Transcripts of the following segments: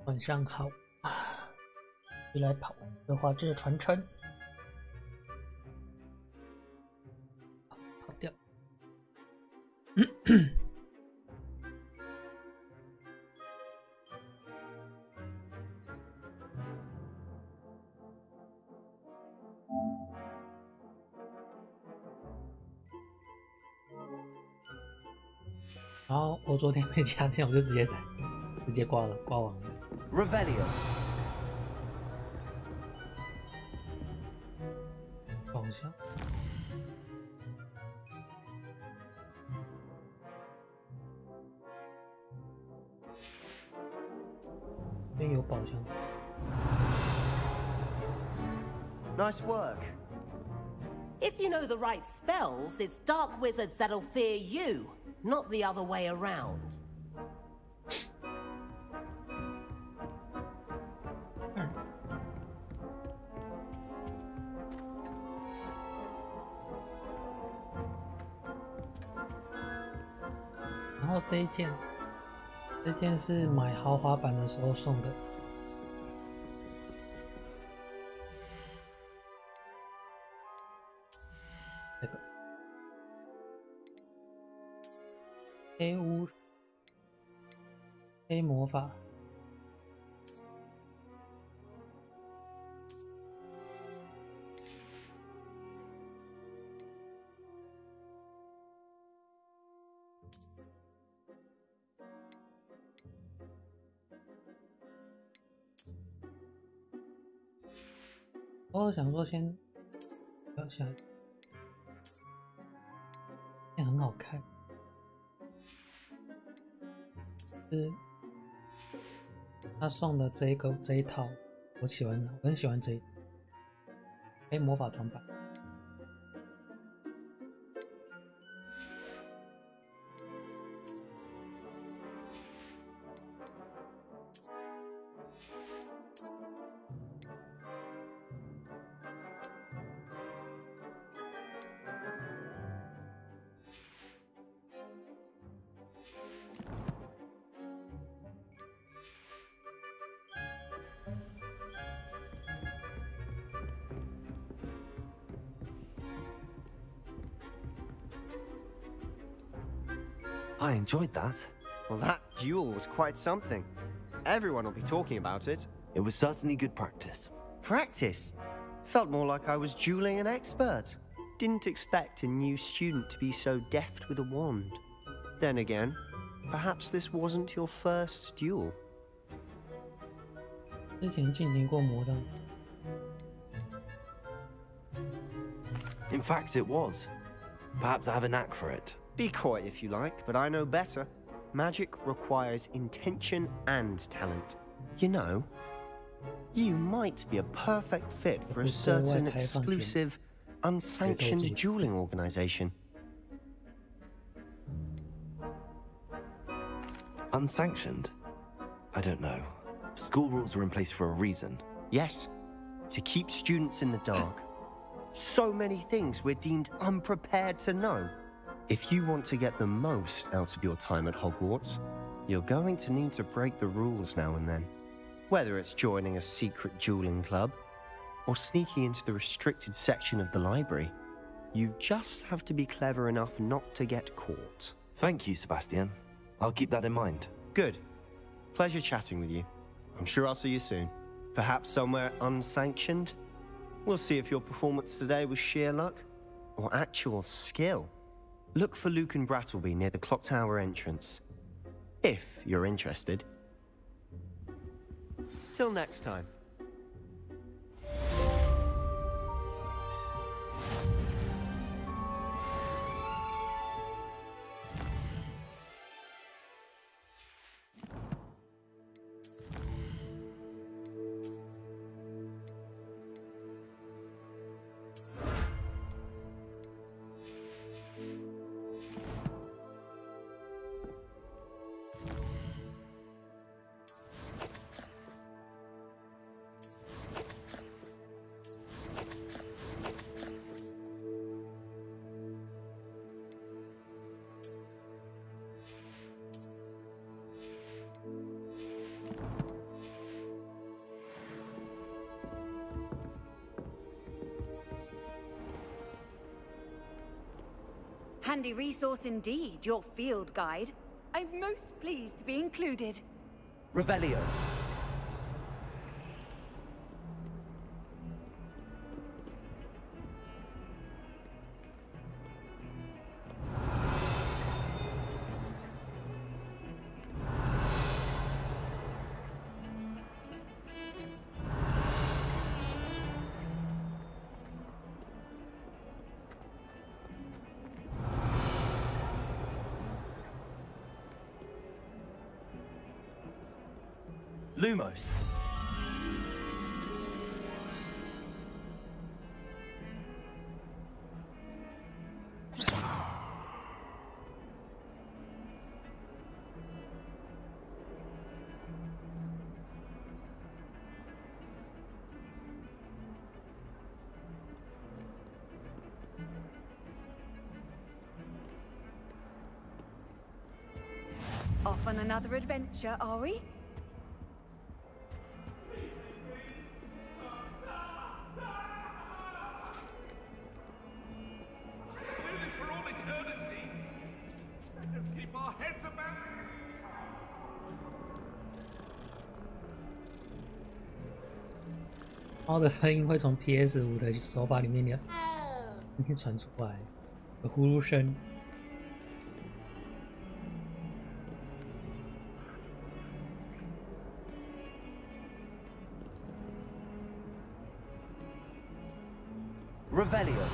晚上好啊！又来跑霍格华兹的传承，跑掉。然后我昨天没加线，我就直接挂网了。Revelio。宝箱。这边有宝箱。Nice work. If you know the right spells, it's dark wizards that'll fear you, not the other way around. 然后这一件是买豪华版的时候送的。这个黑魔法。我想说先要下，很好看。是他送的这一套，我很喜欢这一黑魔法装扮。I enjoyed that. Well, that duel was quite something. Everyone will be talking about it. It was certainly good practice. Practice? Felt more like I was dueling an expert. Didn't expect a new student to be so deft with a wand. Then again, perhaps this wasn't your first duel. 之前进行过魔杖。In fact, it was. Perhaps I have a knack for it. Be coy if you like, but I know better. Magic requires intention and talent. You know, you might be a perfect fit for a certain exclusive, unsanctioned dueling organization. Unsanctioned? I don't know. School rules are in place for a reason. Yes, to keep students in the dark. So many things we're deemed unprepared to know. If you want to get the most out of your time at Hogwarts, you're going to need to break the rules now and then. Whether it's joining a secret dueling club, or sneaking into the restricted section of the library, you just have to be clever enough not to get caught. Thank you, Sebastian. I'll keep that in mind. Good. Pleasure chatting with you. I'm sure I'll see you soon. Perhaps somewhere unsanctioned? We'll see if your performance today was sheer luck, or actual skill. Look for Luke and Brattleby near the clock tower entrance, if you're interested. Till next time. handy resource indeed, your field guide. I'm most pleased to be included. Revelio. Lumos. Off on another adventure, are we?猫的声音会从 PS5 的手把里面传出来，有呼噜声。Revelio.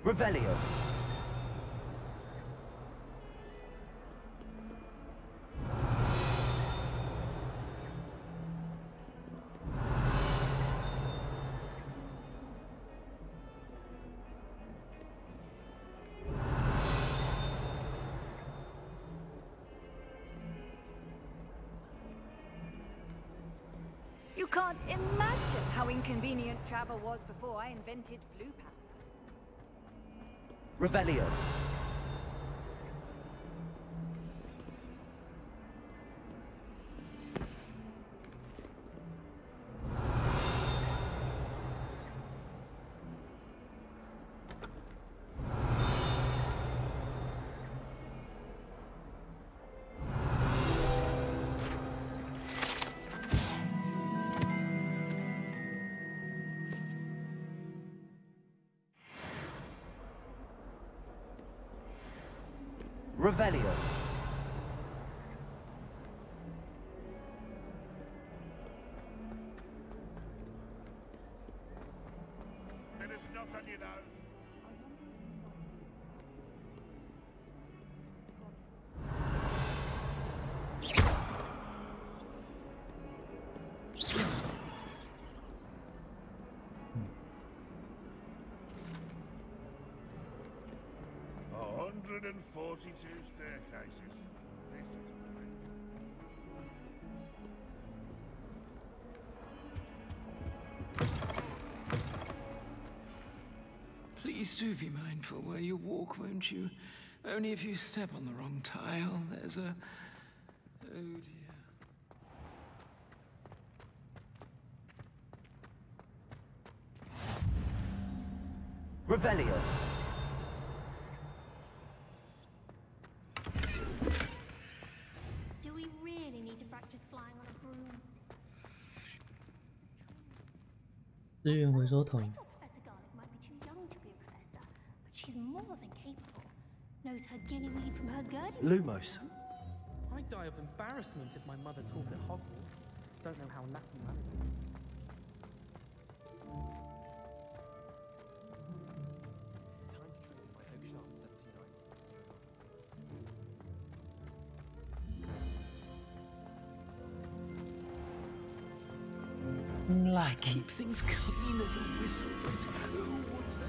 Revelio. You can't imagine how inconvenient travel was before I invented flu powder. Revelio. Revelio. Bit of snot on your nose. Oh, 142 staircases. This is Please do be mindful where you walk, won't you? Only if you step on the wrong tile, there's a... Oh dear. Revelio. Do we really need to practice flying on a broom? 资源回收桶。 Professor Garlic might be too young to be a professor, but she's more than capable. Knows her guinea from her girdle. Lumos. I'd die of embarrassment if my mother taught at Hogwarts. Don't know how Nathan managed it. 真辣 I keep things clean as a whistle, but who was there?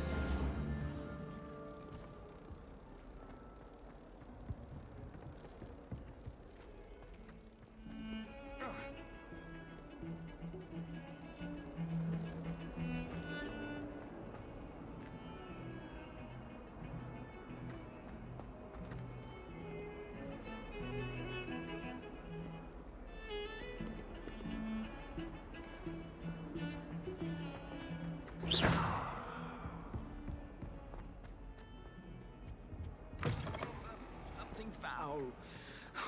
Something foul.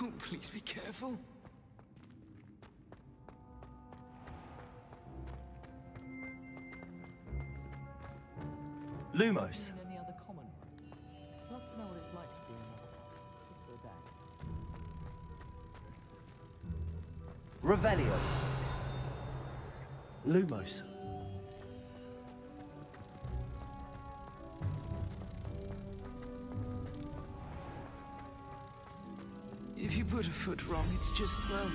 Oh, please be careful. Lumos. Any other common ones? I'd love to know what it's like to be in another part, just for a day. Revelio. Lumos. If you put a foot wrong, it's just, well,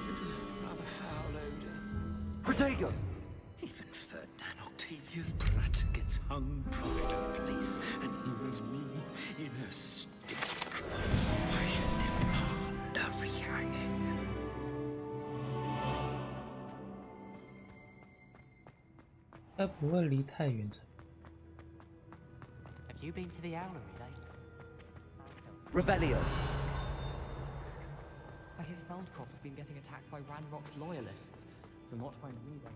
there's a rather foul odor. Protego. Even Ferdinand Octavius Pratt gets hung pride of place, and here's me in a stick. I should demand a rehanging.该不会离太远才。 Have you been to the Owlery lately? Revelio. I hear Feldcroft's been getting attacked by Ranrock's loyalists. From what find me there.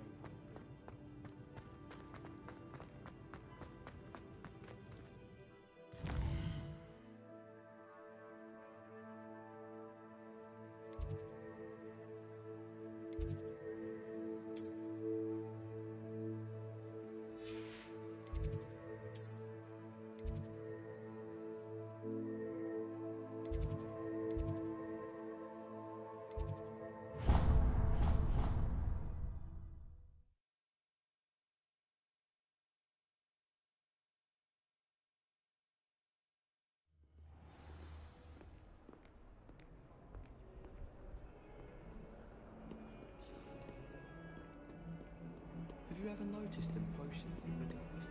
Have you ever noticed them potions in the ghosts?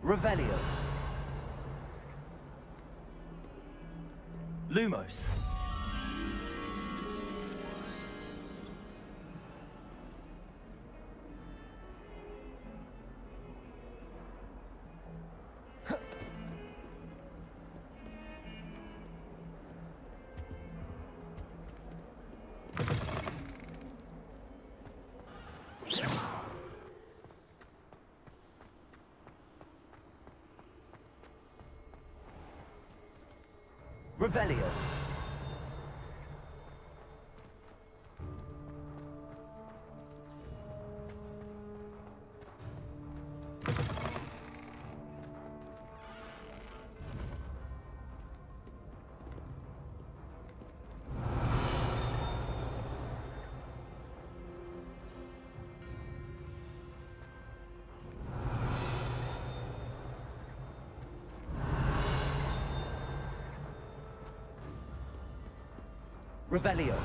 Revelio. Lumos. Revelio. Revelio.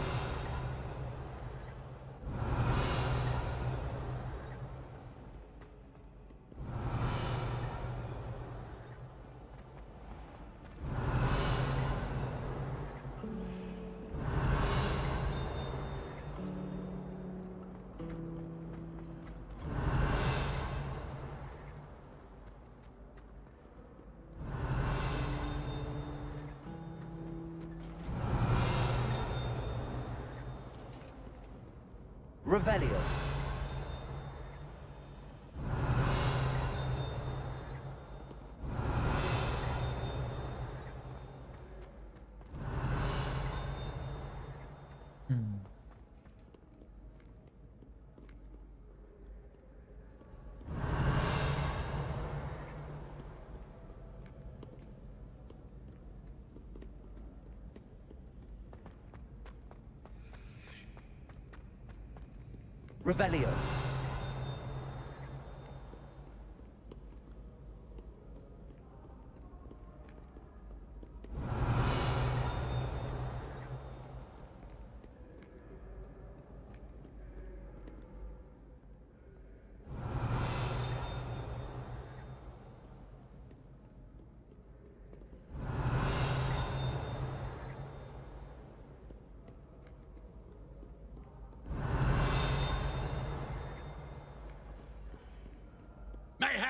Revelio. Revelio.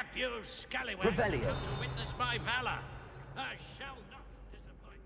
up, you scallywag! Revelio. Come to witness my valor. I shall not disappoint.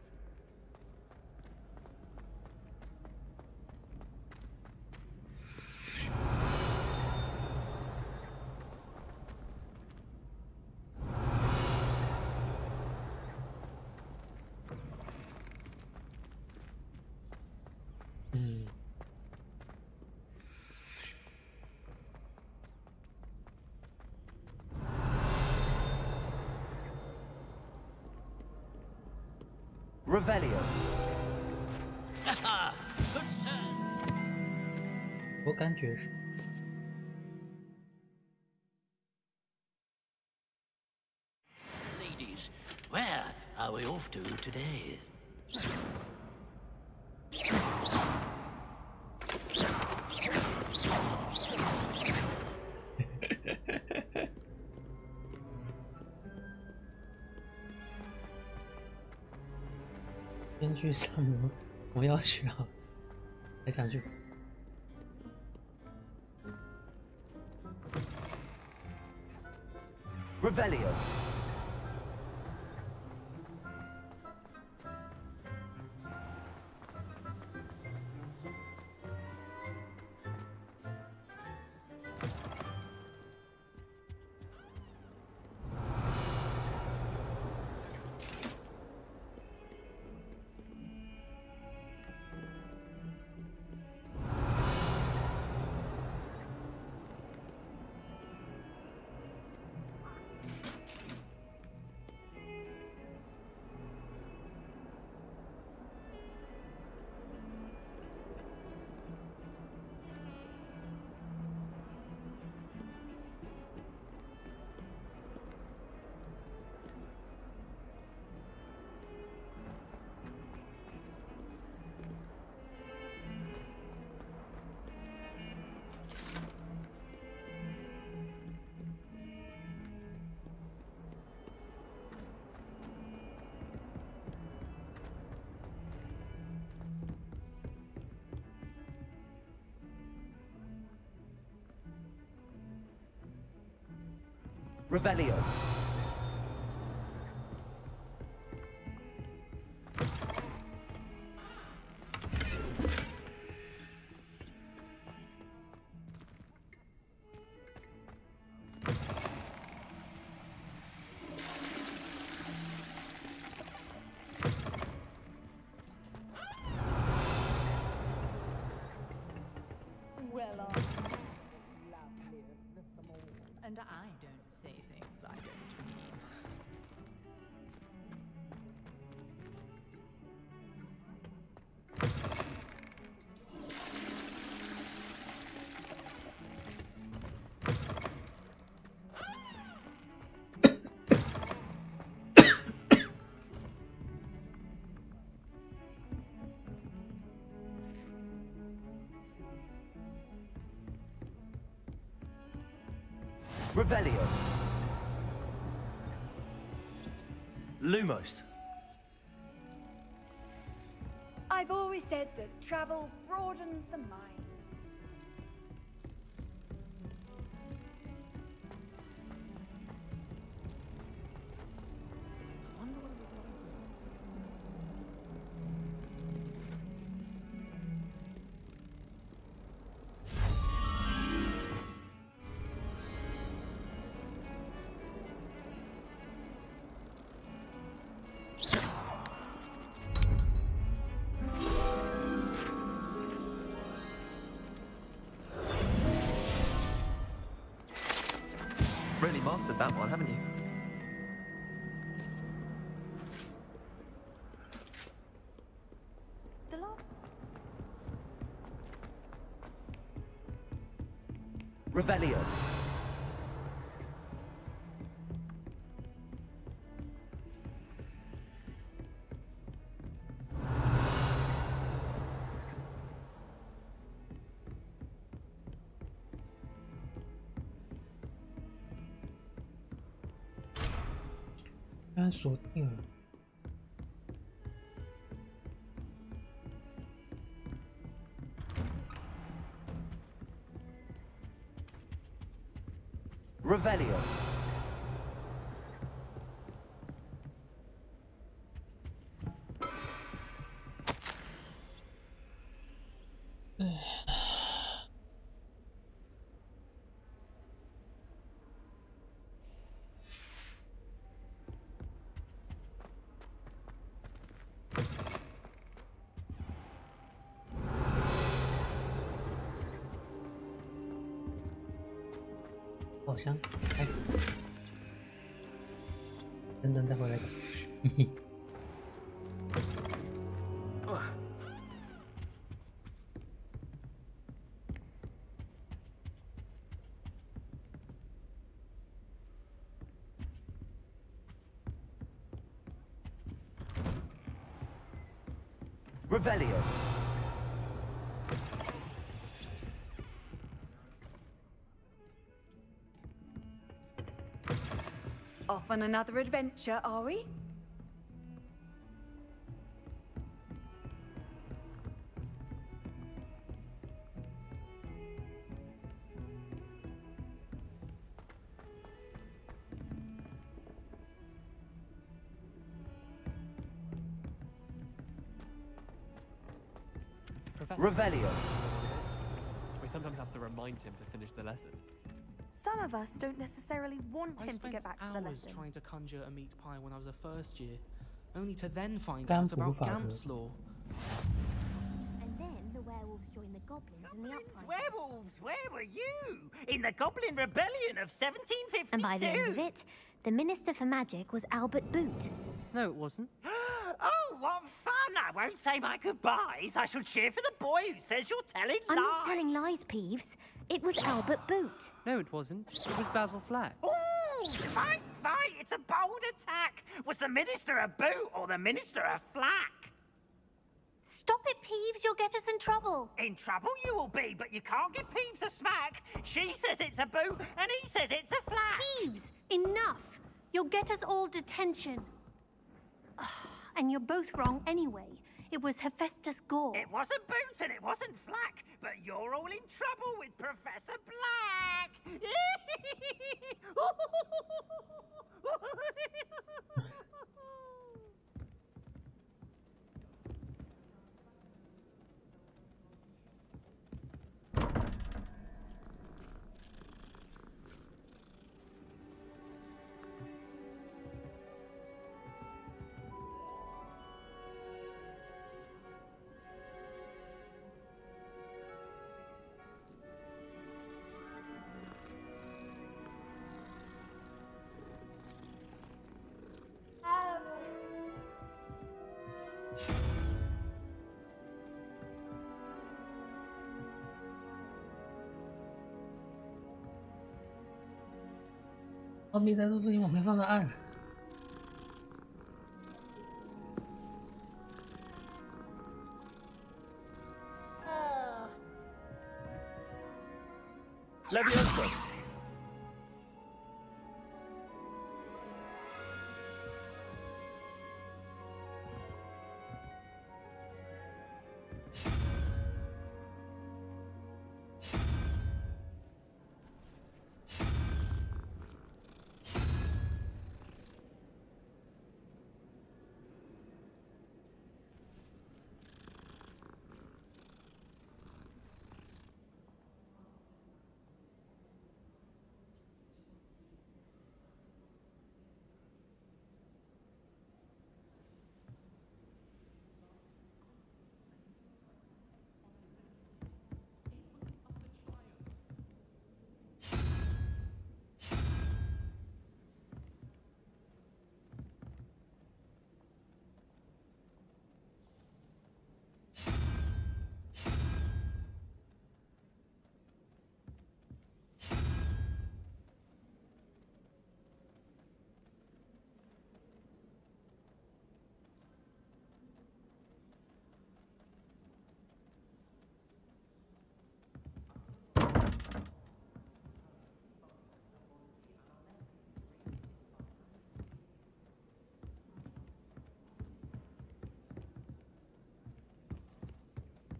Revelio. 我感觉是。Ladies, where are we off to today? 先去上魔药学校，还想去。 Revelio. Revelio. Well, loveliest of them all. And I don't say things I don't mean. Revelio. Lumos. I've always said that travel broadens the mind. Really mastered that one, haven't you? The last Revelio.刚刚锁定了。 Revelio. 箱，开。等等，再回来吧。嘿嘿。Revelio. Off on another adventure, are we? Revelio. We sometimes have to remind him to finish the lesson. Some of us don't necessarily want him to get back to the I lesson. spent hours trying to conjure a meat pie when I was a first year, only to then find out about Gamp's law. And then the werewolves joined the goblins in the uprising. Werewolves, where were you? In the Goblin Rebellion of 1752. And by the end of it, the Minister for Magic was Albert Boot. No, it wasn't. Oh, what fun! I won't say my goodbyes. I shall cheer for the boy who says you're telling lies. I'm not telling lies, Peeves. It was Albert Boot. No, it wasn't. It was Basil Flack. Oh, fight, fight! It's a bold attack. Was the Minister a Boot or the Minister a Flack? Stop it, Peeves. You'll get us in trouble. In trouble you will be, but you can't give Peeves a smack. She says it's a Boot, and he says it's a Flack. Peeves, enough. You'll get us all detention. And you're both wrong anyway. It was Hephaestus Gore. It wasn't Boot and it wasn't Flack, but you're all in trouble with Professor Black.奥秘在这附近，我没办法按。Levioso.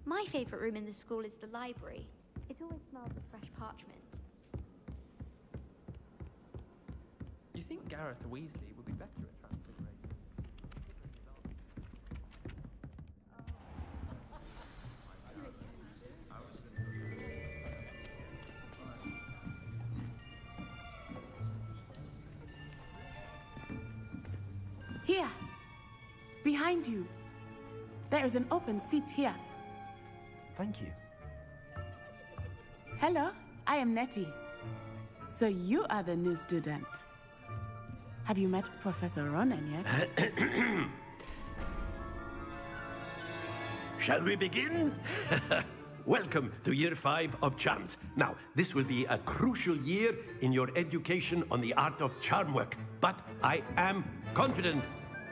My favourite room in the school is the library. It always smells of fresh parchment. You think Gareth Weasley would be better at transfiguration? Here! Behind you! There is an open seat here. Thank you. Hello, I am Nettie. So you are the new student. Have you met Professor Ronan yet? Shall we begin? Welcome to Year 5 of Charms. Now, this will be a crucial year in your education on the art of charm work. But I am confident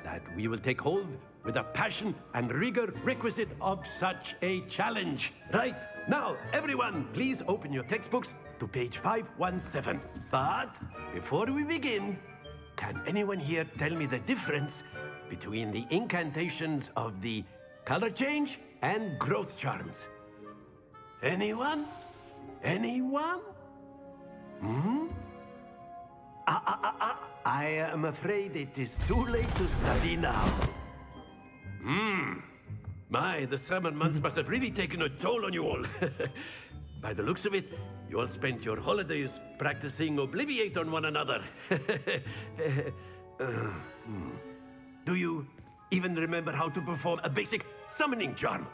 that we will take hold with the passion and rigor requisite of such a challenge. Right? Now, everyone, please open your textbooks to page 517. But before we begin, can anyone here tell me the difference between the incantations of the color change and growth charms? Anyone? Anyone? I am afraid it is too late to study now. My, the summer months must have really taken a toll on you all. By the looks of it, you all spent your holidays practicing Obliviate on one another. Do you even remember how to perform a basic summoning charm?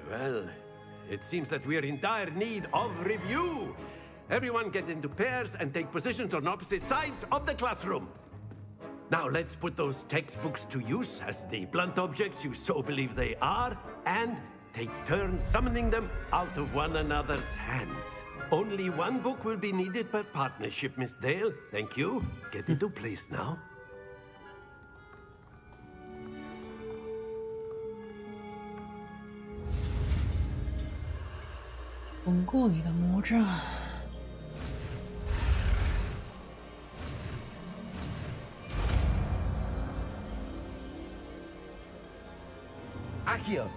Well, it seems that we are in dire need of review. Everyone get into pairs and take positions on opposite sides of the classroom. Now let's put those textbooks to use as the blunt objects you so believe they are, and take turns summoning them out of one another's hands. Only one book will be needed per partnership, Miss Dale. Thank you. Get into place now. 巩固你的魔杖。Accio.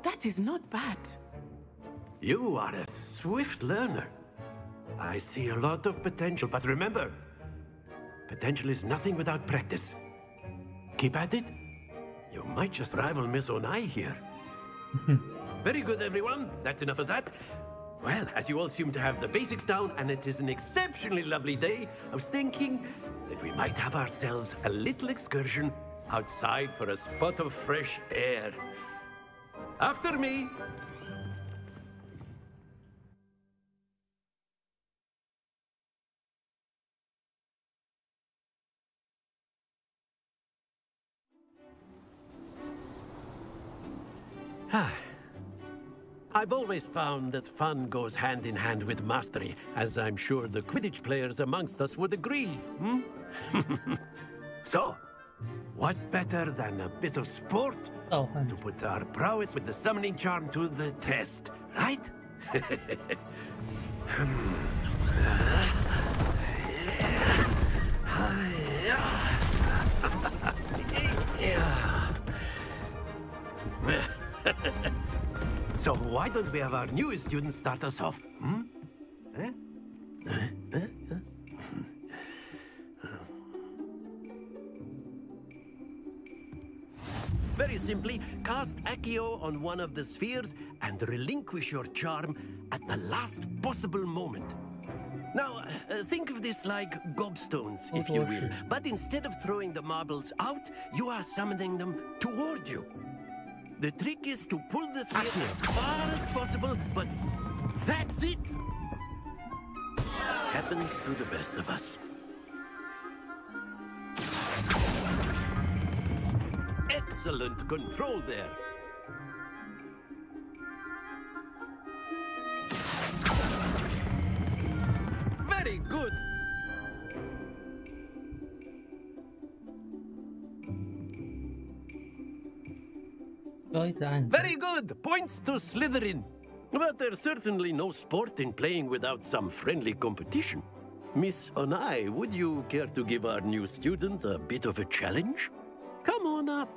That is not bad. You are a swift learner. I see a lot of potential, but remember, potential is nothing without practice. Keep at it. You might just rival Miss Onai here. Very good, everyone. That's enough of that. Well, as you all seem to have the basics down, and it is an exceptionally lovely day, I was thinking that we might have ourselves a little excursion outside for a spot of fresh air. After me. I've always found that fun goes hand in hand with mastery, as I'm sure the Quidditch players amongst us would agree, So, what better than a bit of sport to put our prowess with the summoning charm to the test, right? So why don't we have our newest student start us off? Very simply, cast Accio on one of the spheres and relinquish your charm at the last possible moment. Now, think of this like gobstones, if you will. But instead of throwing the marbles out, you are summoning them toward you. The trick is to pull the sphere as far as possible, but that's it! Happens to the best of us. Excellent control there. Very good. Very good. Points to Slytherin. But there's certainly no sport in playing without some friendly competition. Miss Onai, would you care to give our new student a bit of a challenge? Come on up.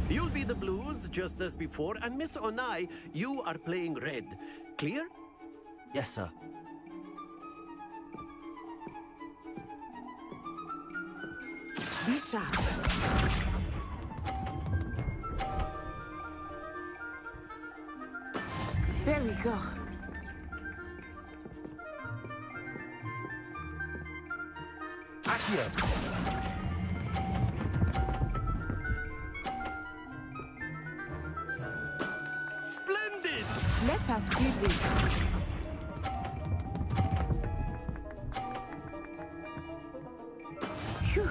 You'll be the blues, just as before, and Miss Onai, you are playing red. Clear? Yes, sir. Be sharp. There we go. Accio. us see this. Phew.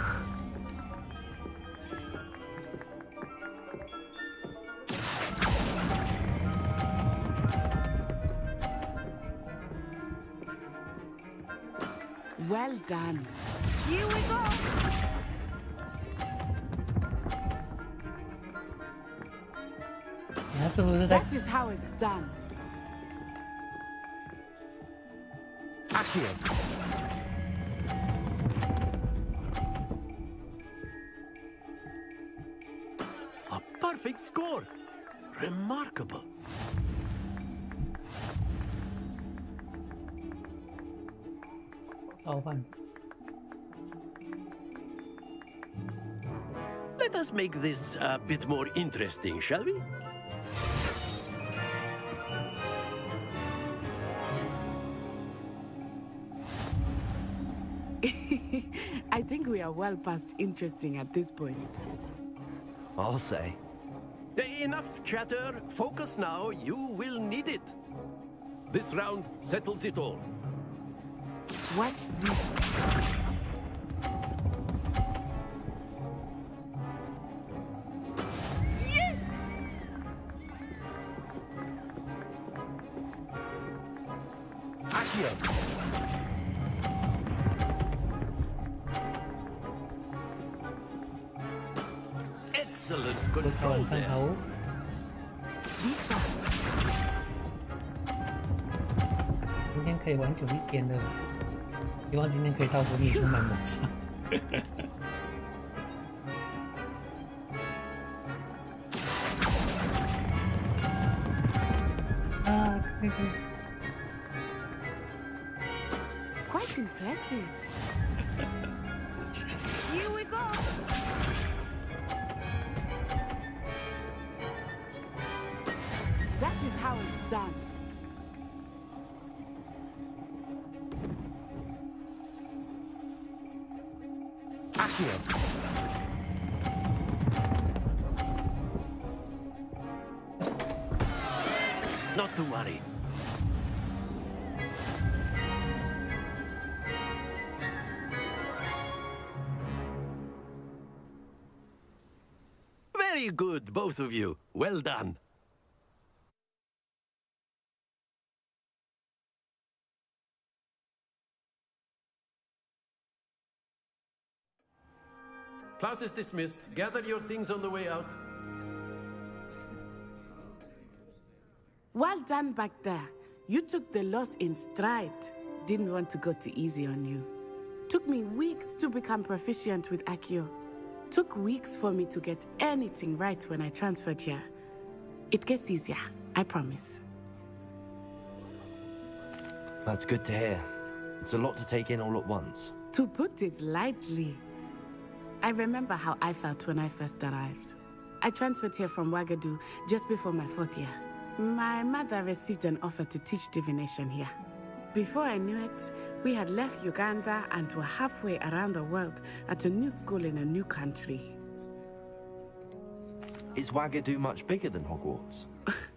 Well done. Here we go. That is how it's done. Accio. A perfect score. Remarkable. Let us make this a bit more interesting, shall we? I think we are well past interesting at this point. I'll say. Enough chatter. Focus now. You will need it. This round settles it all. Watch this. Yes! Accio. Excellent control there. 今天可以玩久一点的，希望今天可以到活米村买魔杖。啊，可以。Quite impressive. Here we go. That is how it's done. Accio. Not to worry. Very good, both of you. Well done. Class is dismissed. Gather your things on the way out. Well done back there. You took the loss in stride. Didn't want to go too easy on you. Took me weeks to become proficient with Accio. Took weeks for me to get anything right when I transferred here. It gets easier, I promise. That's good to hear. It's a lot to take in all at once. To put it lightly, I remember how I felt when I first arrived. I transferred here from Ouagadougou just before my 4th year. My mother received an offer to teach divination here. Before I knew it, we had left Uganda and were halfway around the world at a new school in a new country. Is Ouagadougou much bigger than Hogwarts?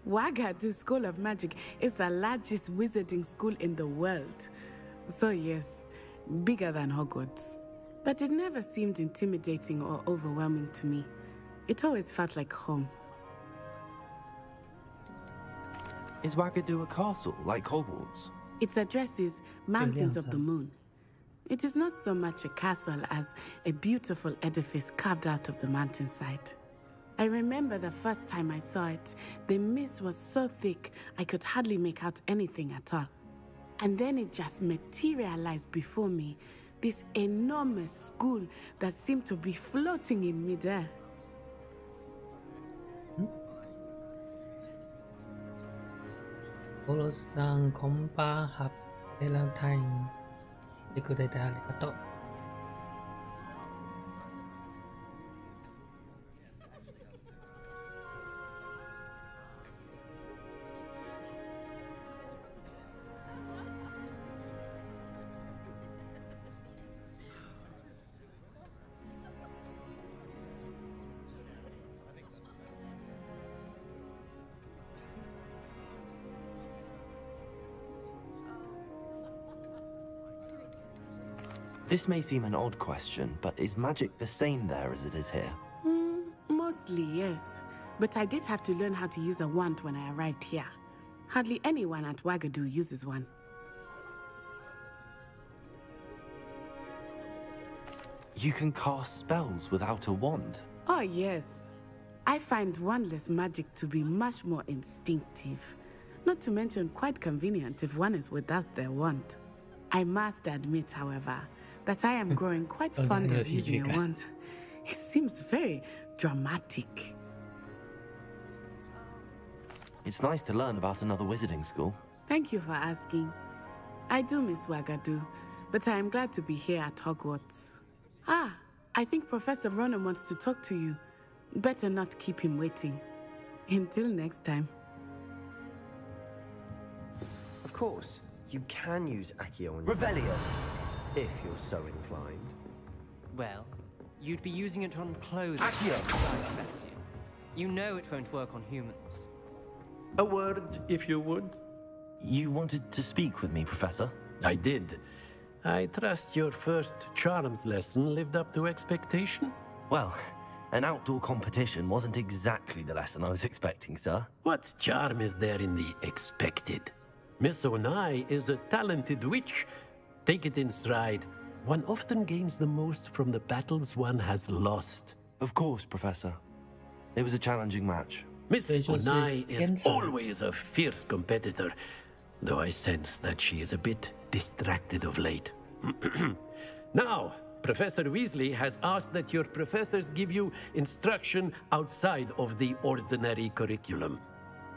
Ouagadougou School of Magic is the largest wizarding school in the world. So yes, bigger than Hogwarts. But it never seemed intimidating or overwhelming to me. It always felt like home. Is Ouagadougou a castle, like Hogwarts? Its address is Mountains of the Moon. It is not so much a castle as a beautiful edifice carved out of the mountainside. I remember the first time I saw it, the mist was so thick I could hardly make out anything at all. And then it just materialized before me, this enormous school that seemed to be floating in midair. Sang kompa hap Valentine. Ikudeta arigato. This may seem an odd question, but is magic the same there as it is here? Mostly, yes. But I did have to learn how to use a wand when I arrived here. Hardly anyone at Wagadu uses one. You can cast spells without a wand? Oh, yes. I find wandless magic to be much more instinctive. Not to mention quite convenient if one is without their wand. I must admit, however, that I am growing quite fond of using a wand. It seems very dramatic. It's nice to learn about another wizarding school. Thank you for asking. I do miss Wagadu, but I am glad to be here at Hogwarts. Ah, I think Professor Ronan wants to talk to you. Better not keep him waiting. Until next time. Of course, you can use Accio on Revelio. If you're so inclined. Well, you'd be using it on clothes. Accio. You know it won't work on humans. A word, if you would. You wanted to speak with me, Professor? I did. I trust your first charms lesson lived up to expectation? Well, an outdoor competition wasn't exactly the lesson I was expecting, sir. What charm is there in the expected? Miss Onai is a talented witch. Take it in stride. One often gains the most from the battles one has lost. Of course, Professor. It was a challenging match. Miss Onai is always a fierce competitor, though I sense that she is a bit distracted of late. Now, Professor Weasley has asked that your professors give you instruction outside of the ordinary curriculum.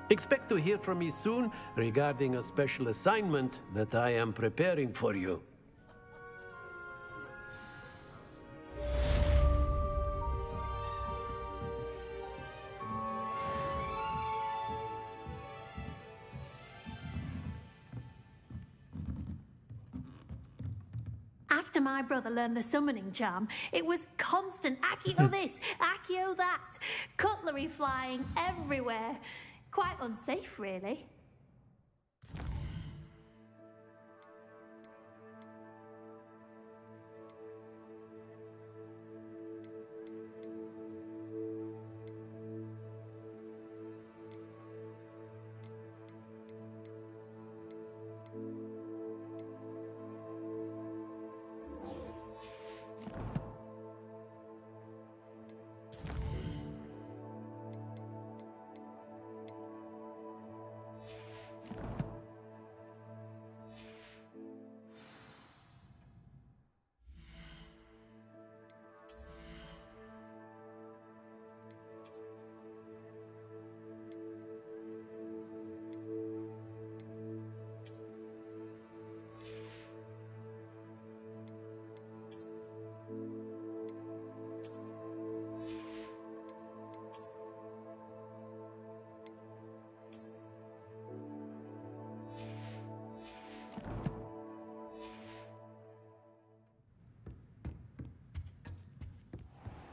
Expect to hear from me soon regarding a special assignment that I am preparing for you. After my brother learned the summoning charm, it was constant Accio this, Accio that, cutlery flying everywhere. Quite unsafe, really.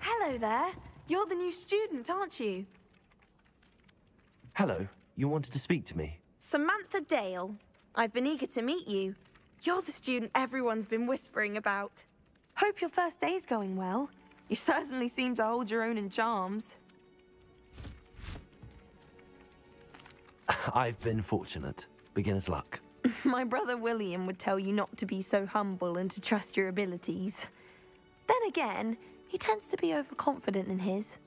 Hello there. You're the new student, aren't you? Hello. You wanted to speak to me? Samantha Dale. I've been eager to meet you. You're the student everyone's been whispering about. Hope your first day's going well. You certainly seem to hold your own in charms. I've been fortunate. Beginner's luck. My brother William would tell you not to be so humble and to trust your abilities. Then again, he tends to be overconfident in his.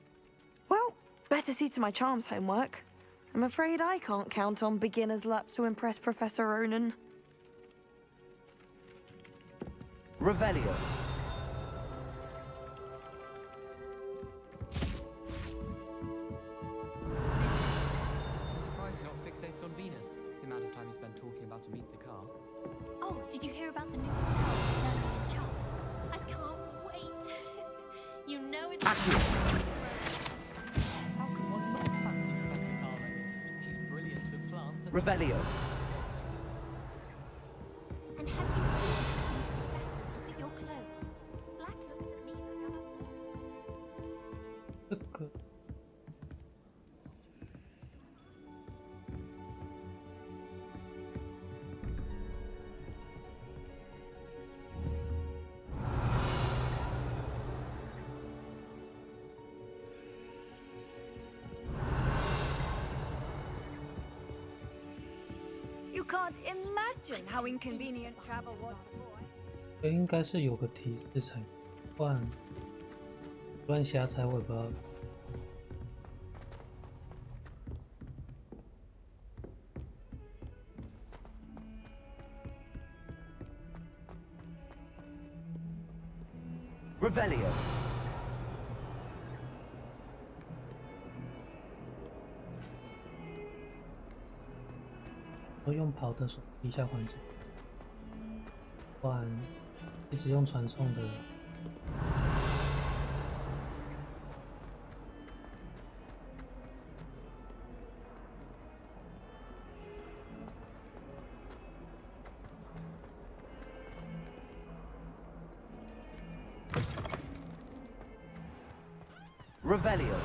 Well, better see to my charms homework. I'm afraid I can't count on beginner's luck to impress Professor Ronan. Revelio. I'm surprised you're not fixated on Venus. The amount of time you spend talking about to meet the car. Oh, did you hear about the new spell learning in charms? I can't wait. You know it's... How can one not fancy Professor Carlo? She's brilliant with plants and... Revelio. And have you seen these professors look at your clothes? Black looks at me like I'm a... can't imagine how inconvenient travel was before. 应该是有个提示才，不然乱瞎猜我也不知道。Revelio. 我用跑的手一下环境，不然一直用传送的。Revelio.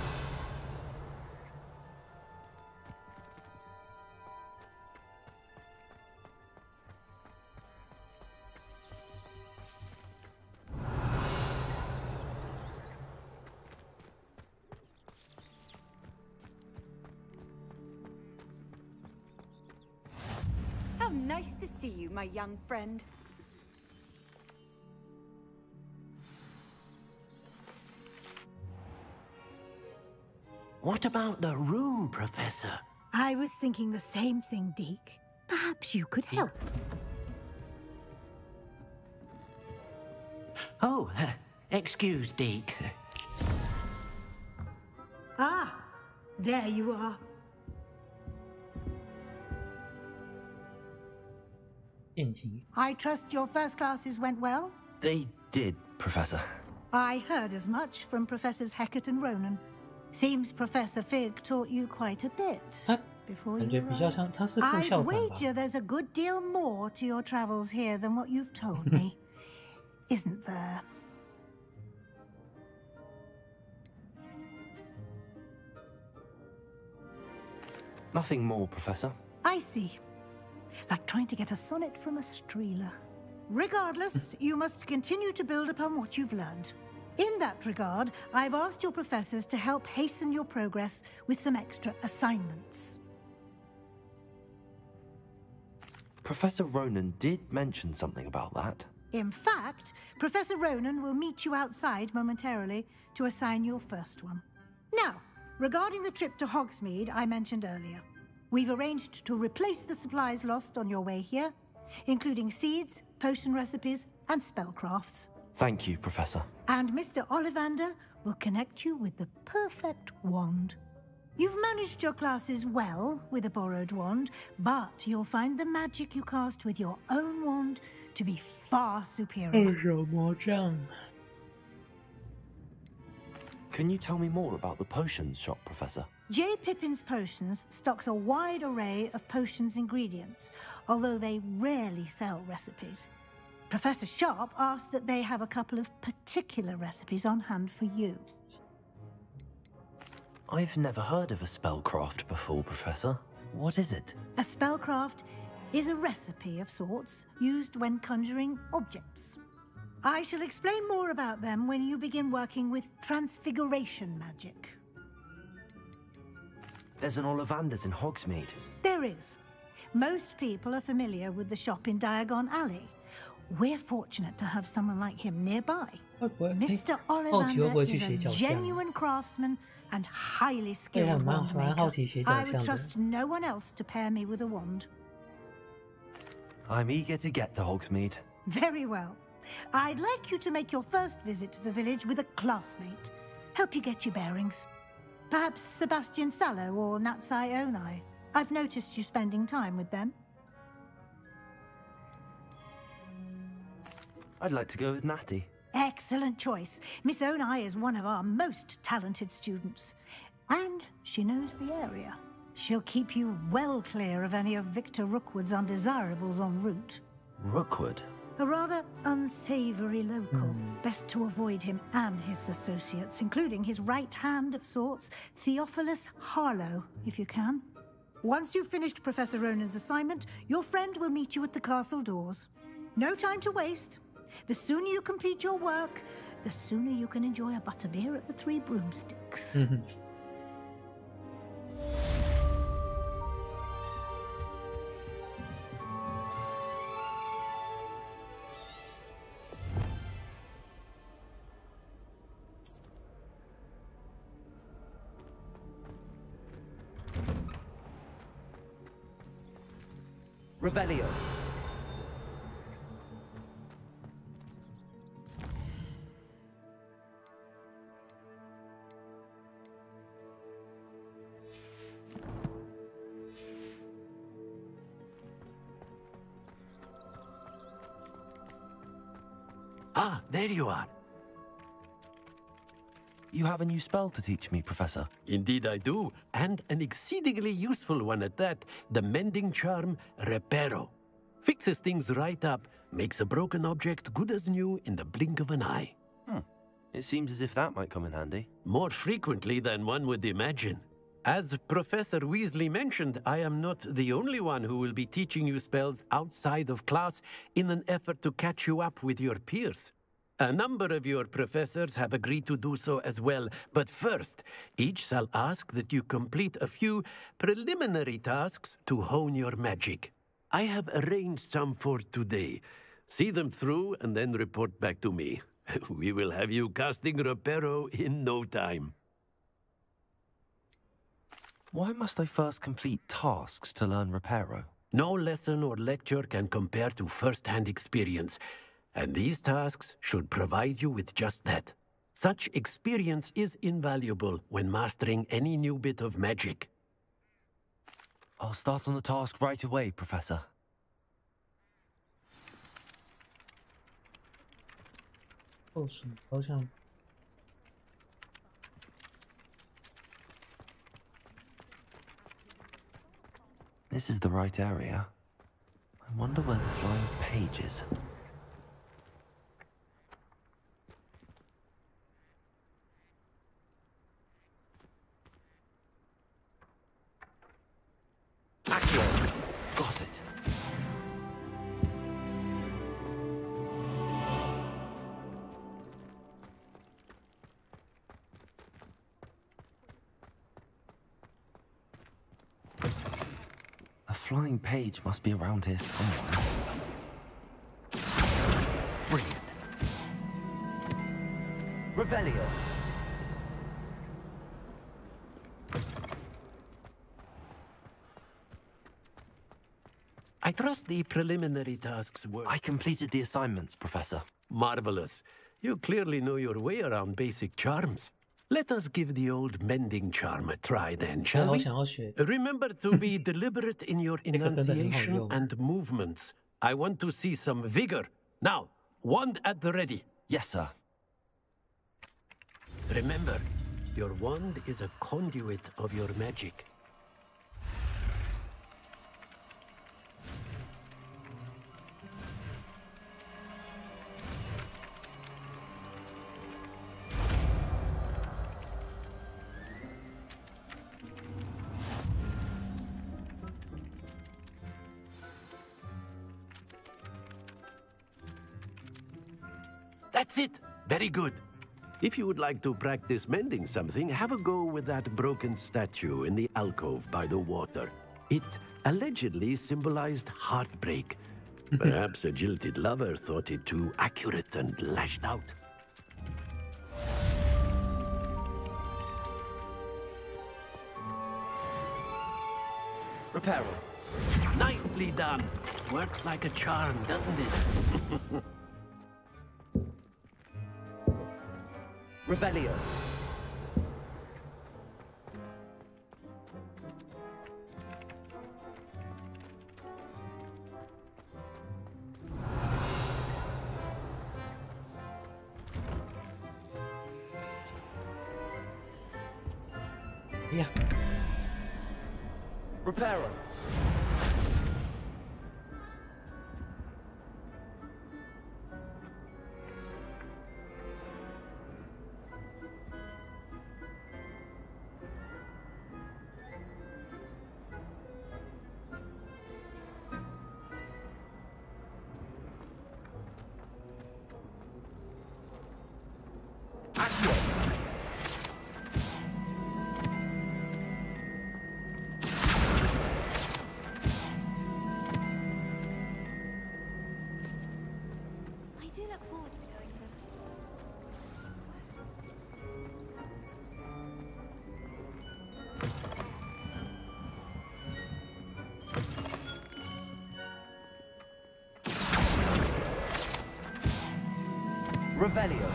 How nice to see you, my young friend. What about the room, Professor? I was thinking the same thing, Deke. Perhaps you could help. Oh, excuse, Deke. Ah, there you are. I trust your first classes went well? They did, Professor. I heard as much from Professors Hecat and Ronan. Seems Professor Fig taught you quite a bit before you arrived. I'd wager there's a good deal more to your travels here than what you've told me. Isn't there? Nothing more, Professor. I see. Like trying to get a sonnet from a streeler. Regardless, you must continue to build upon what you've learned. In that regard, I've asked your professors to help hasten your progress with some extra assignments. Professor Ronan did mention something about that. In fact, Professor Ronan will meet you outside momentarily to assign your first one. Now, regarding the trip to Hogsmeade I mentioned earlier, we've arranged to replace the supplies lost on your way here, including seeds, potion recipes, and spellcrafts. Thank you, Professor. And Mr. Ollivander will connect you with the perfect wand. You've managed your classes well with a borrowed wand, but you'll find the magic you cast with your own wand to be far superior. Can you tell me more about the potions shop, Professor? J. Pippin's Potions stocks a wide array of potions ingredients, although they rarely sell recipes. Professor Sharp asked that they have a couple of particular recipes on hand for you. I've never heard of a spellcraft before, Professor. What is it? A spellcraft is a recipe of sorts used when conjuring objects. I shall explain more about them when you begin working with transfiguration magic. There's an Ollivander's in Hogsmeade. There is. Most people are familiar with the shop in Diagon Alley. We're fortunate to have someone like him nearby. Mr. Ollivander is a genuine craftsman and highly skilled wand maker. I would trust no one else to pair me with a wand. I'm eager to get to Hogsmeade. Very well. I'd like you to make your first visit to the village with a classmate. Help you get your bearings. Perhaps Sebastian Sallow or Natsai Onai. I've noticed you spending time with them. I'd like to go with Natty. Excellent choice. Miss Onai is one of our most talented students. And she knows the area. She'll keep you well clear of any of Victor Rookwood's undesirables en route. Rookwood? A rather unsavory local. Best to avoid him and his associates, including his right hand of sorts, Theophilus Harlow, if you can. Once you've finished Professor Ronan's assignment, your friend will meet you at the castle doors. No time to waste. The sooner you complete your work, the sooner you can enjoy a butterbeer at the Three Broomsticks. Revelio. Ah, there you are. You have a new spell to teach me, Professor. Indeed I do, and an exceedingly useful one at that. The mending charm, Reparo. Fixes things right up, makes a broken object good as new in the blink of an eye. It seems as if that might come in handy. More frequently than one would imagine. As Professor Weasley mentioned, I am not the only one who will be teaching you spells outside of class in an effort to catch you up with your peers. A number of your professors have agreed to do so as well, but first, each shall ask that you complete a few preliminary tasks to hone your magic. I have arranged some for today. See them through and then report back to me. We will have you casting Reparo in no time. Why must I first complete tasks to learn Reparo? No lesson or lecture can compare to first-hand experience, and these tasks should provide you with just that. Such experience is invaluable when mastering any new bit of magic. I'll start on the task right away, Professor. This is the right area. I wonder where the flying page is. Got it. A flying page must be around here somewhere. Brilliant. Revelio. I trust the preliminary tasks were... I completed the assignments, Professor. Marvelous. You clearly know your way around basic charms. Let us give the old mending charm a try then, shall we? Remember to be deliberate in your enunciation and movements. I want to see some vigor. Now, wand at the ready. Yes, sir. Remember, your wand is a conduit of your magic. That's it. Very good. If you would like to practice mending something, have a go with that broken statue in the alcove by the water. It allegedly symbolized heartbreak. Perhaps a jilted lover thought it too accurate and lashed out. Reparo. Nicely done. Works like a charm, doesn't it? Revelio. Yeah. Reparo. Revelio.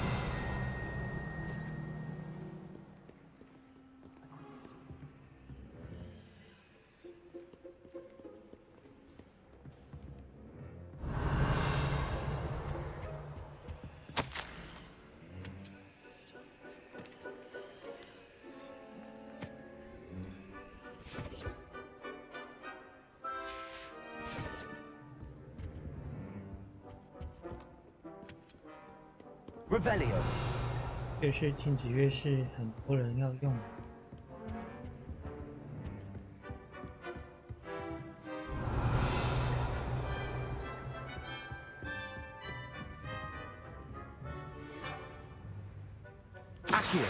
Revelio. 越是禁忌，越是很多人要用。Accio.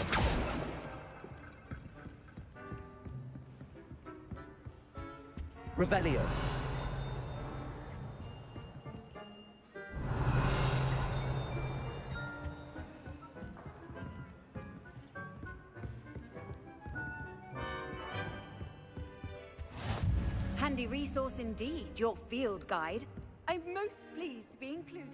Revelio. Handy resource indeed, your field guide. I'm most pleased to be included.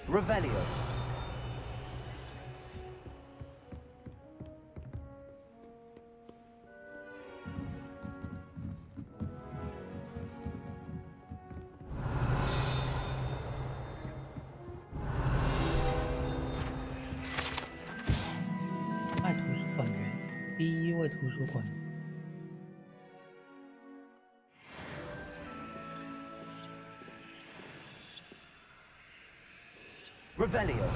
Revelio. Revelio.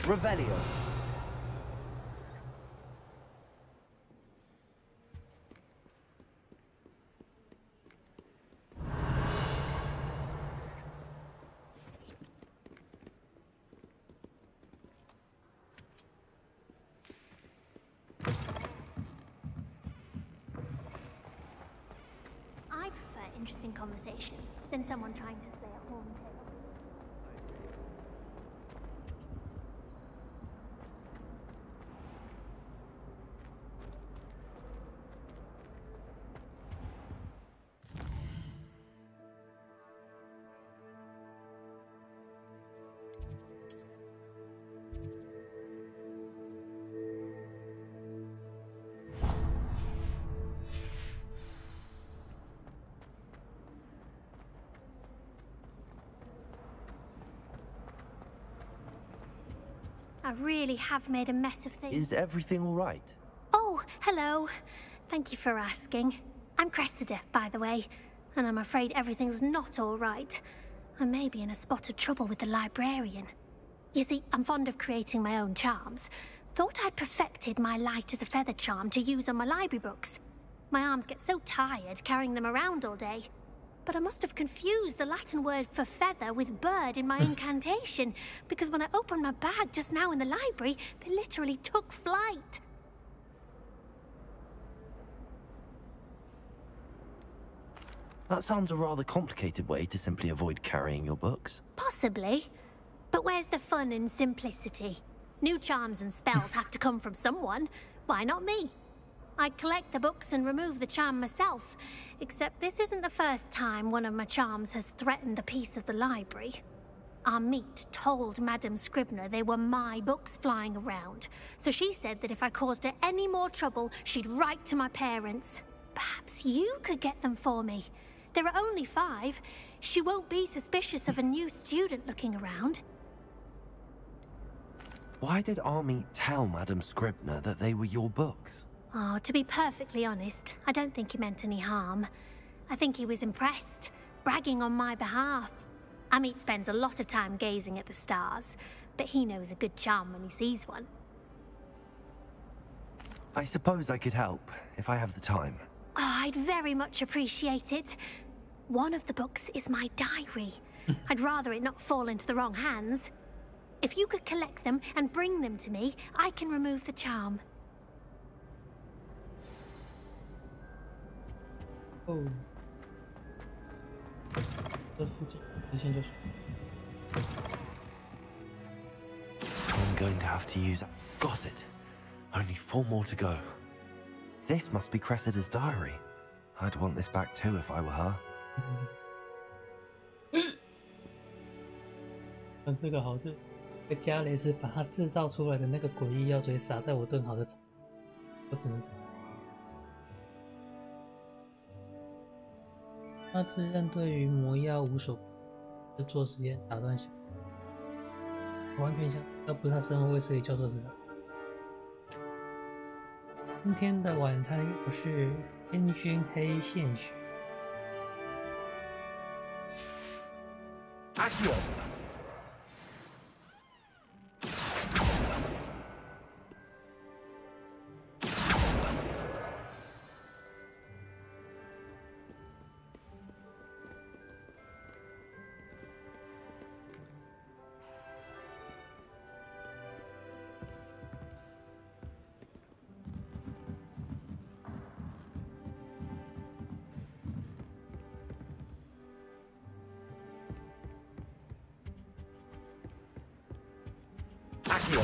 Revelio. I prefer interesting conversation than someone trying to say a horn tale. I really have made a mess of things. Is everything all right? Oh, hello. Thank you for asking. I'm Cressida, by the way, and I'm afraid everything's not all right. I may be in a spot of trouble with the librarian. You see, I'm fond of creating my own charms. Thought I'd perfected my light as a feather charm to use on my library books. My arms get so tired carrying them around all day. But I must have confused the Latin word for feather with bird in my incantation, because when I opened my bag just now in the library, they literally took flight. That sounds a rather complicated way to simply avoid carrying your books. Possibly. But where's the fun in simplicity? New charms and spells have to come from someone. Why not me? I collect the books and remove the charm myself, except this isn't the first time one of my charms has threatened the peace of the library. Our meet told Madame Scribner they were my books flying around, so she said that if I caused her any more trouble, she'd write to my parents. Perhaps you could get them for me. There are only 5. She won't be suspicious of a new student looking around. Why did Army tell Madame Scribner that they were your books? Oh, to be perfectly honest, I don't think he meant any harm. I think he was impressed, bragging on my behalf. Amit spends a lot of time gazing at the stars, but he knows a good charm when he sees one. I suppose I could help, if I have the time. Oh, I'd very much appreciate it. One of the books is my diary. I'd rather it not fall into the wrong hands. If you could collect them and bring them to me, I can remove the charm. Oh. I'm going to have to use... Got it. Only 4 more to go. This must be Cressida's diary. I'd want this back too if I were her. 这个好是，加雷斯把他制造出来的那个诡异药水撒在我炖好的草，我只能走。他自认对于魔药无所，是做实验打断小，完全像，要不是他身为卫斯理教授知道。今天的晚餐又是烟熏黑线血。Accio. Accio.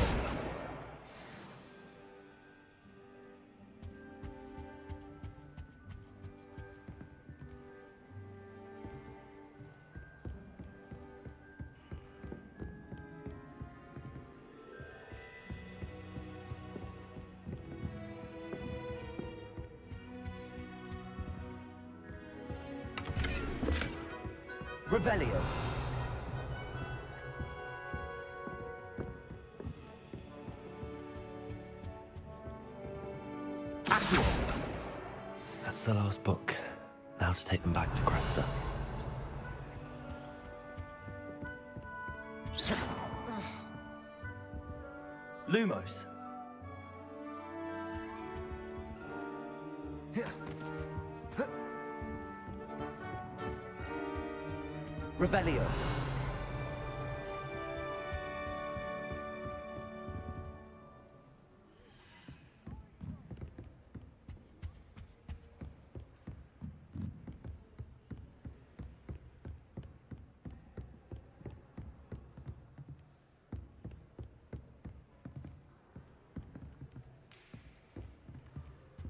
Revelio. That's the last book. Now to take them back to Cressida. Lumos. Revelio.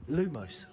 Lumos.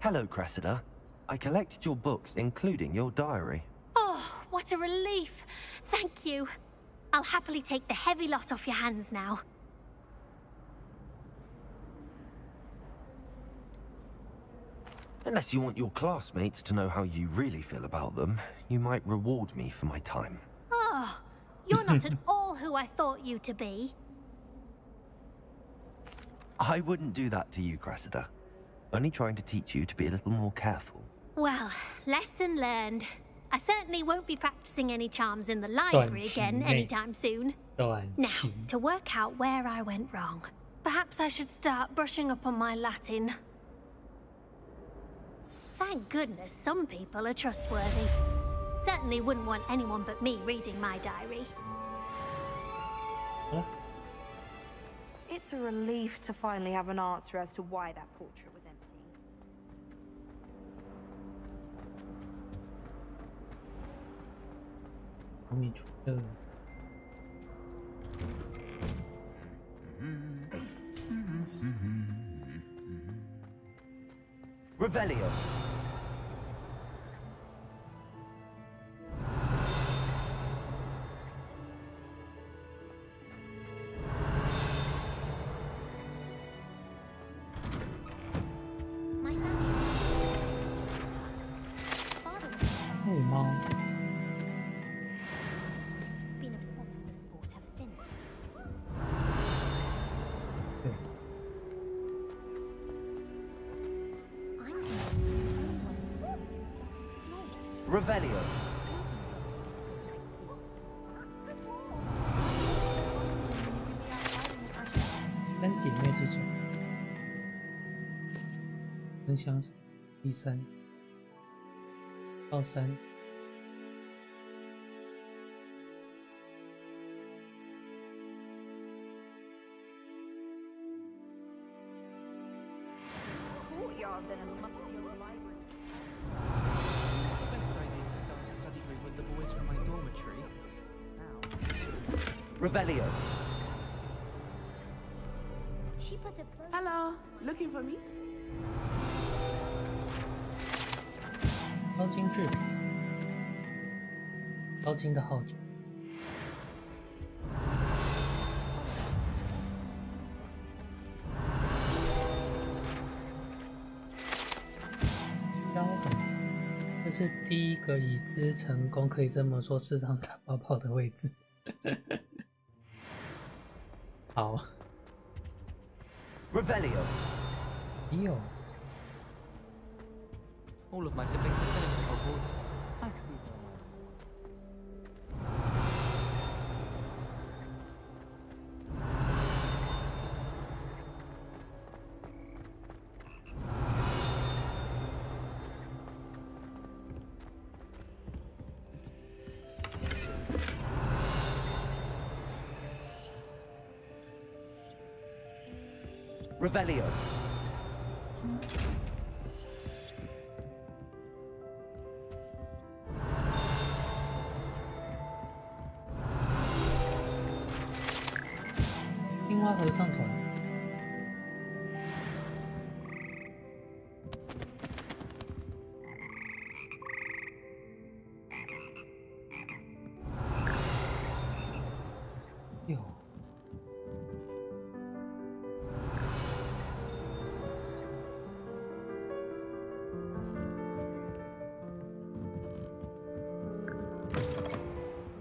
Hello, Cressida. I collected your books, including your diary. Oh, what a relief. Thank you. I'll happily take the heavy lot off your hands now. Unless you want your classmates to know how you really feel about them, you might reward me for my time. Oh, you're not at all who I thought you to be. I wouldn't do that to you, Cressida. Only trying to teach you to be a little more careful. Well, lesson learned. I certainly won't be practicing any charms in the library again anytime soon. Now, to work out where I went wrong. Perhaps I should start brushing up on my Latin. Thank goodness some people are trustworthy. Certainly wouldn't want anyone but me reading my diary. Huh? It's a relief to finally have an answer as to why that portrait was empty. Revelio. Revelio. 三姐妹之中，分享第三到三。Courtyard, then a musty old library. The best idea to start a study group with the boys from my dormitory. Now. Revelio. She put a... Hello, looking for me? 超精致，超精的号角。标本，这是第一个已知成功，可以这么说，是让打泡泡的位置。好。Revelio. Yo. All of my siblings have finished at Hogwarts. I could be Revelio.《青蛙合唱团》。哟。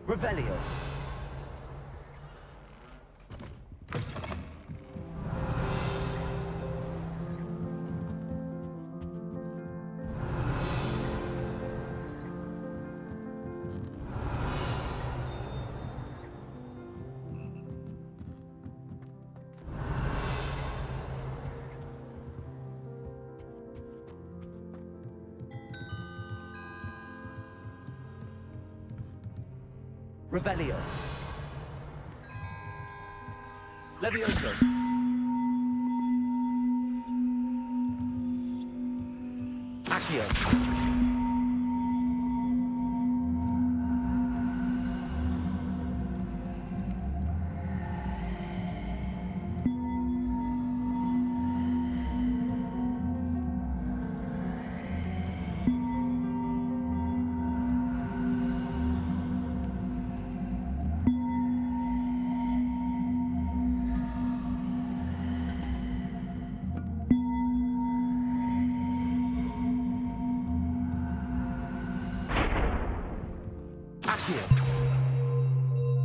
Revelio. Revelio. Levioso. Accio.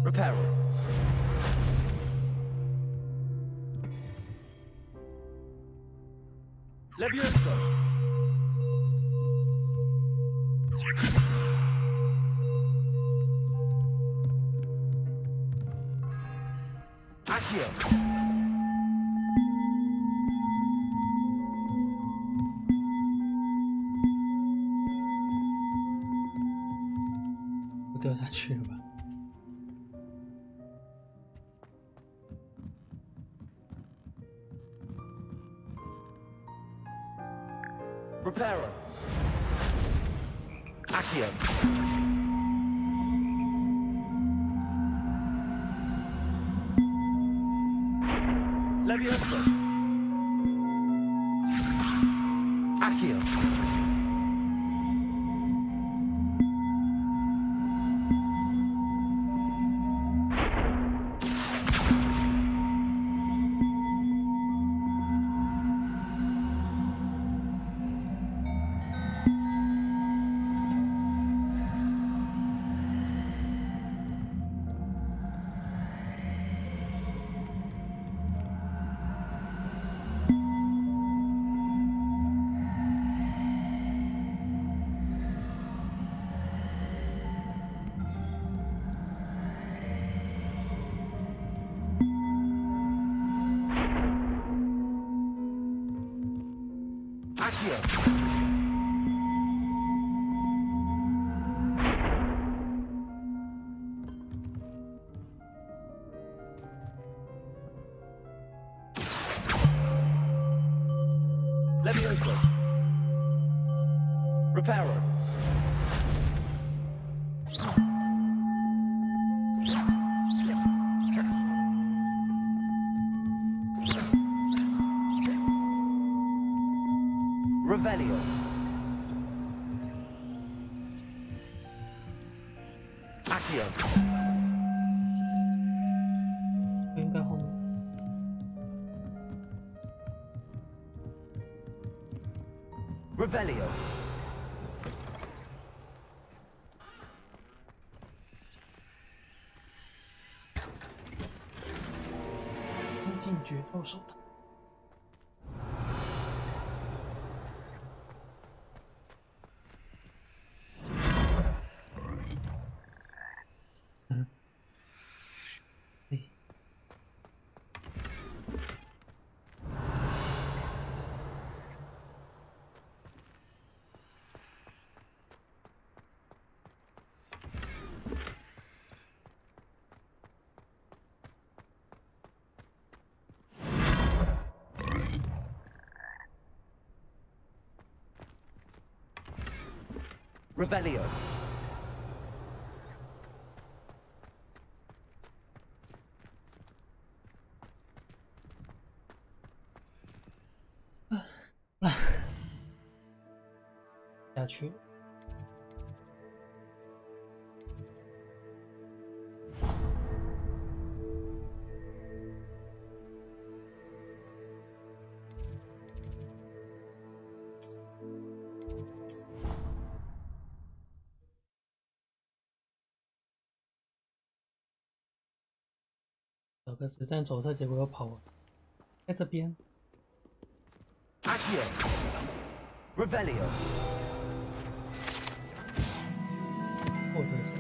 Reparo. Levioso. Accio. 不掉下去了吧？ Reparo. Accio. Levioso. Accio. Levioso. Reparo. Revelio. Accio. 应该后面。 Revelio. 进决斗手套。Revelio.下去。找个实战手册，结果又跑了，在这边。 Accio. Revelio. 或者是。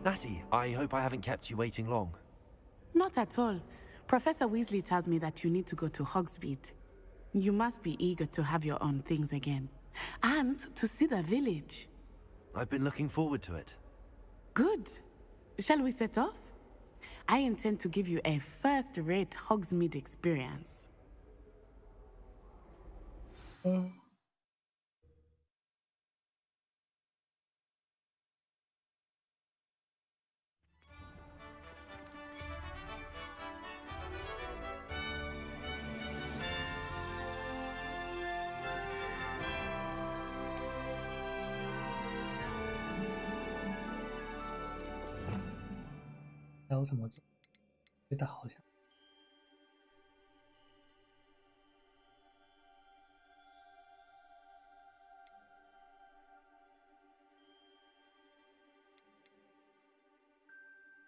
Natty, I hope I haven't kept you waiting long. Not at all. Professor Weasley tells me that you need to go to Hogsmeade. You must be eager to have your own things again. And to see the village. I've been looking forward to it. Good. Shall we set off? I intend to give you a first-rate Hogsmeade experience. 还有怎么走？觉得好像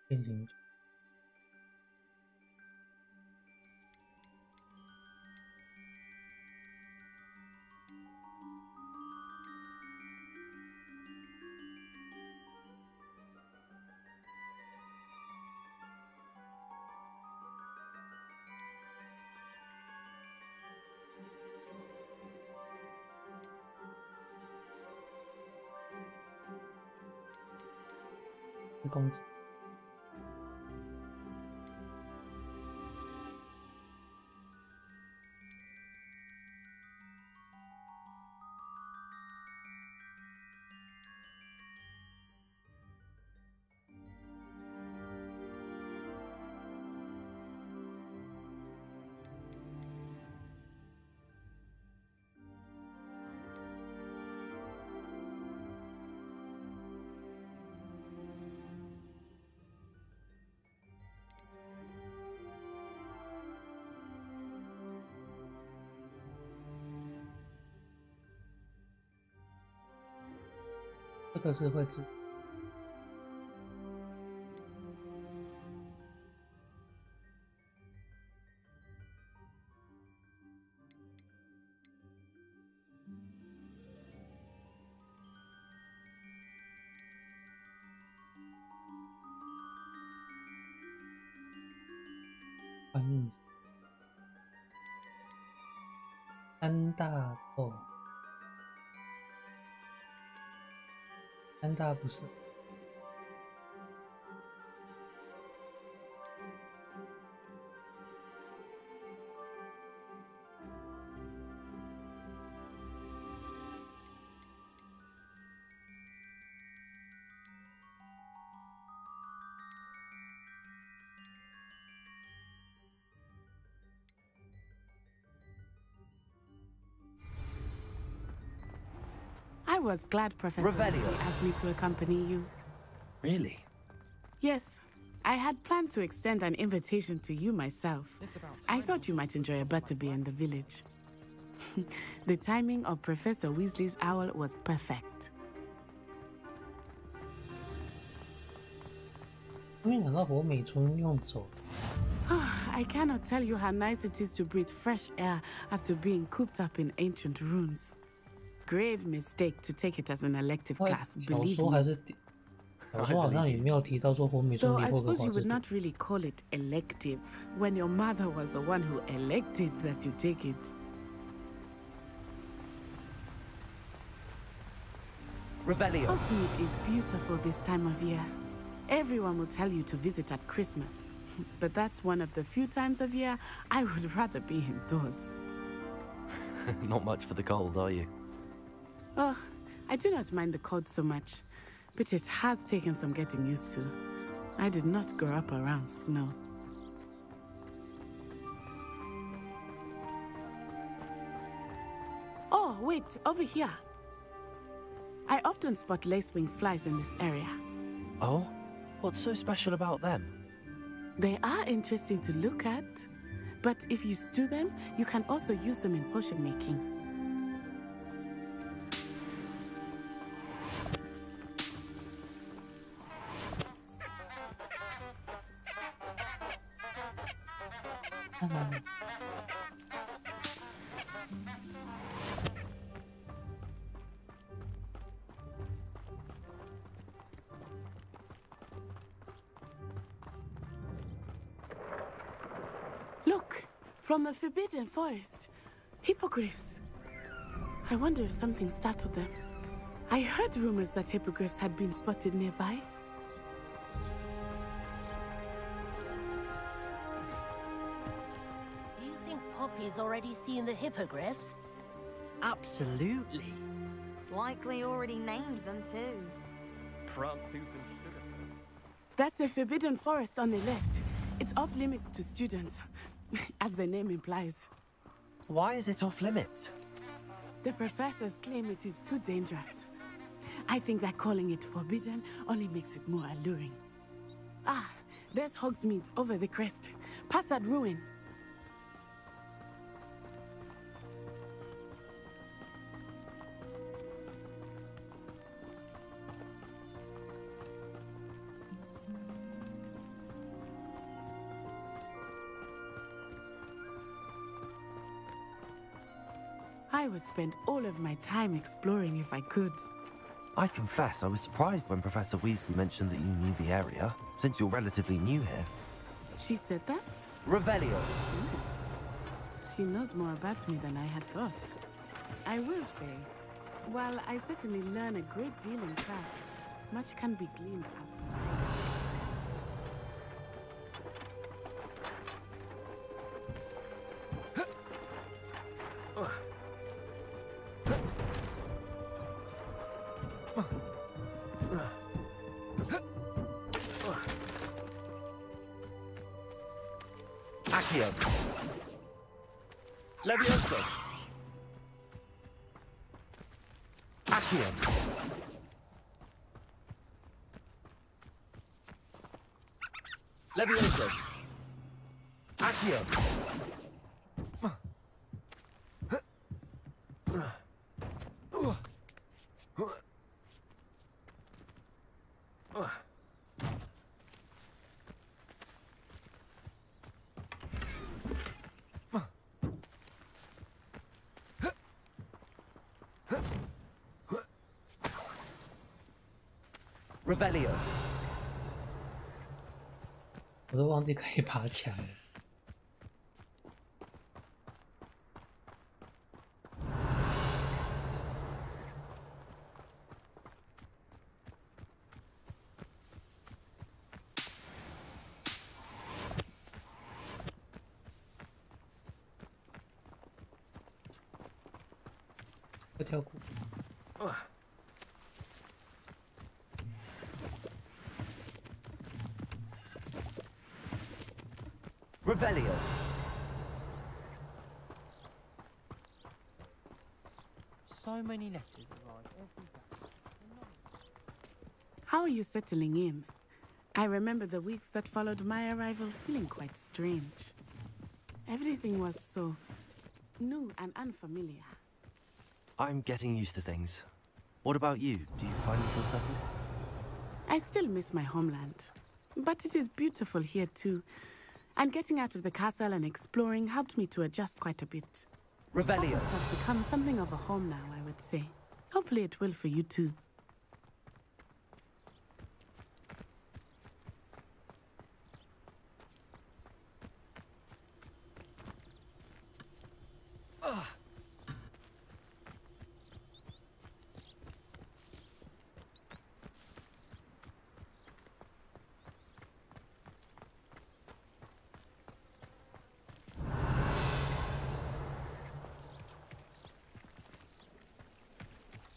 变形。攻击。这个是会自欢迎三大豆。三大不是。I was glad Professor Weasley asked me to accompany you. Really? Yes. I had planned to extend an invitation to you myself. I thought you might enjoy a butterbeer in the village. The timing of Professor Weasley's owl was perfect. 没想到活美村用走。I cannot tell you how nice it is to breathe fresh air after being cooped up in ancient ruins. Grave mistake to take it as an elective class, believe me. 小说好像也没有提到说活美村 Though 离 I 霍格 suppose 华 you 兹 would not really call it elective when your mother was the one who elected that you take it. Revelio. Hogsmeade is beautiful this time of year. Everyone will tell you to visit at Christmas. But that's one of the few times of year I would rather be indoors. Not much for the cold, are you? Oh, I do not mind the cold so much, but it has taken some getting used to. I did not grow up around snow. Oh, wait, over here. I often spot lacewing flies in this area. Oh? What's so special about them? They are interesting to look at, but if you stew them, you can also use them in potion making. Look, from the Forbidden Forest. Hippogriffs. I wonder if something startled them. I heard rumors that hippogriffs had been spotted nearby. Do you think Poppy's already seen the hippogriffs? Absolutely. Likely already named them too. That's the Forbidden Forest on the left. It's off limits to students, as the name implies. Why is it off limits? The professors claim it is too dangerous. I think that calling it forbidden only makes it more alluring. Ah, there's Hogsmeade over the crest. Past that ruin. I would spend all of my time exploring if I could. I confess I was surprised when Professor Weasley mentioned that you knew the area, since you're relatively new here. She said that? Revelio. She knows more about me than I had thought. I will say, while I certainly learn a great deal in class, much can be gleaned outside. Accio. Levioso. Accio. Levioso. Accio. Revelio. 我都忘记可以爬墙了。要跳过。Revelio. So many letters arrive every day. How are you settling in? I remember the weeks that followed my arrival feeling quite strange. Everything was so new and unfamiliar. I'm getting used to things. What about you? Do you finally feel settled? I still miss my homeland, but it is beautiful here too. And getting out of the castle and exploring helped me to adjust quite a bit. Revelio has become something of a home now, I would say. Hopefully it will for you too.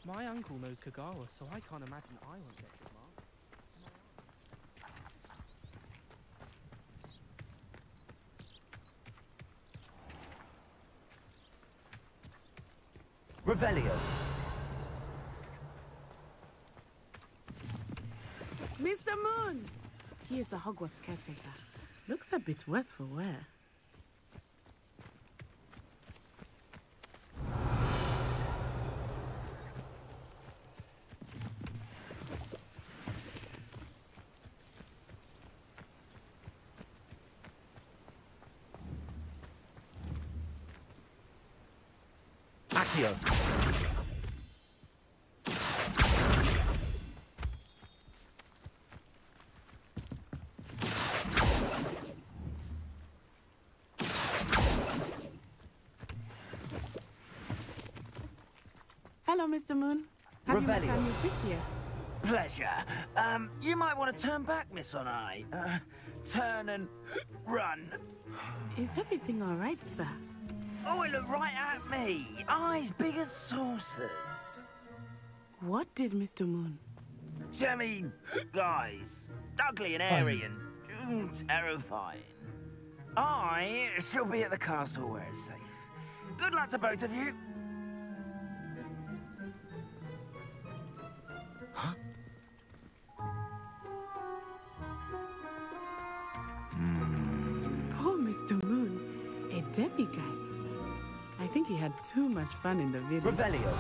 My uncle knows Kagawa, so I can't imagine I won't get good marks. Revelio. Mr. Moon! He is the Hogwarts caretaker. Looks a bit worse for wear. Accio. Hello, Mr. Moon. Have you met our new fit here? Pleasure. You might want to turn back, Miss Onai. Turn and run. Is everything all right, sir? Oh, it looked right at me. Eyes big as saucers. What did Mr. Moon? Jemmy, guys. Ugly and airy and terrifying. I shall be at the castle where it's safe. Good luck to both of you. Huh? Poor Mr. Moon. A demiguise. I think he had too much fun in the village. Revelio.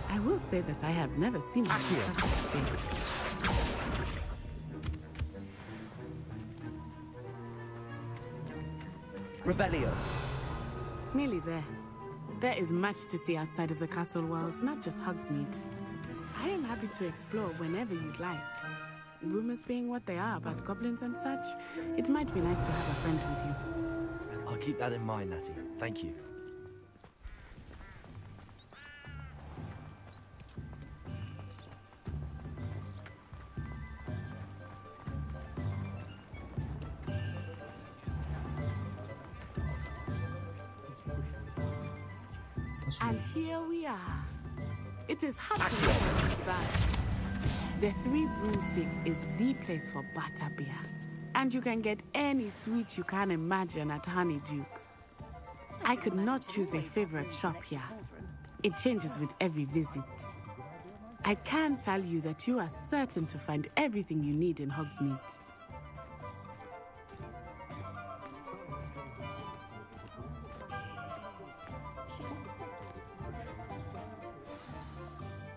I will say that I have never seen him in such a state. Revelio. Nearly there. There is much to see outside of the castle walls, not just Hogsmeade. I am happy to explore whenever you'd like. Rumors being what they are about goblins and such, it might be nice to have a friend with you. I'll keep that in mind, Natty. Thank you. And here we are. It is happy to start. The Three Broomsticks is the place for butterbeer. And you can get any sweet you can imagine at Honeyduke's. I could not choose a favorite shop here. It changes with every visit. I can tell you that you are certain to find everything you need in Hogsmeade.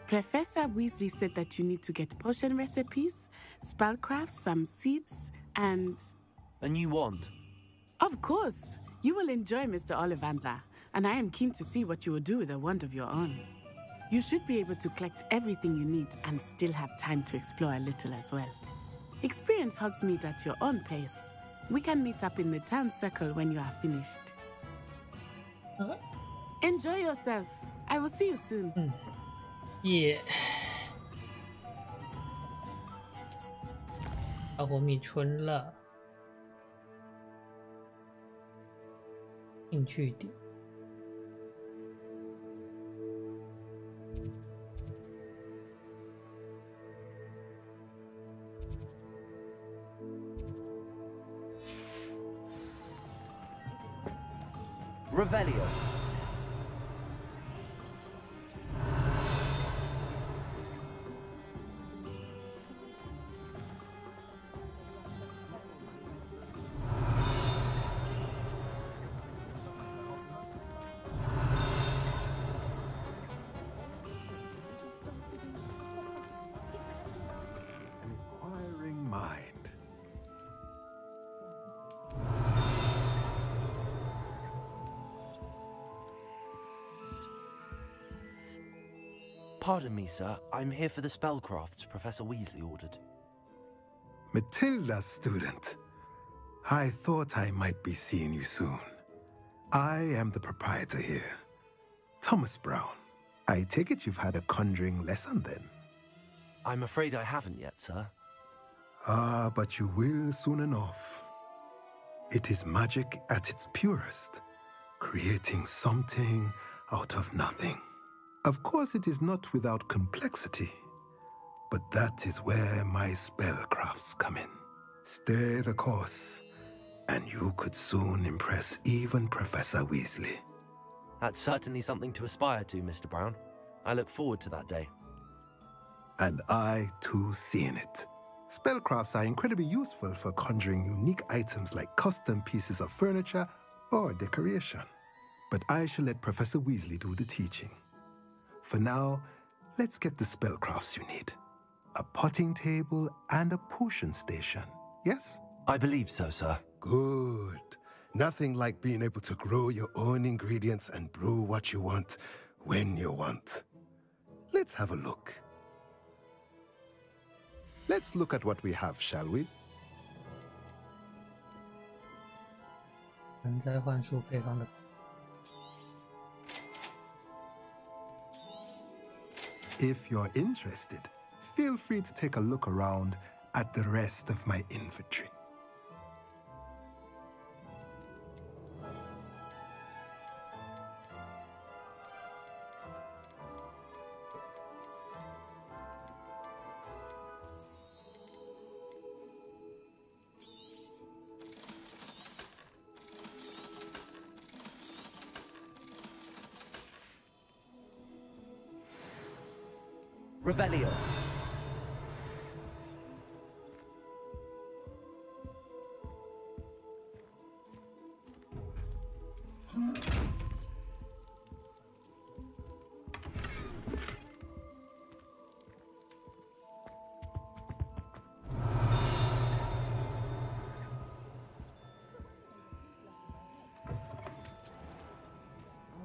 Professor Weasley said that you need to get potion recipes, spellcrafts, some seeds, and... A new wand? Of course! You will enjoy Mr. Ollivander, and I am keen to see what you will do with a wand of your own. You should be able to collect everything you need and still have time to explore a little as well. Experience Hogsmeade at your own pace. We can meet up in the town circle when you are finished. Enjoy yourself. I will see you soon. Yeah. 到活米村了，兴趣点。Revelio. Inquiring mind. Pardon me, sir. I'm here for the spellcrafts Professor Weasley ordered. Matilda's student. I thought I might be seeing you soon. I am the proprietor here, Thomas Brown. I take it you've had a conjuring lesson then? I'm afraid I haven't yet, sir. Ah, but you will soon enough. It is magic at its purest, creating something out of nothing. Of course, it is not without complexity, but that is where my spellcrafts come in. Stay the course, and you could soon impress even Professor Weasley. That's certainly something to aspire to, Mr. Brown. I look forward to that day. And I, too, seeing it. Spellcrafts are incredibly useful for conjuring unique items like custom pieces of furniture or decoration. But I shall let Professor Weasley do the teaching. For now, let's get the spellcrafts you need. A potting table and a potion station, yes? I believe so, sir. Good. Nothing like being able to grow your own ingredients and brew what you want when you want. Let's have a look. Let's look at what we have, shall we? 盆栽幻术配方的。If you're interested, feel free to take a look around at the rest of my inventory. Revelio.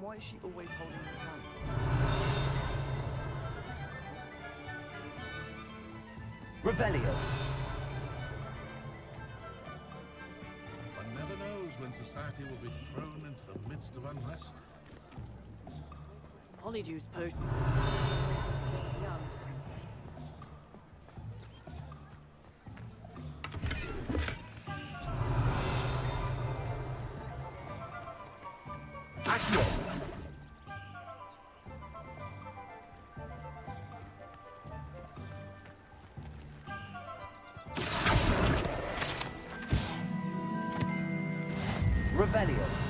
Why is she always holding his hand? Revelio. One never knows when society will be thrown into the midst of unrest. Polyjuice potion. Revelio.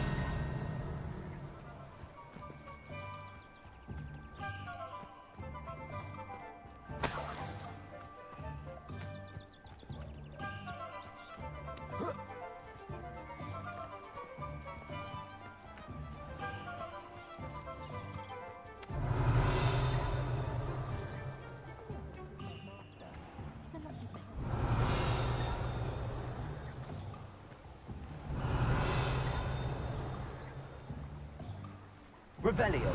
Revelio.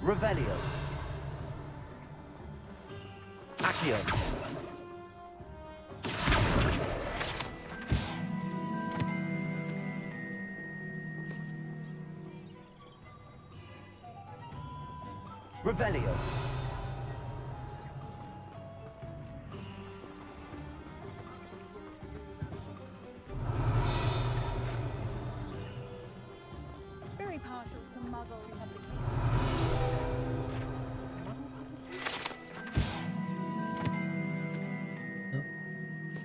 Revelio. Accio. Revelio. Very partial to Muggle publication.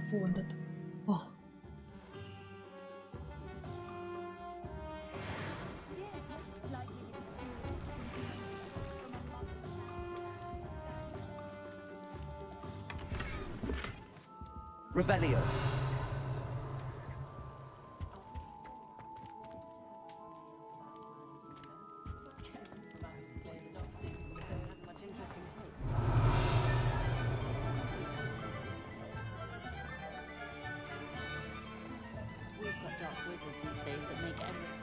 不闻的哦。Revelio. Wizards these days that make everything.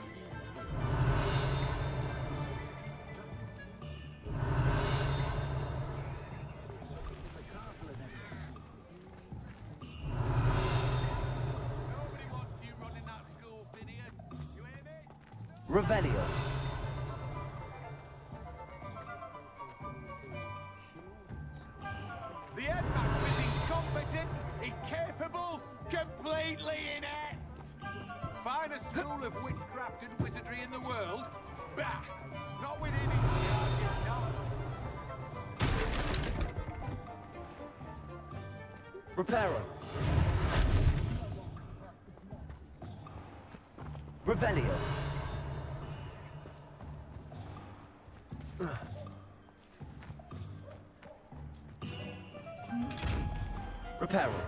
Revelio. The headmaster is incompetent, incapable, completely inept. Finest school of witchcraft and wizardry in the world? Bah! Not within his target, no. Reparo. Revelio. Reparo.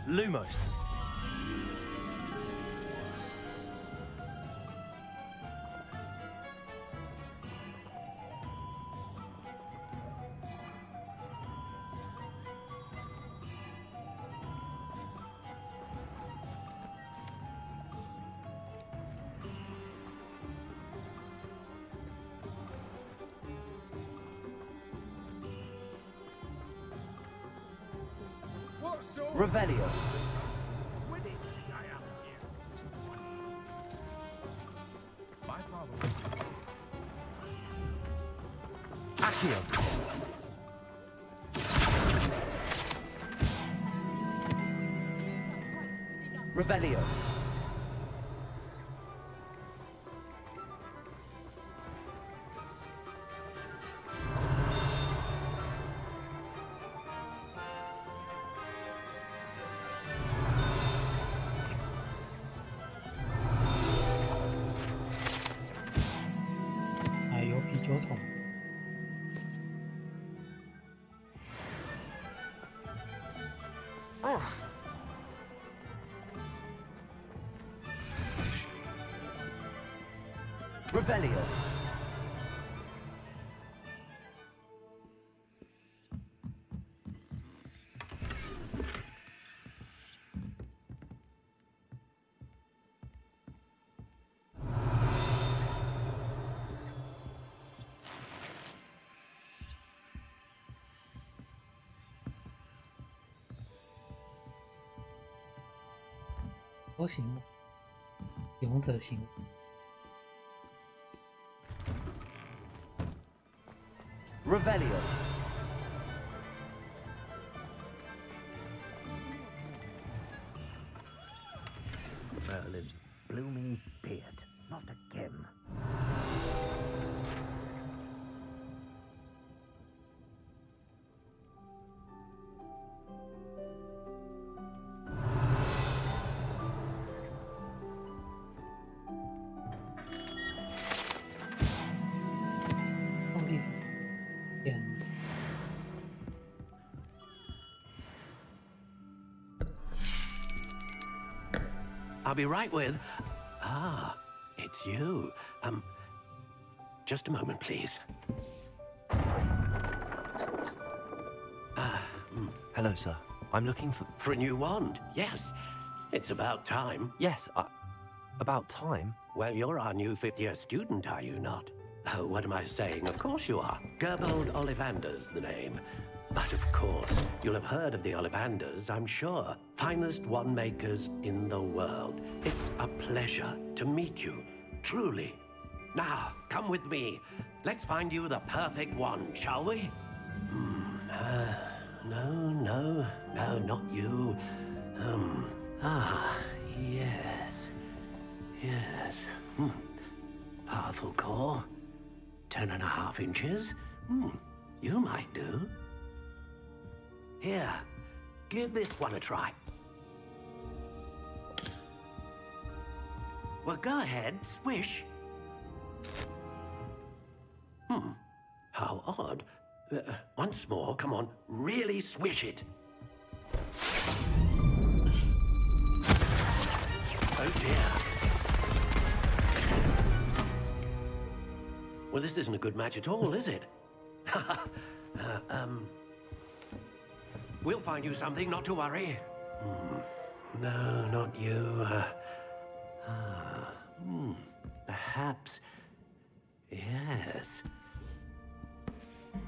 Lumos. Revelio. Accio. Revelio. Revelio. 超行为，勇者行为。Revelio. Merlin's blooming beard. Not again. I'll be right with... Ah, it's you. Just a moment, please. Hello, sir. I'm looking For a new wand, yes. It's about time. Yes, about time? Well, you're our new fifth-year student, are you not? Oh, what am I saying? Of course you are. Gerbold Ollivander's the name. But of course, you'll have heard of the Ollivanders, I'm sure. Finest wand makers in the world. It's a pleasure to meet you, truly. Now, come with me. Let's find you the perfect wand, shall we? No, not you. Yes. Powerful core. 10.5 inches. You might do. Here, give this one a try. Well, go ahead, swish. How odd. Once more, come on, really swish it. Oh dear. Well, this isn't a good match at all, is it? We'll find you something, not to worry. No, not you. Perhaps... Yes.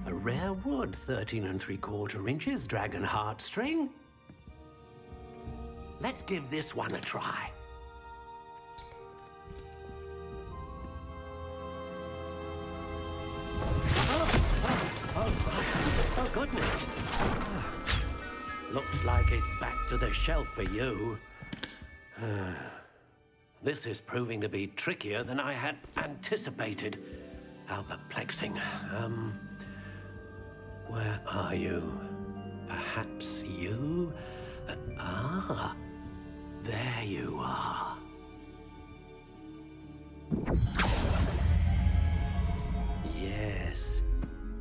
A rare wood, 13 3/4 inches, dragon heartstring. Let's give this one a try. Oh, goodness. Looks like it's back to the shelf for you. This is proving to be trickier than I had anticipated. How perplexing. Where are you? Perhaps you? There you are. Yes,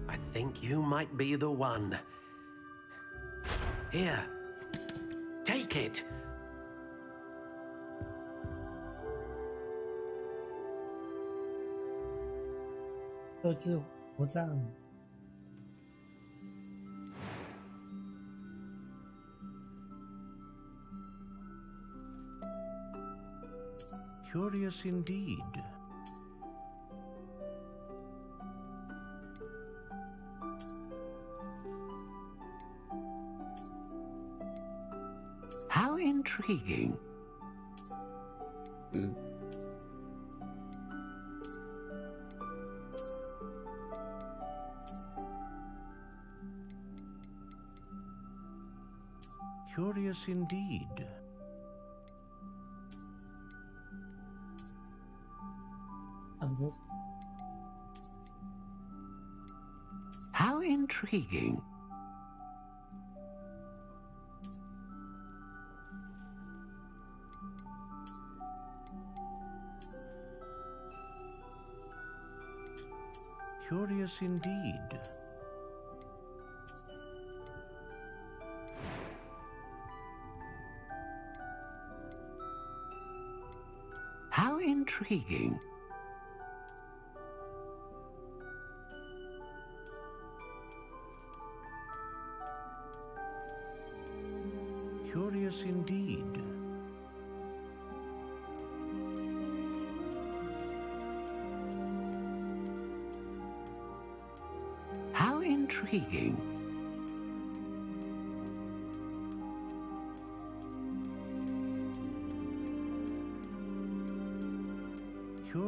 I think you might be the one. Here, take it. Curious indeed. How intriguing. Curious indeed. How intriguing. Curious indeed. How intriguing. Curious indeed. How intriguing.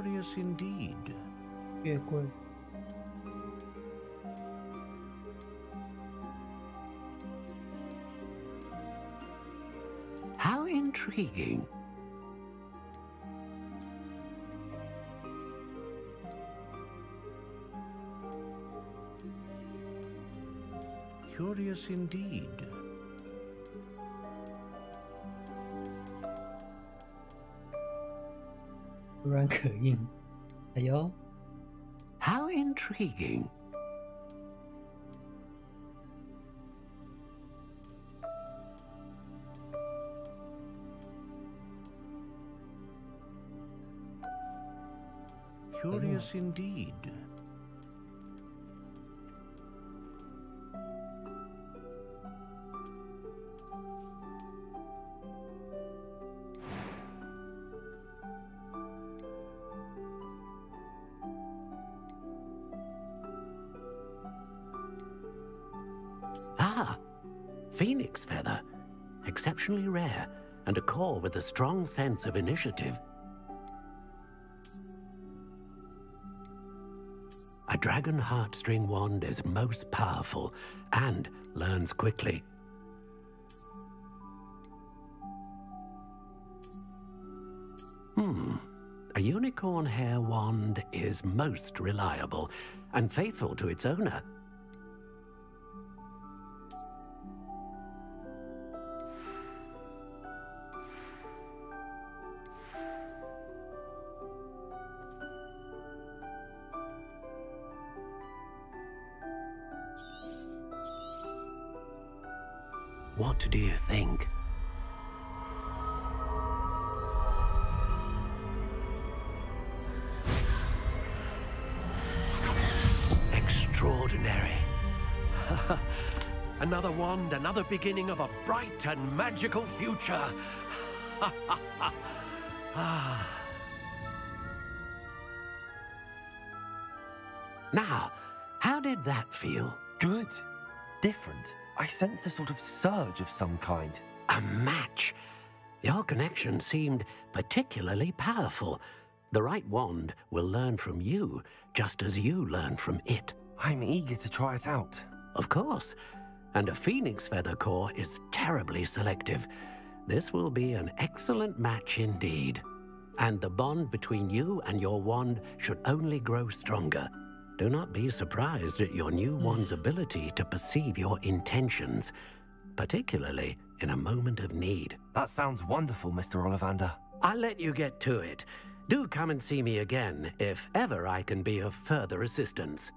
Curious indeed. 月桂。 How intriguing. Curious indeed. 软可硬，哎呦 How intriguing. Curious indeed. Ah, phoenix feather. Exceptionally rare, and a core with a strong sense of initiative. A dragon heartstring wand is most powerful and learns quickly. A unicorn hair wand is most reliable and faithful to its owner. What do you think? Extraordinary. Another wand, another beginning of a bright and magical future. Now, how did that feel? Good. Different. I sensed a sort of surge of some kind. A match. Your connection seemed particularly powerful. The right wand will learn from you, just as you learn from it. I'm eager to try it out. Of course. And a phoenix feather core is terribly selective. This will be an excellent match indeed. And the bond between you and your wand should only grow stronger. Do not be surprised at your new wand's ability to perceive your intentions, particularly in a moment of need. That sounds wonderful, Mr. Ollivander. I'll let you get to it. Do come and see me again if ever I can be of further assistance.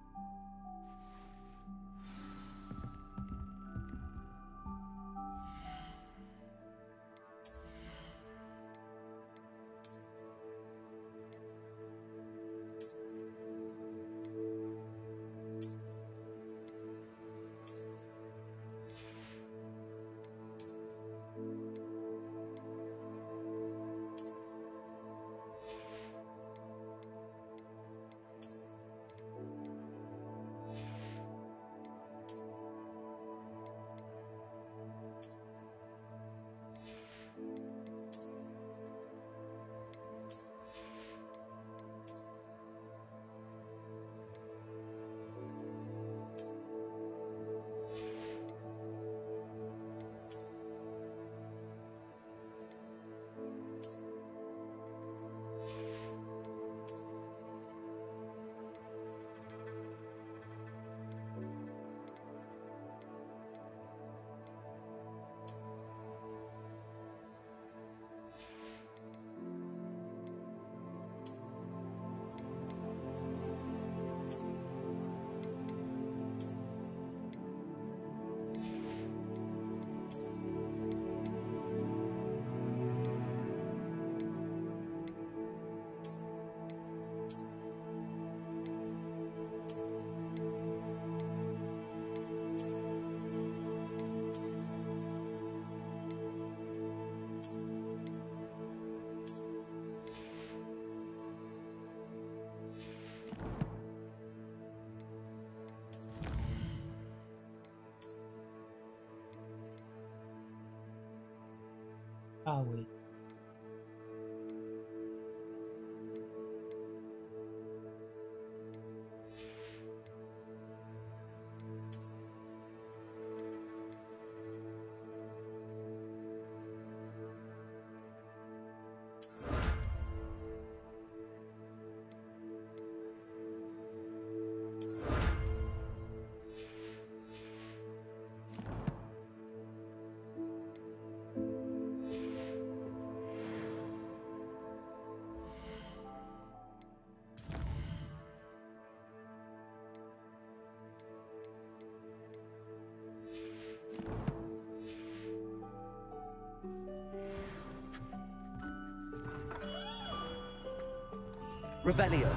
Revelio.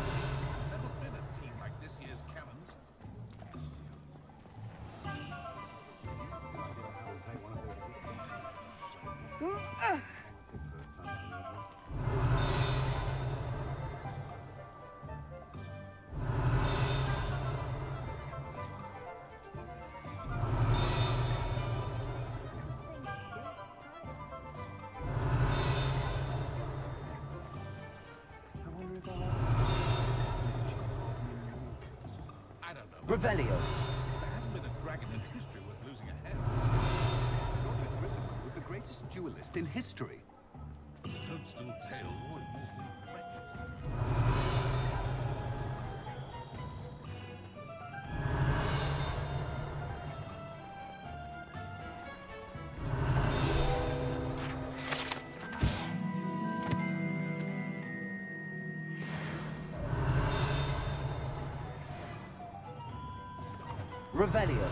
Never been a team like this year's cannons. Revelio. There hasn't been a dragon in history worth losing a head. Roger Griffin was the greatest duelist in history. The toadstool tail would Revelio.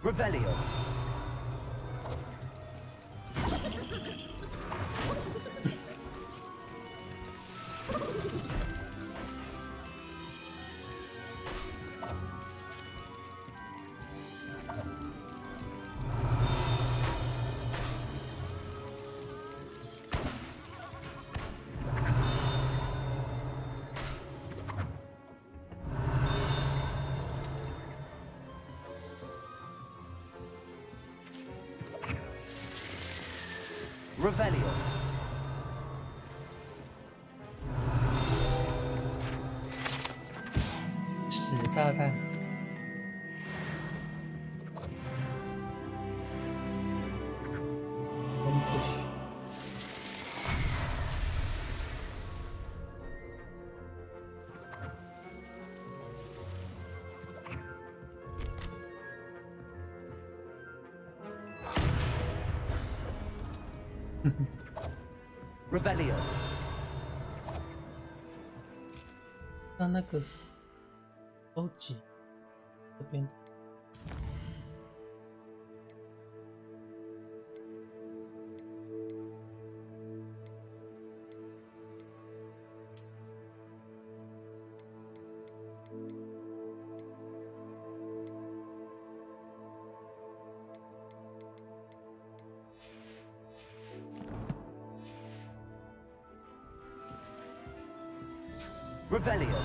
Revelio. Revelio. 死炸弹。崩过去。Revelio. 那那个是收集这边。Revelio.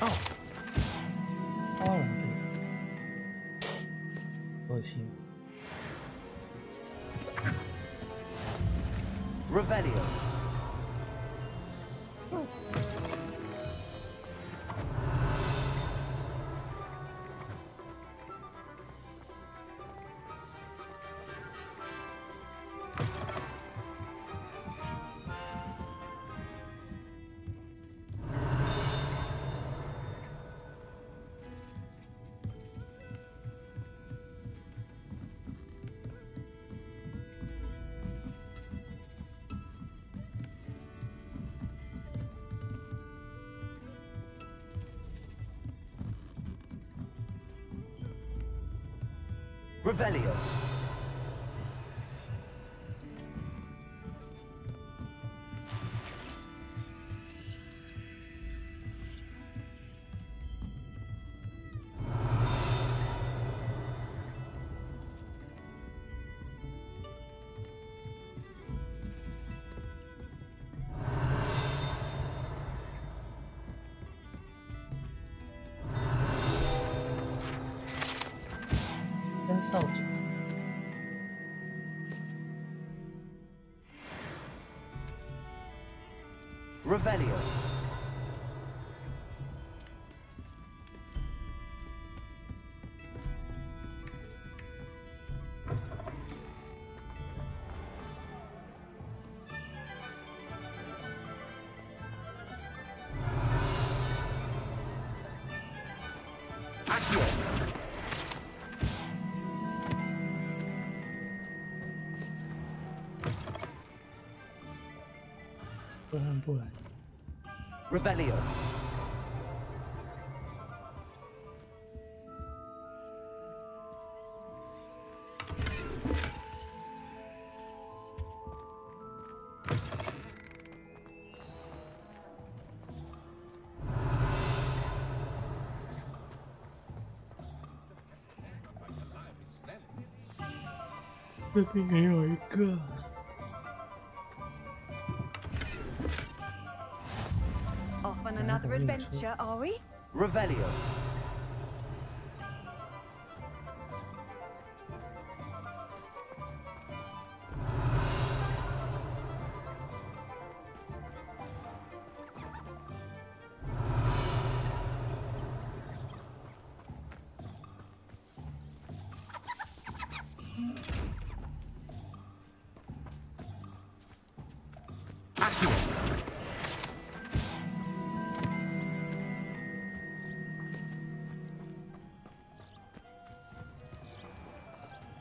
Oh. 恶心。Revelio. Revelio. Revelio. Accio. 不然不然。Revelio. .这边也有一个。 Off on another adventure, are we? Revelio.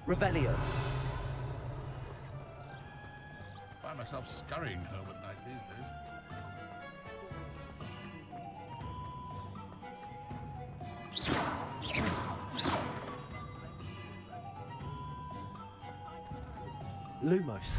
Revelio. Find myself scurrying home at night these days. Lumos.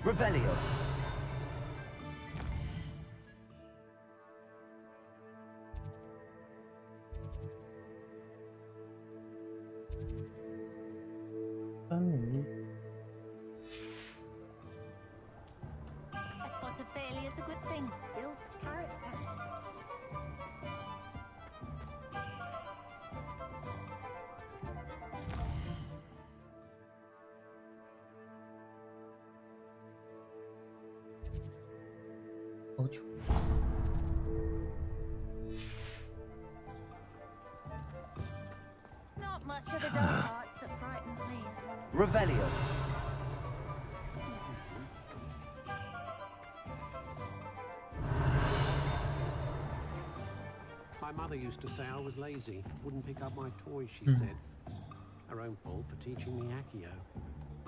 Revelio. A spot of failure is a good thing. Builds character. Not much of the dark arts that frightens me. Revelio. My mother used to say I was lazy, wouldn't pick up my toys, she said. Her own fault for teaching me Accio.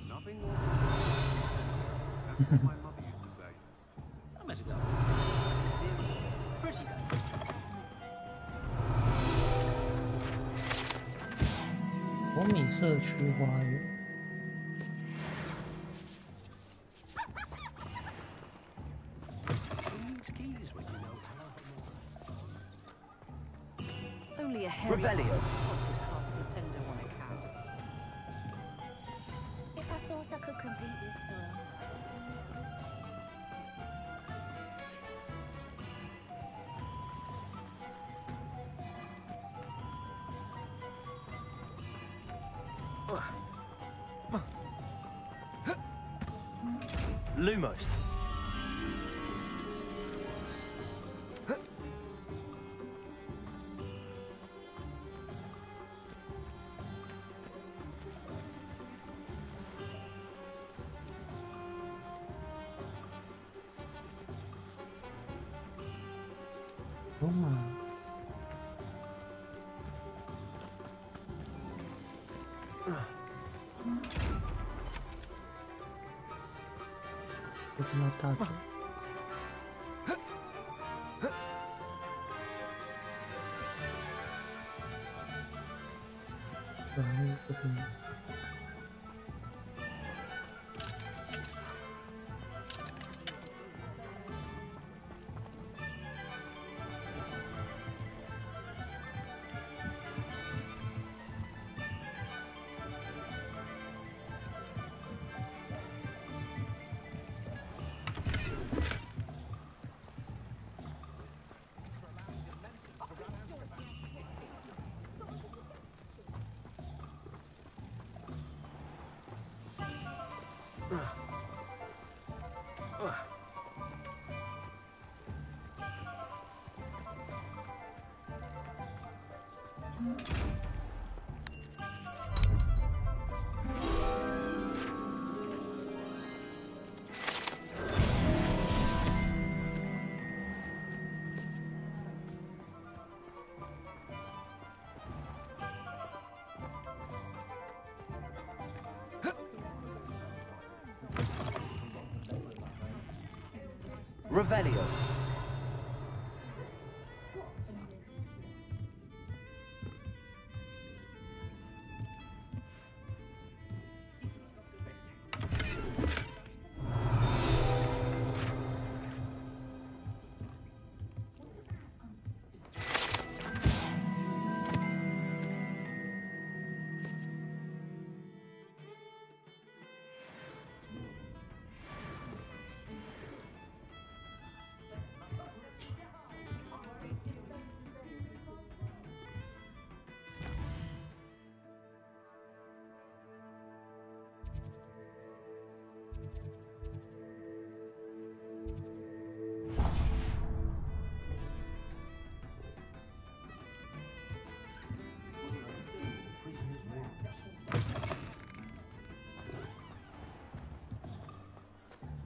Nothing more. That's what my mother used to say. I met a girl. Pretty good. 活米社区花园。 Only a hairy Revelio. could cast a tender on a cat. If I thought I could compete with Sir. Lumos. 嘛。为什么要大走？然后这边。 Revelio.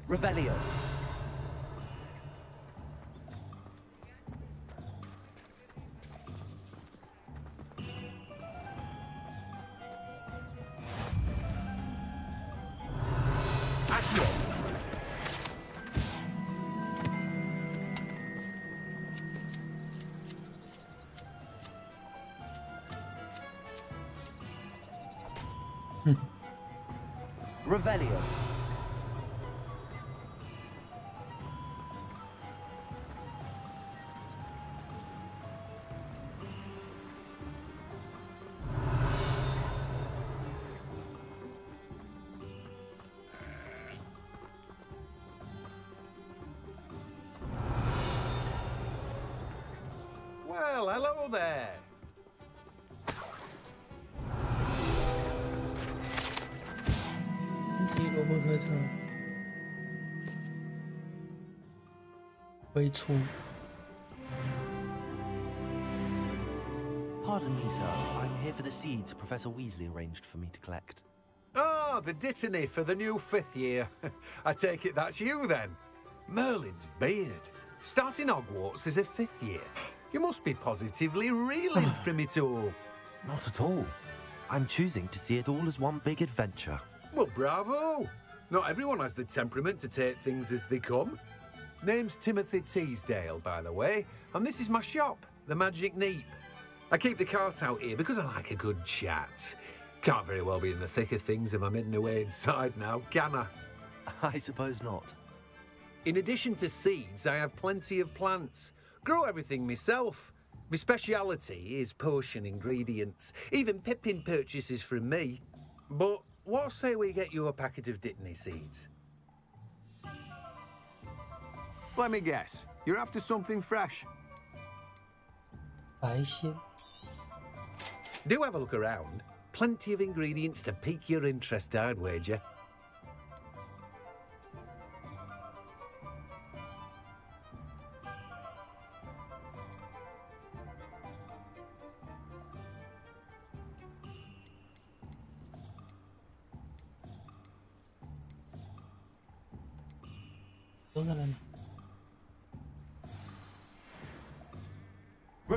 Revelio. Revelio. Well, hello there. Pardon me, sir. I'm here for the seeds Professor Weasley arranged for me to collect. Ah, the dittany for the new 5th year. I take it that's you, then. Merlin's beard. Starting Hogwarts as a 5th year. You must be positively reeling from it all. Not at all. I'm choosing to see it all as one big adventure. Well, bravo. Not everyone has the temperament to take things as they come. Name's Timothy Teasdale, by the way, and this is my shop, the Magic Neep. I keep the cart out here because I like a good chat. Can't very well be in the thick of things if I'm hidden away inside now, can I? I suppose not. In addition to seeds, I have plenty of plants. Grow everything myself. My speciality is potion ingredients. Even Pippin purchases from me. But what say we get you a packet of Dittany seeds? Let me guess. You're after something fresh. Do have a look around. Plenty of ingredients to pique your interest, I'd wager.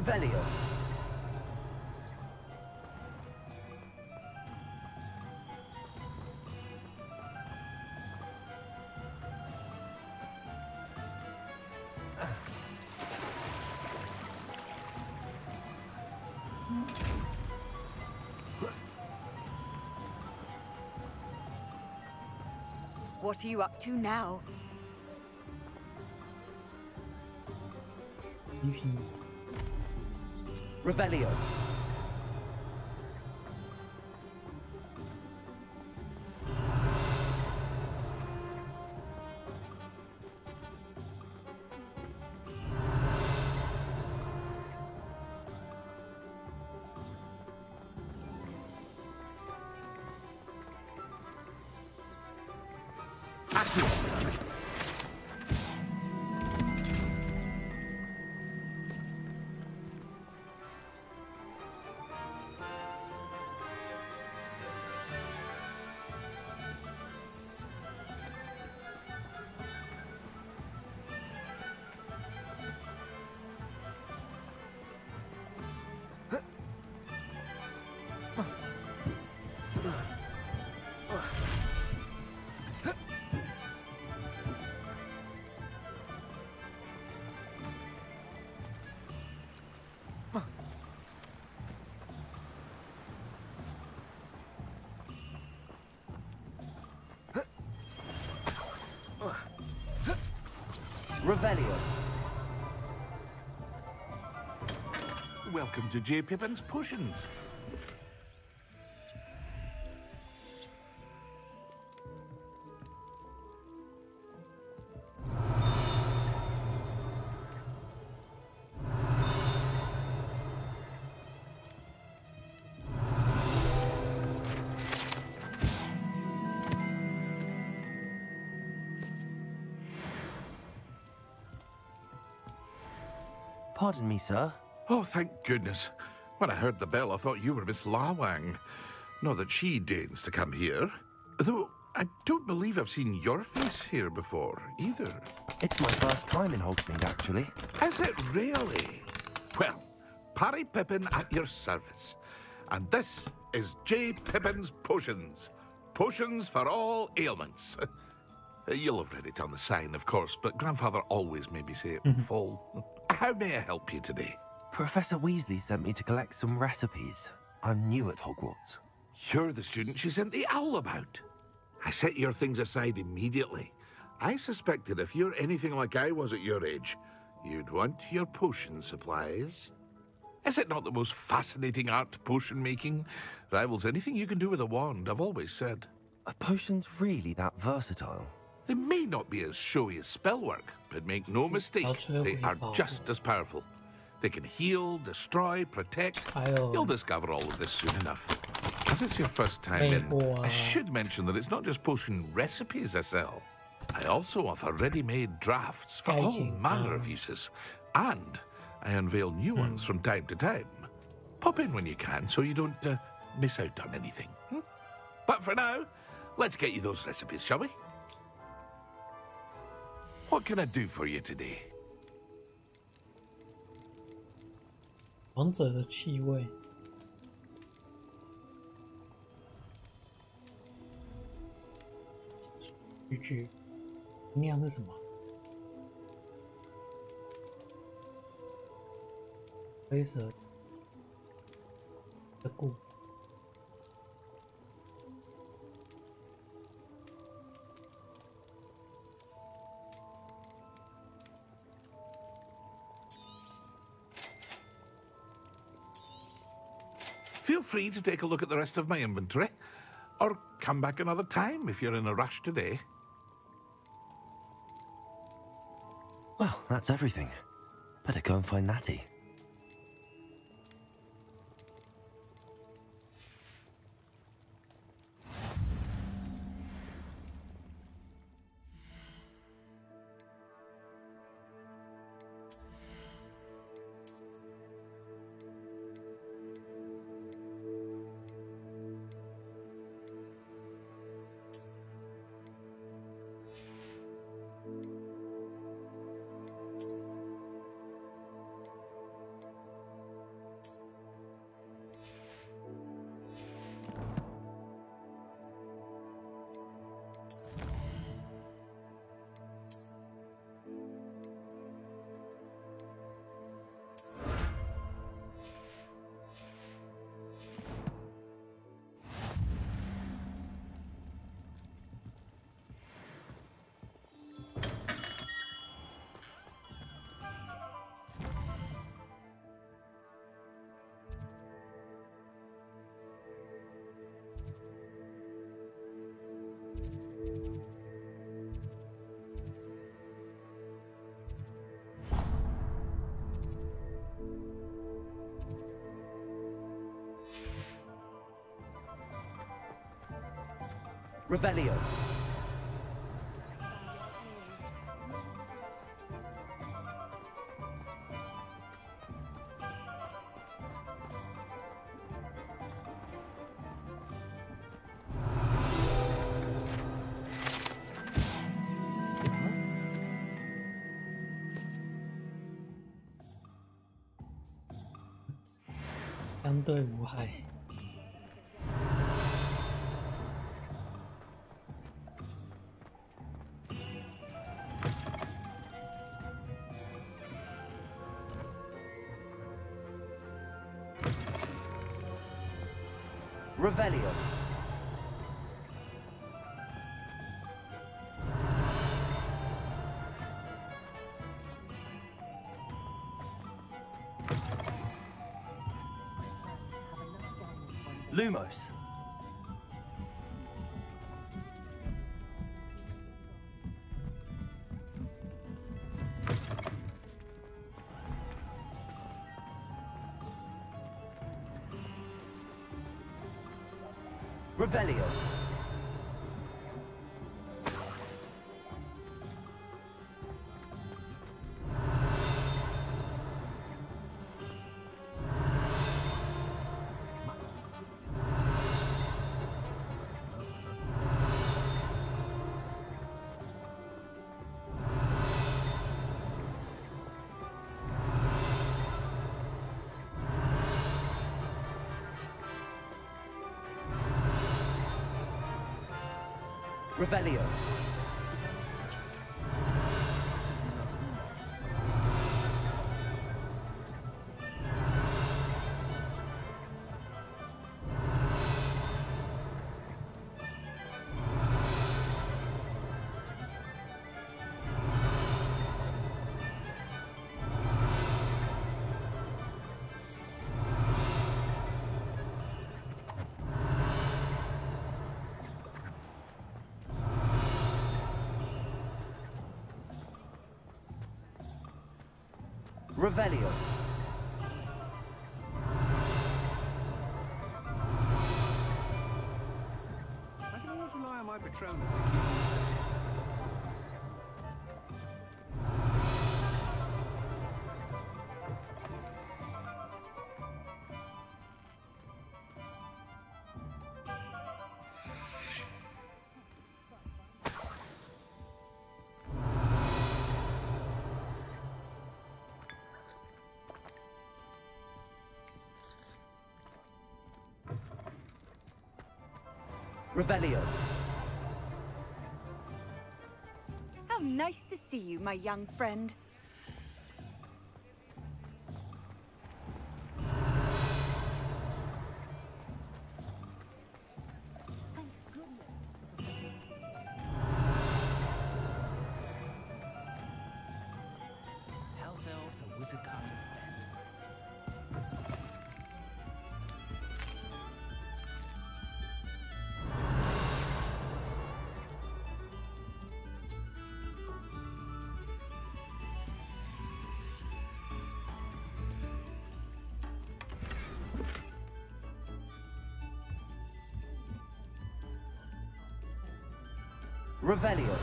Revelio. What are you up to now? Revelio. Revelio. Welcome to J. Pippin's Potions. Pardon me, sir. Oh, thank goodness. When I heard the bell, I thought you were Miss Lawang. Not that she deigns to come here. Though, I don't believe I've seen your face here before, either. It's my first time in Hogsmeade, actually. Is it really? Well, Parry Pippin at your service. And this is J. Pippin's Potions. Potions for all ailments. You'll have read it on the sign, of course, but Grandfather always made me say it in full. How may I help you today? Professor Weasley sent me to collect some recipes. I'm new at Hogwarts. You're the student she sent the owl about. I set your things aside immediately. I suspected if you're anything like I was at your age, you'd want your potion supplies. Is it not the most fascinating art, potion making? Rivals anything you can do with a wand, I've always said. Are potions really that versatile? They may not be as showy as spellwork, but make no mistake, they are just as powerful. They can heal, destroy, protect. You'll discover all of this soon enough. As it's your first time in, I should mention that it's not just potion recipes I sell. I also offer ready-made drafts for all manner of uses. And I unveil new ones from time to time. Pop in when you can so you don't miss out on anything. But for now, let's get you those recipes, shall we? What can I do for you today? 王者的气味。句那样是什么？灰色的故。Feel free to take a look at the rest of my inventory, or come back another time if you're in a rush today. Well, that's everything. Better go and find Natty. Revelio. "相对无害。Revelio. Lumos. Revelio. Revelio. Revelio. I can always rely on my Patronus to keep me safe. Revelio. How nice to see you, my young friend. House elves are wizard carvers best. Revelio.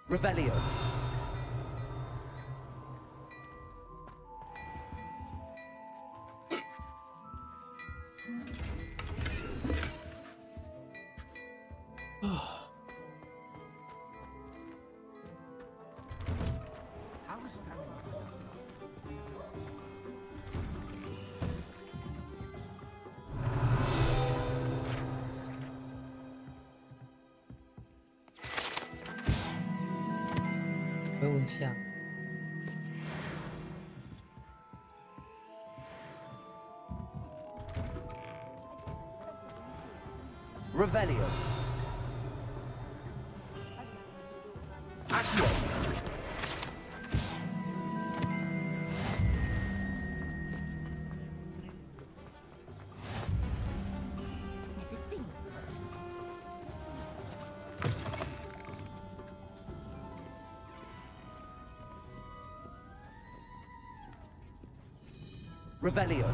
Revelio. Revelio. Accio. Revelio.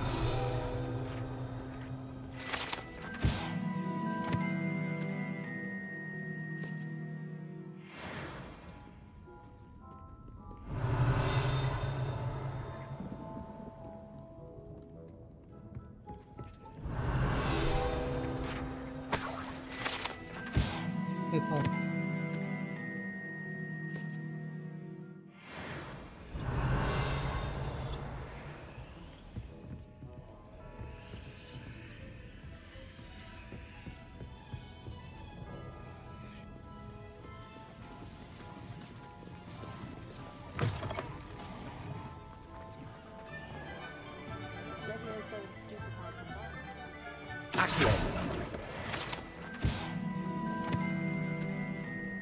Accio.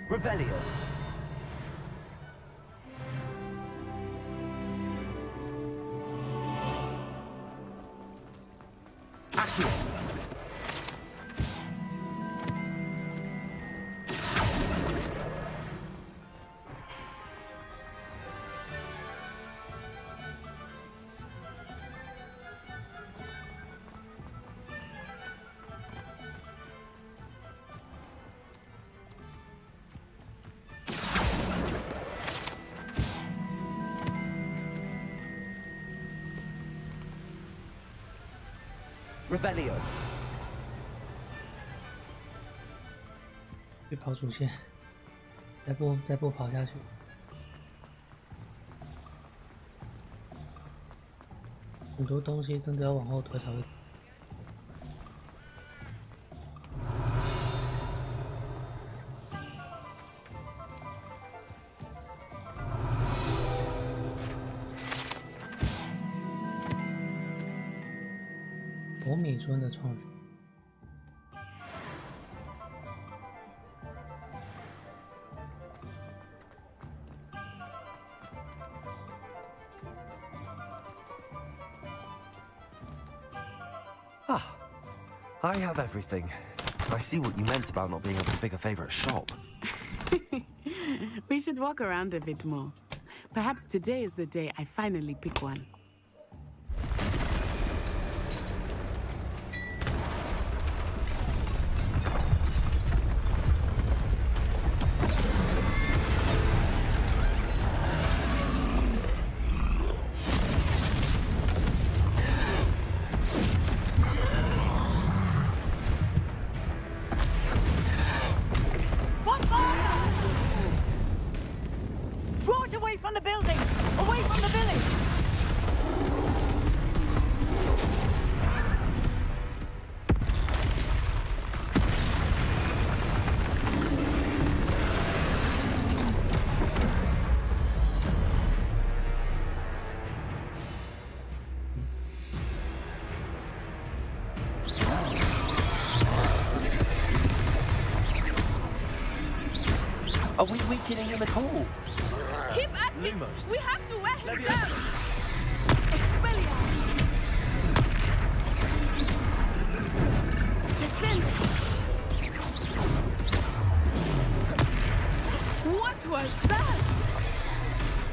Revelio. Accio. Revelio. 去跑主线，再不跑下去。很多东西真的要往后推才会。活米村的创始。 Ah, I have everything. I see what you meant about not being able to pick a favorite shop. We should walk around a bit more. Perhaps today is the day I finally pick one. Are we weakening him at all? Keep at it! We have to wear him down! Expelliarmus! Descend! What was that?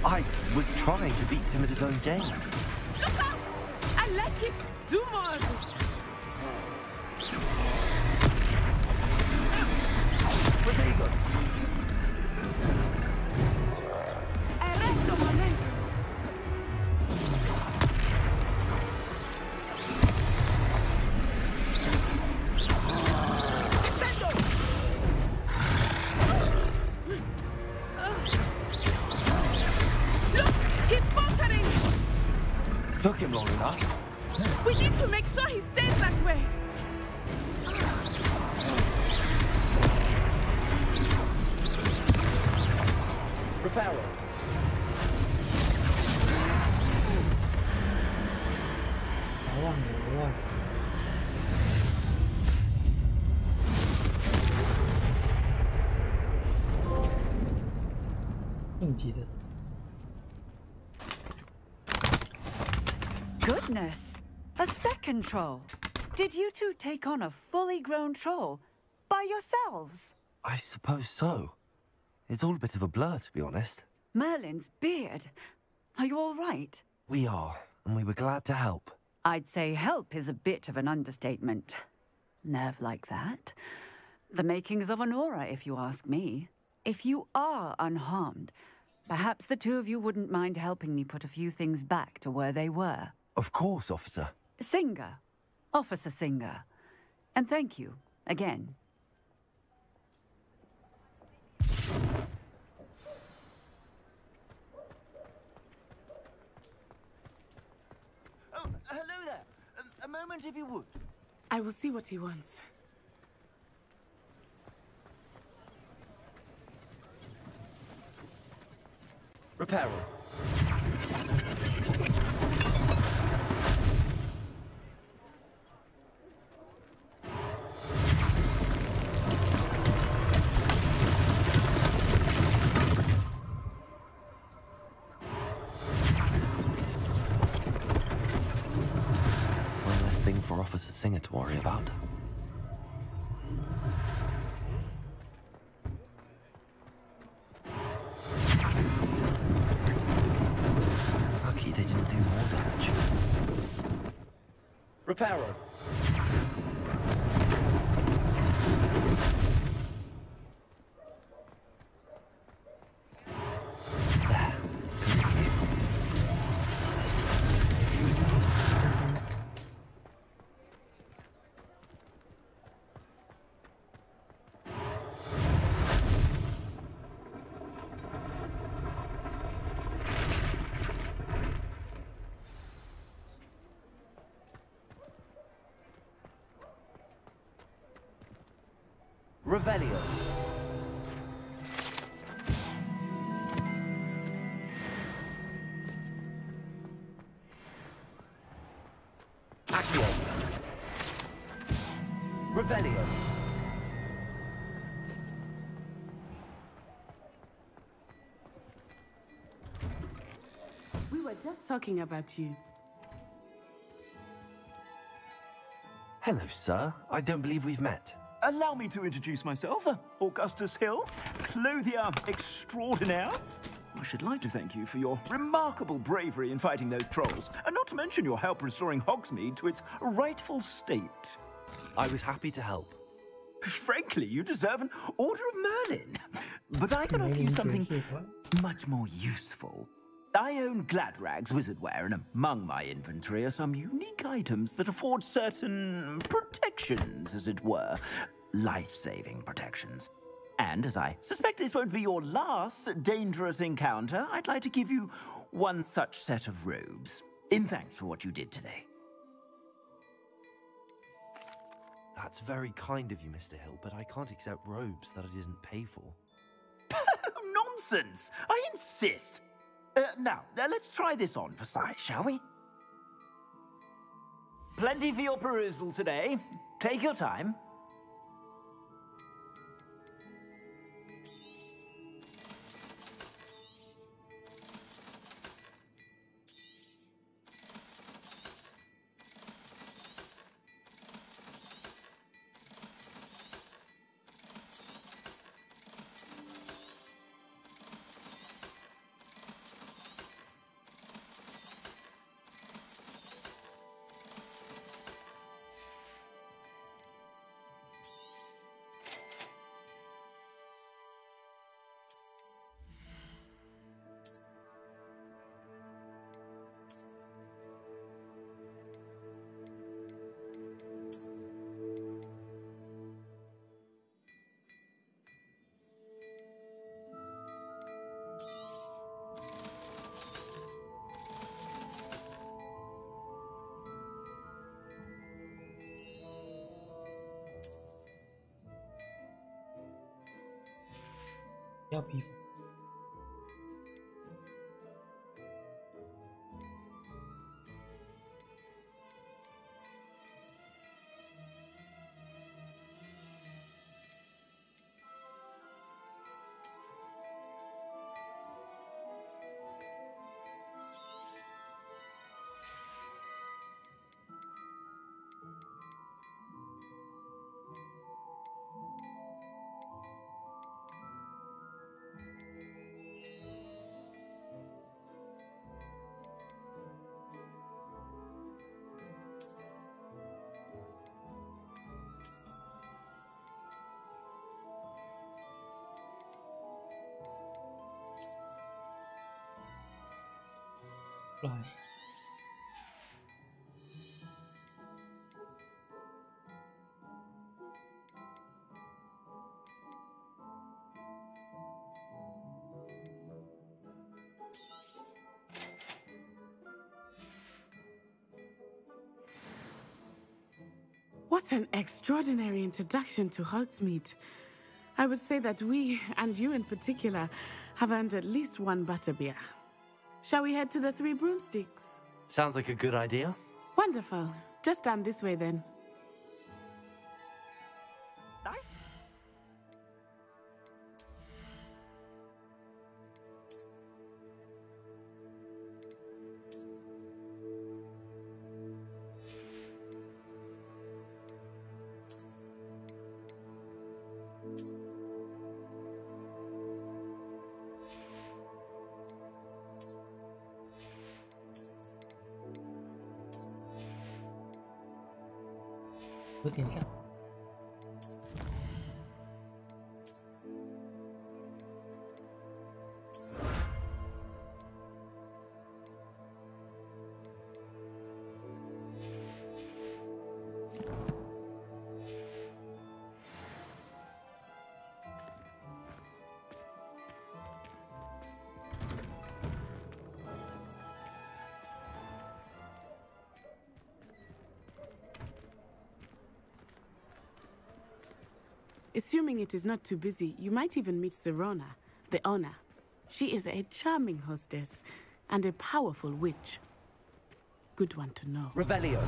I was trying to beat him at his own game. Look out! I like it! Do more of it! Protego! Took him long enough. We need to make sure he stays that way. Reparo. 应急的。Goodness! A second troll! Did you two take on a fully grown troll by yourselves? I suppose so. It's all a bit of a blur, to be honest. Merlin's beard. Are you all right? We are, and we were glad to help. I'd say help is a bit of an understatement. Nerve like that. The makings of an aura, if you ask me. If you are unharmed, perhaps the two of you wouldn't mind helping me put a few things back to where they were. Of course, officer. Singer. Officer Singer. And thank you, again. Oh, hello there. A moment if you would. I will see what he wants. Reparo. One less thing for Officer Singer to worry about. Lucky they didn't do more damage. Reparo. Revelio. Accio. Revelio. We were just talking about you. Hello, sir. I don't believe we've met. Allow me to introduce myself, Augustus Hill, clothier extraordinaire. I should like to thank you for your remarkable bravery in fighting those trolls, and not to mention your help restoring Hogsmeade to its rightful state. I was happy to help. Frankly, you deserve an Order of Merlin. But I can offer you something much more useful. I own Gladrag's wizardware, and among my inventory are some unique items that afford certain protections, as it were. Life-saving protections. And as I suspect this won't be your last dangerous encounter, I'd like to give you one such set of robes, in thanks for what you did today. That's very kind of you, Mr. Hill, but I can't accept robes that I didn't pay for. Nonsense! I insist! Now, let's try this on for size, shall we? Plenty for your perusal today. Take your time.要皮肤。ปล่อยWhat an extraordinary introduction to Hogsmeade. I would say that we, and you in particular, have earned at least one butterbeer. Shall we head to the Three Broomsticks? Sounds like a good idea. Wonderful. Just down this way then.有点像。Assuming it is not too busy, you might even meet Sirona, the owner. She is a charming hostess and a powerful witch. Good one to know. Revelio.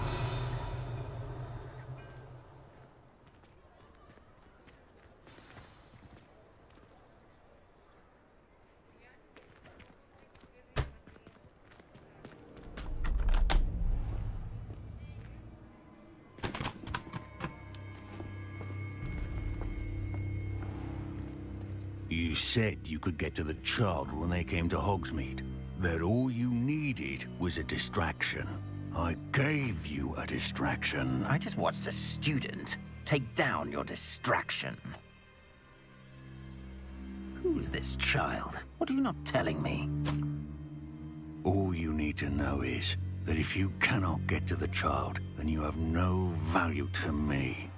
You said you could get to the child when they came to Hogsmeade. That all you needed was a distraction. I gave you a distraction. I just watched a student take down your distraction. Who's this child? What are you not telling me? All you need to know is that if you cannot get to the child, then you have no value to me.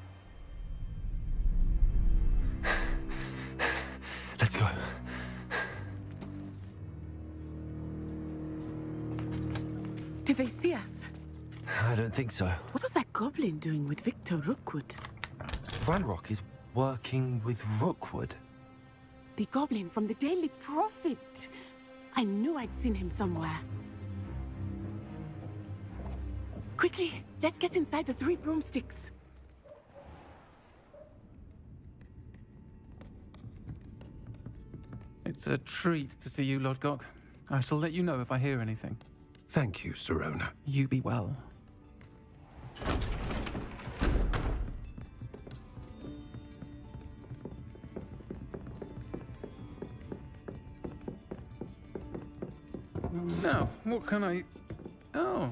Let's go. Did they see us? I don't think so. What was that goblin doing with Victor Rookwood? Ranrock is working with Rookwood. The goblin from the Daily Prophet. I knew I'd seen him somewhere. Quickly, let's get inside the Three Broomsticks. It's a treat to see you, Lodgok. I shall let you know if I hear anything. Thank you, Sirona. You be well. Now, what can I... Oh,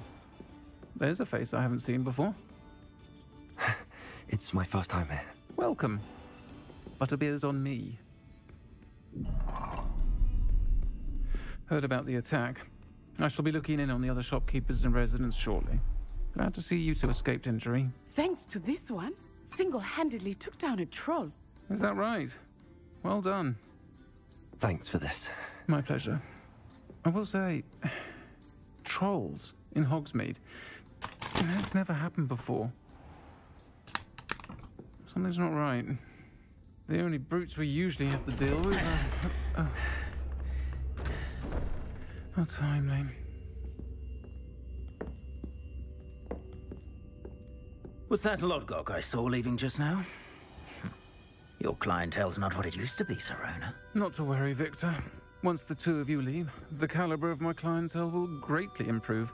there's a face I haven't seen before. It's my first time here. Welcome. Butterbeer's on me. Heard about the attack. I shall be looking in on the other shopkeepers and residents shortly. Glad to see you two escaped injury. Thanks to this one, single-handedly took down a troll. Is that right? Well done. Thanks for this. My pleasure. I will say, trolls in Hogsmeade. It's never happened before. Something's not right. The only brutes we usually have to deal with are... How timely. Was that Lodgok I saw leaving just now? Your clientele's not what it used to be, Sirona. Not to worry, Victor. Once the two of you leave, the caliber of my clientele will greatly improve.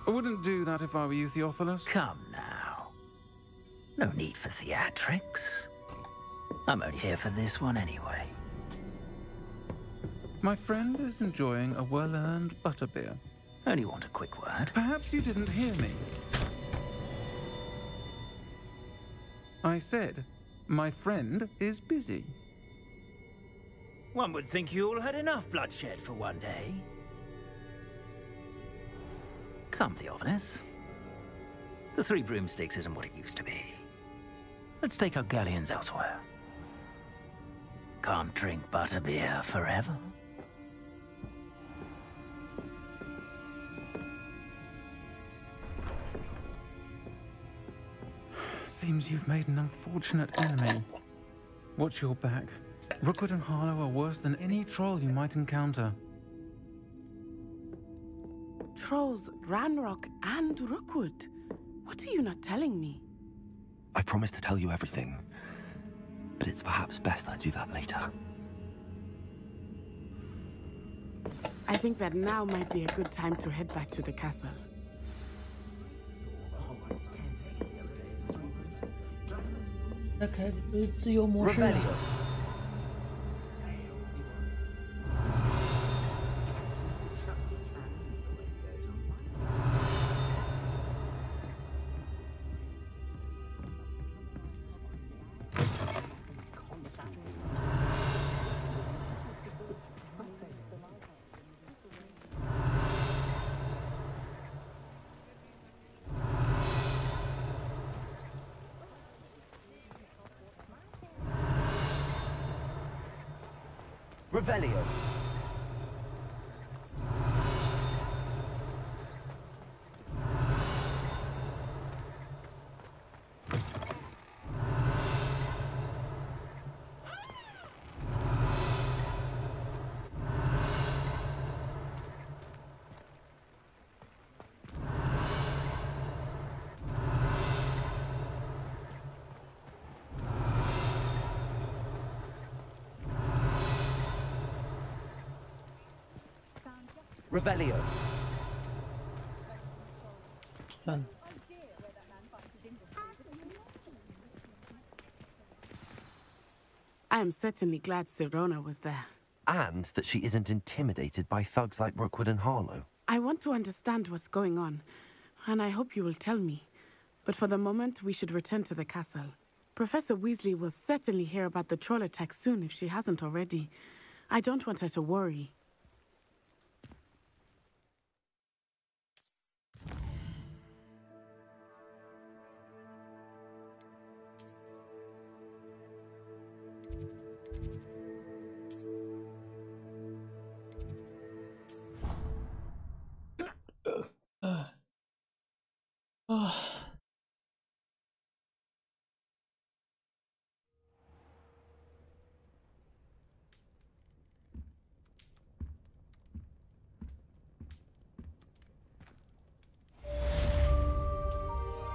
I wouldn't do that if I were you, Theophilus. Come now. No need for theatrics. I'm only here for this one anyway. My friend is enjoying a well-earned butterbeer. Only want a quick word. Perhaps you didn't hear me. I said, my friend is busy. One would think you all had enough bloodshed for one day. Come, Theophilus. The Three Broomsticks isn't what it used to be. Let's take our galleons elsewhere. Can't drink butterbeer forever. Seems you've made an unfortunate enemy. Watch your back. Rookwood and Harlow are worse than any troll you might encounter. Trolls, Ranrock, and Rookwood. What are you not telling me? I promised to tell you everything, but it's perhaps best I do that later. I think that now might be a good time to head back to the castle. Revelio. Revelio. Done. I am certainly glad Sirona was there. And that she isn't intimidated by thugs like Rookwood and Harlow. I want to understand what's going on, and I hope you will tell me. But for the moment, we should return to the castle. Professor Weasley will certainly hear about the troll attack soon if she hasn't already. I don't want her to worry.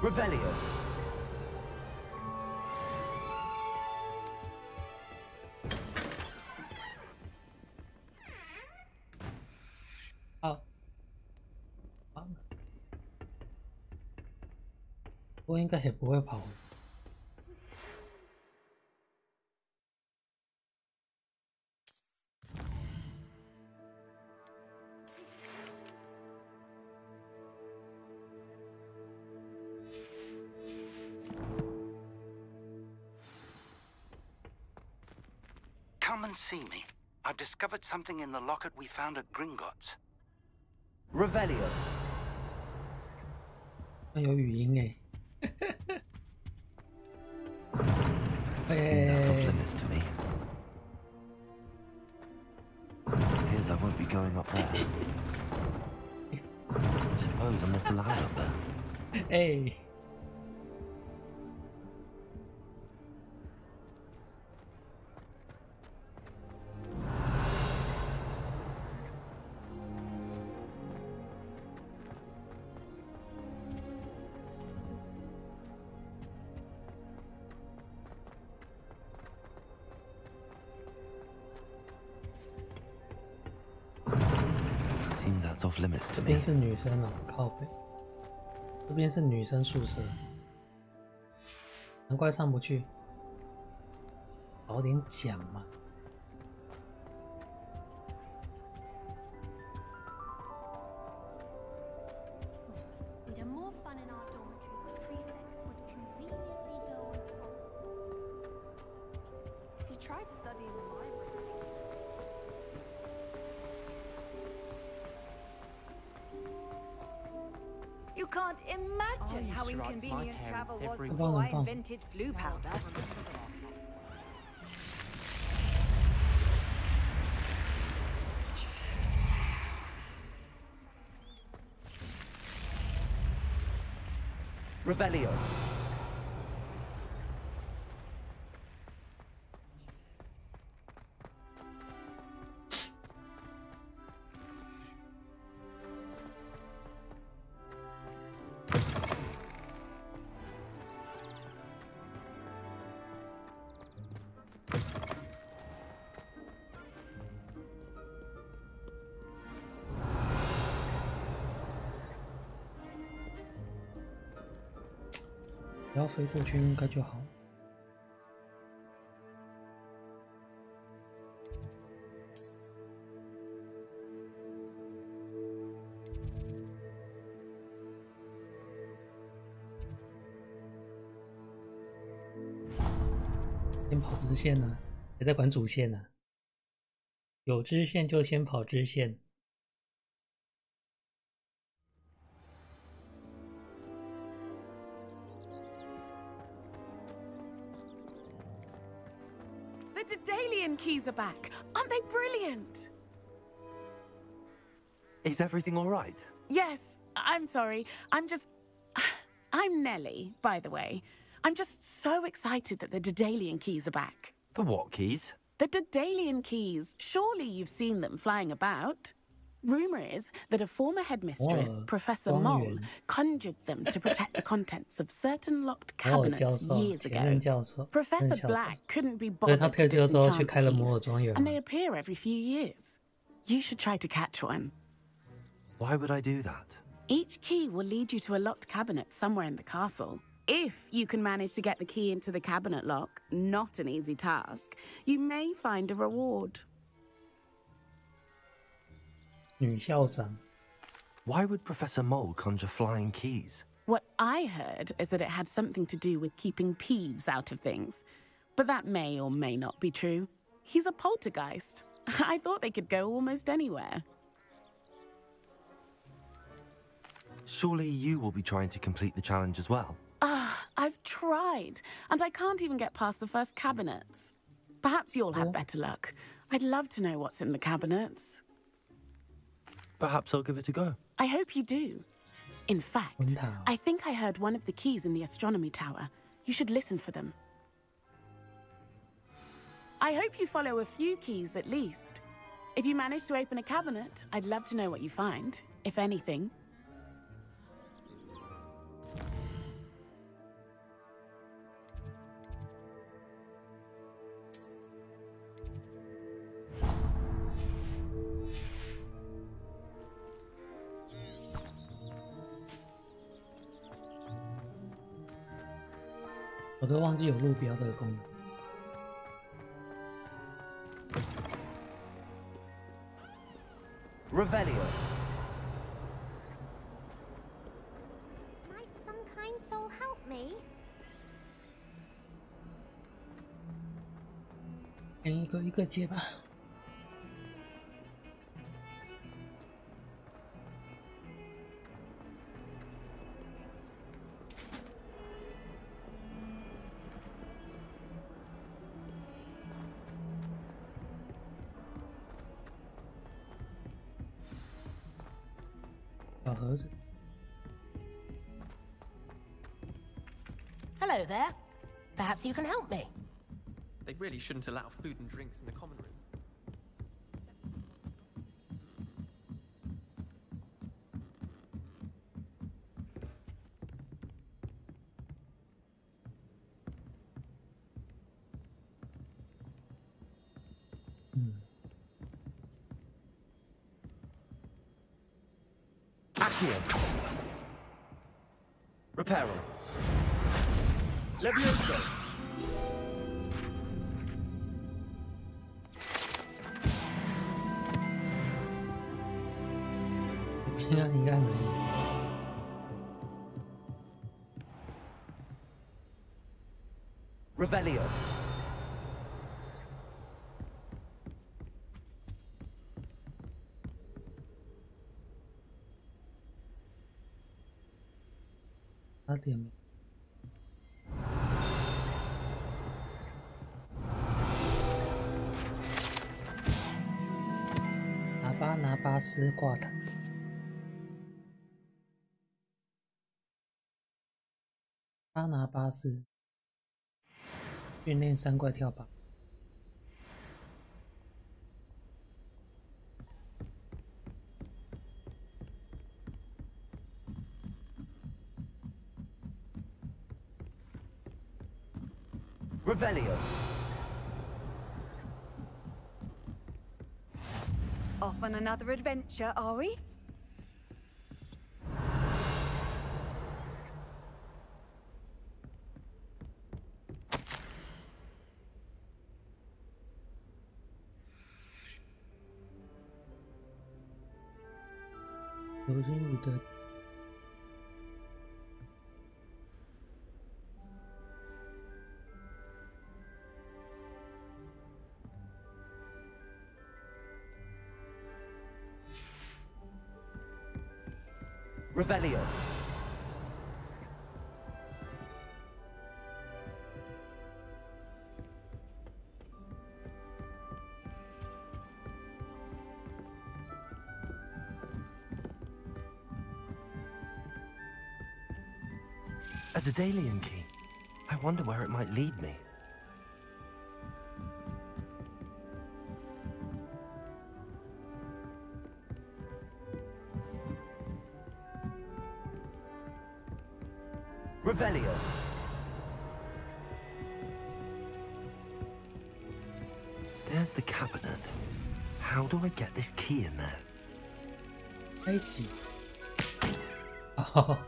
Revelio. Oh. 我应该也不会跑。Come and see me. I've discovered something in the locket we found at Gringotts. Revelio. 有语音哎。Seems that's off limits to me. Appears I won't be going up there. I suppose I'm not allowed up there. Hey. Seems that's off limits to 这 me. 边是女生哦，靠北。这边是女生宿舍，难怪上不去。早点讲嘛。can't imagine how inconvenient travel was before I invented flu powder. Revelio.只要飞过去应该就好。先跑支线呢，别再管主线了。有支线就先跑支线。 The Daedalian keys are back. Aren't they brilliant? Is everything all right? Yes, I'm sorry. I'm Nellie, by the way. I'm just so excited that the Daedalian keys are back. The what keys? The Daedalian keys. Surely you've seen them flying about. Rumor is that a former headmistress, Professor Mole, conjured them to protect the contents of certain locked cabinets years ago. Professor Black couldn't be bothered to disenchant the keys, and they appear every few years. You should try to catch one. Why would I do that? Each key will lead you to a locked cabinet somewhere in the castle. If you can manage to get the key into the cabinet lock, not an easy task, you may find a reward. 女校长. Why would Professor Mole conjure flying keys? What I heard is that it had something to do with keeping Peeves out of things. But that may or may not be true. He's a poltergeist. I thought they could go almost anywhere. Surely you will be trying to complete the challenge as well. I've tried, and I can't even get past the first cabinets. Perhaps you'll have better luck. I'd love to know what's in the cabinets. Perhaps I'll give it a go. I hope you do. In fact, I think I heard one of the keys in the astronomy tower. You should listen for them. I hope you follow a few keys at least. If you manage to open a cabinet, I'd love to know what you find, if anything.我都忘记有路标这个功能。Revelio. Might some kind soul help me? 一个一个接吧。小盒子。 Hello there. Perhaps you can help me. They really shouldn't allow food and drinks in the common room. Accio. Reparo. Levioso. Revelio. 差点没。拿巴斯挂台。巴拿巴斯训练三怪跳靶。Revelio. Off on another adventure, are we? Revelio. A Daedalian key. I wonder where it might lead me. Revelio. There's the cabinet. How do I get this key in there? 开启。哦。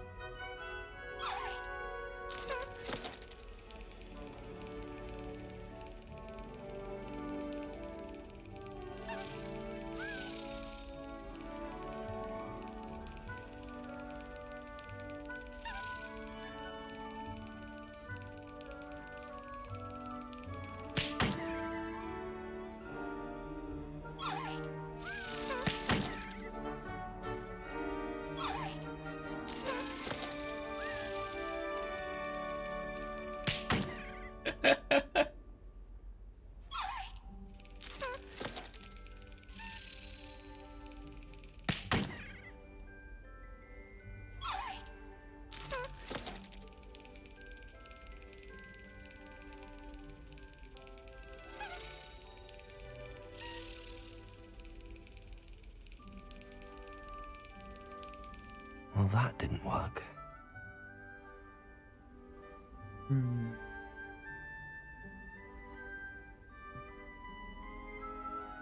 Well, that didn't work.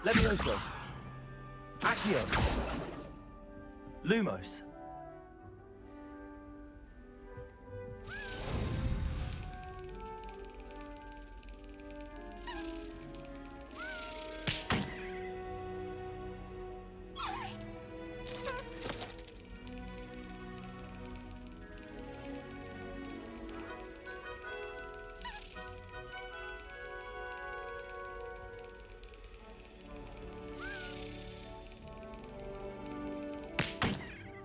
Levioso. Accio. Lumos.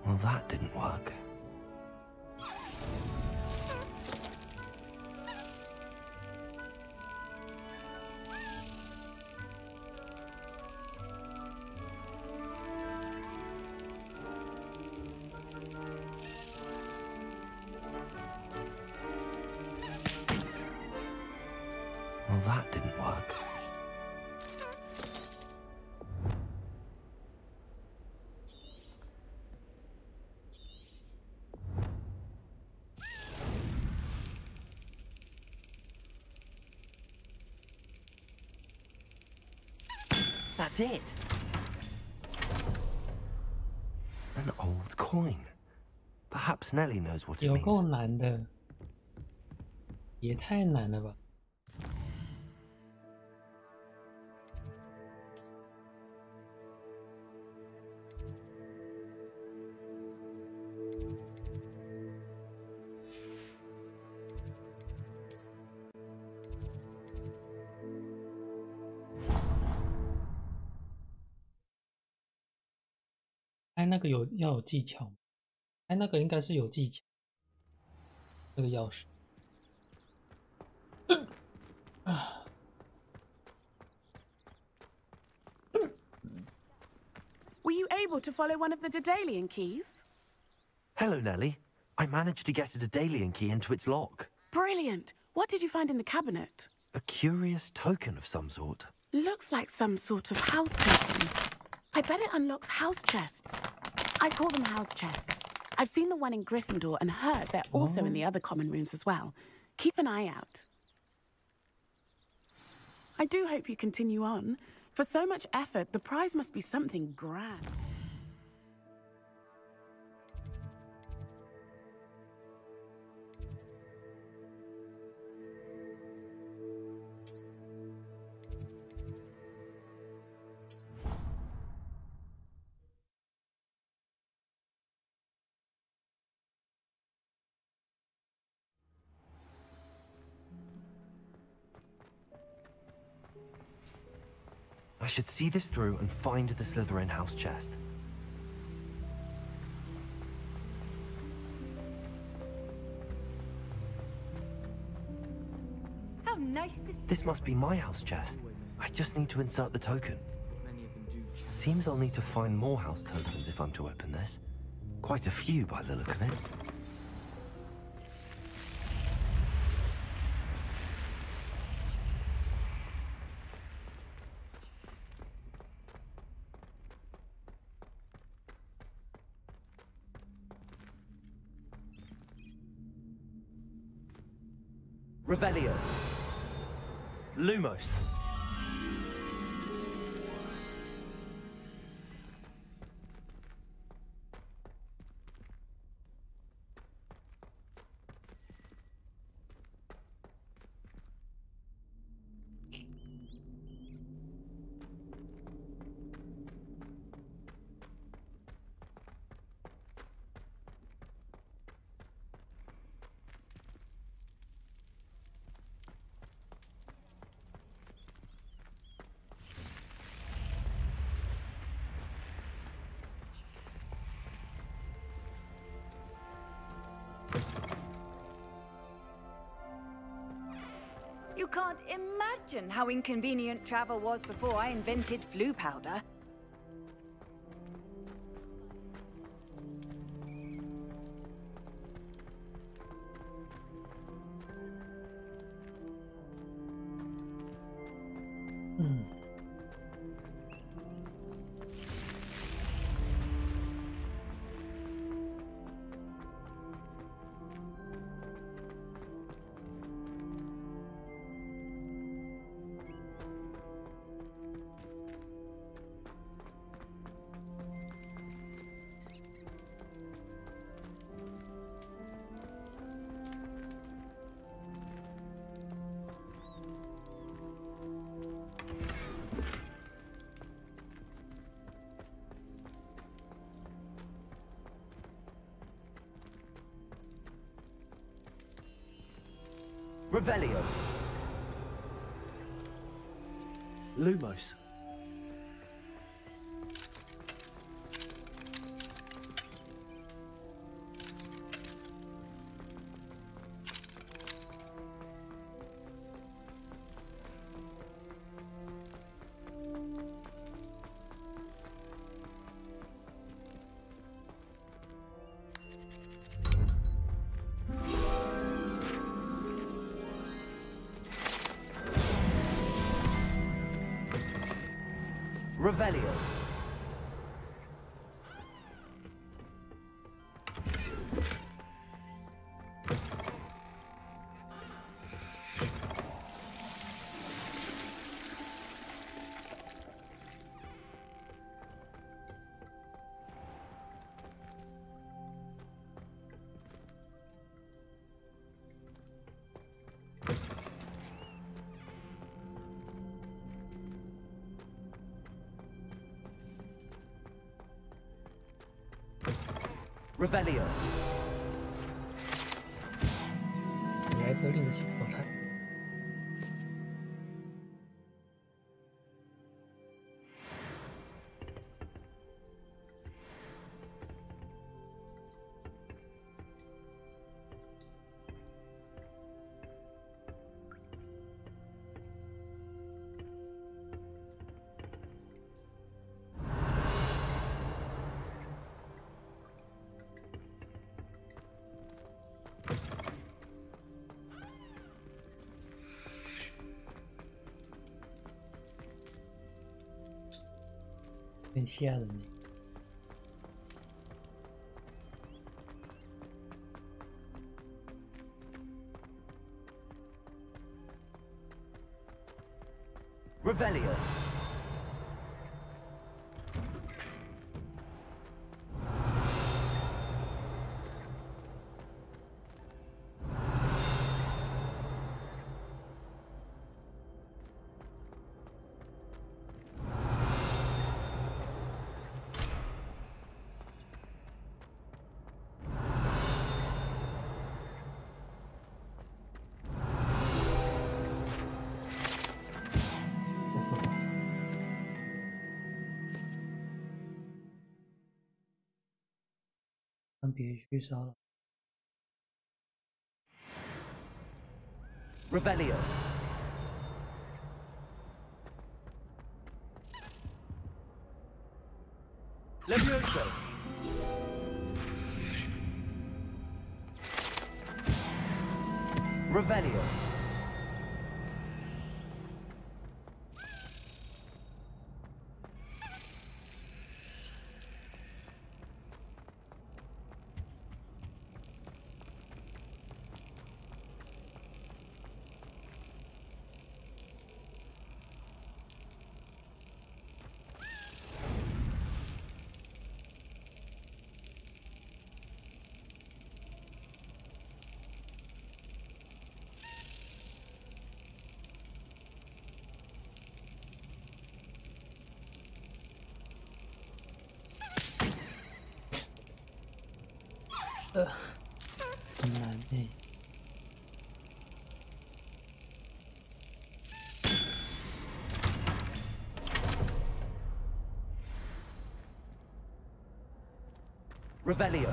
Well, that didn't work. Well, that didn't work. That's it. An old coin. Perhaps Nellie knows what it 有 means. 够难的，也太难了吧！哎，那个要有技巧，哎，那个应该是有技巧。这个钥匙。Were you able to follow one of the Daedalian keys? Hello, Nellie. I managed to get a Daedalian key into its lock. Brilliant. What did you find in the cabinet? A curious token of some sort. Looks like some sort of house token. I bet it unlocks house chests. I call them house chests. I've seen the one in Gryffindor and heard they're also in the other common rooms as well. Keep an eye out. I do hope you continue on. For so much effort, the prize must be something grand. I should see this through and find the Slytherin house chest. How nice to see. This must be my house chest. I just need to insert the token. Seems I'll need to find more house tokens if I'm to open this. Quite a few by the look of it. Revelio. Lumos. You can't imagine how inconvenient travel was before I invented flu powder. Revelio. Lumos. Revelio. Revelio. 来这另起火柴。很吓人呢。Revelio.别去杀了。Revelio. Levioso. Revelio.很难欸。Revelio.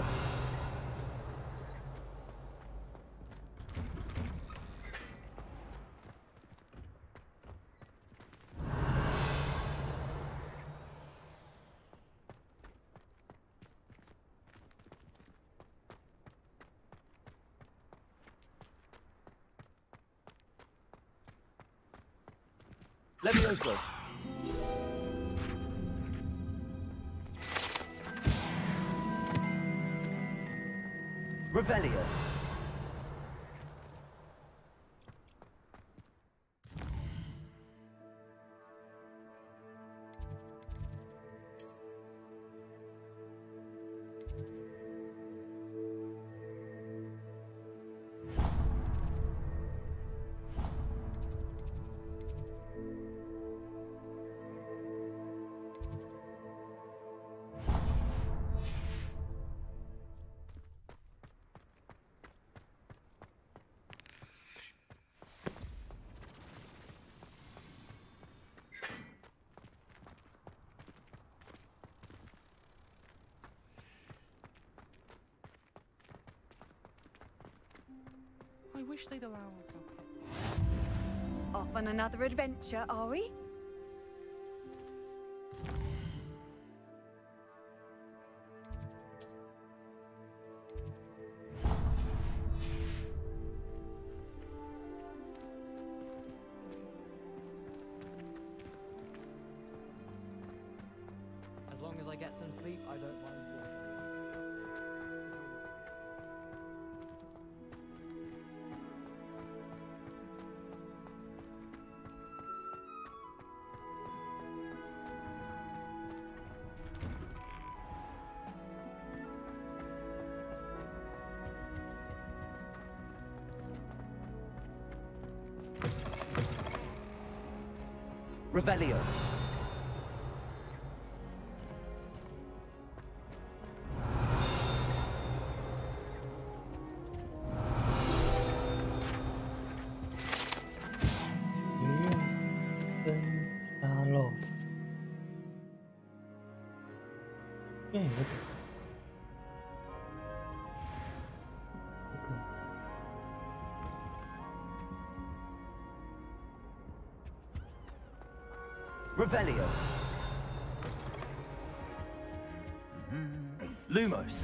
Levioso. Revelio. I wish they'd allow us. Off on another adventure, are we? As long as I get some sleep, I don't mind. Revelio. Revelio. Lumos.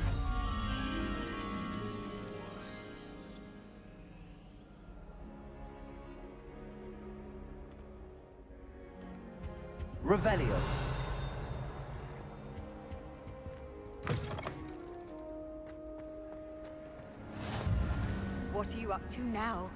Revelio. What are you up to now?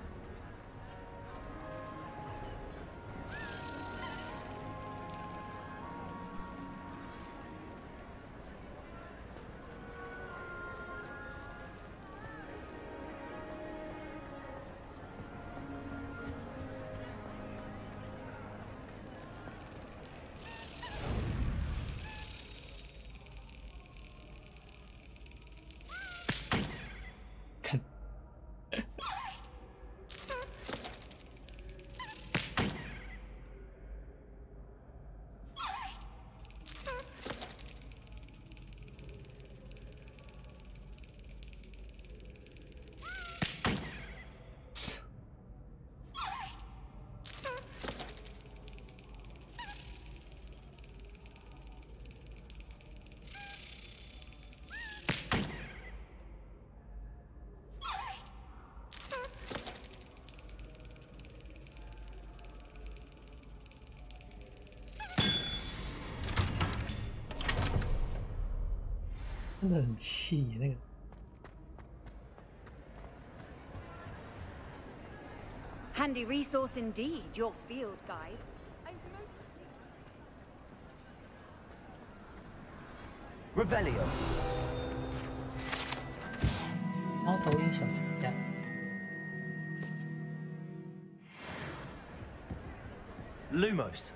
真的很气那个。Handy resource indeed, your field guide. Revelio. 猫头鹰小强家。Lumos.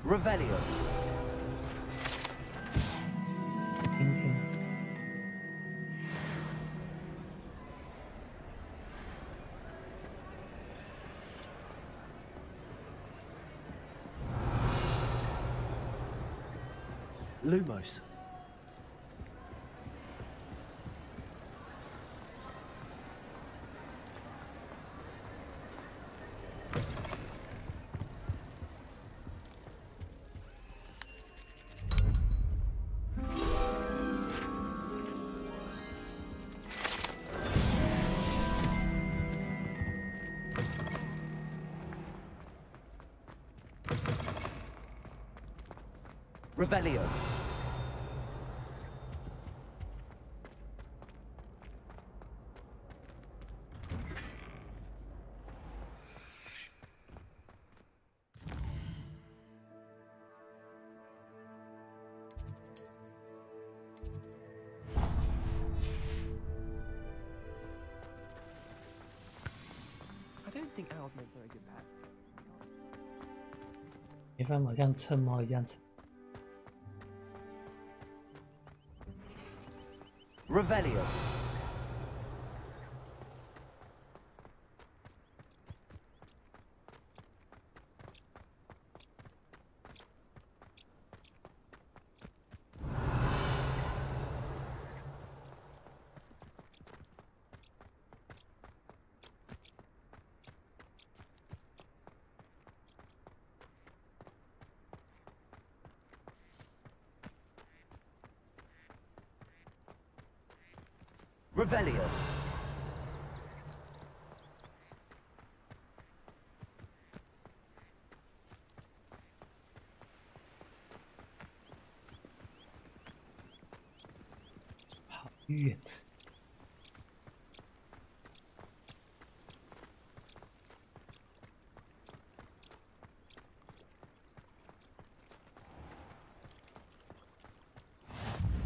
Revelio. 听听。Lumos. Revelio. I don't think owls make very good pets. 没办法像蹭猫一样蹭。Revelio. Revelio.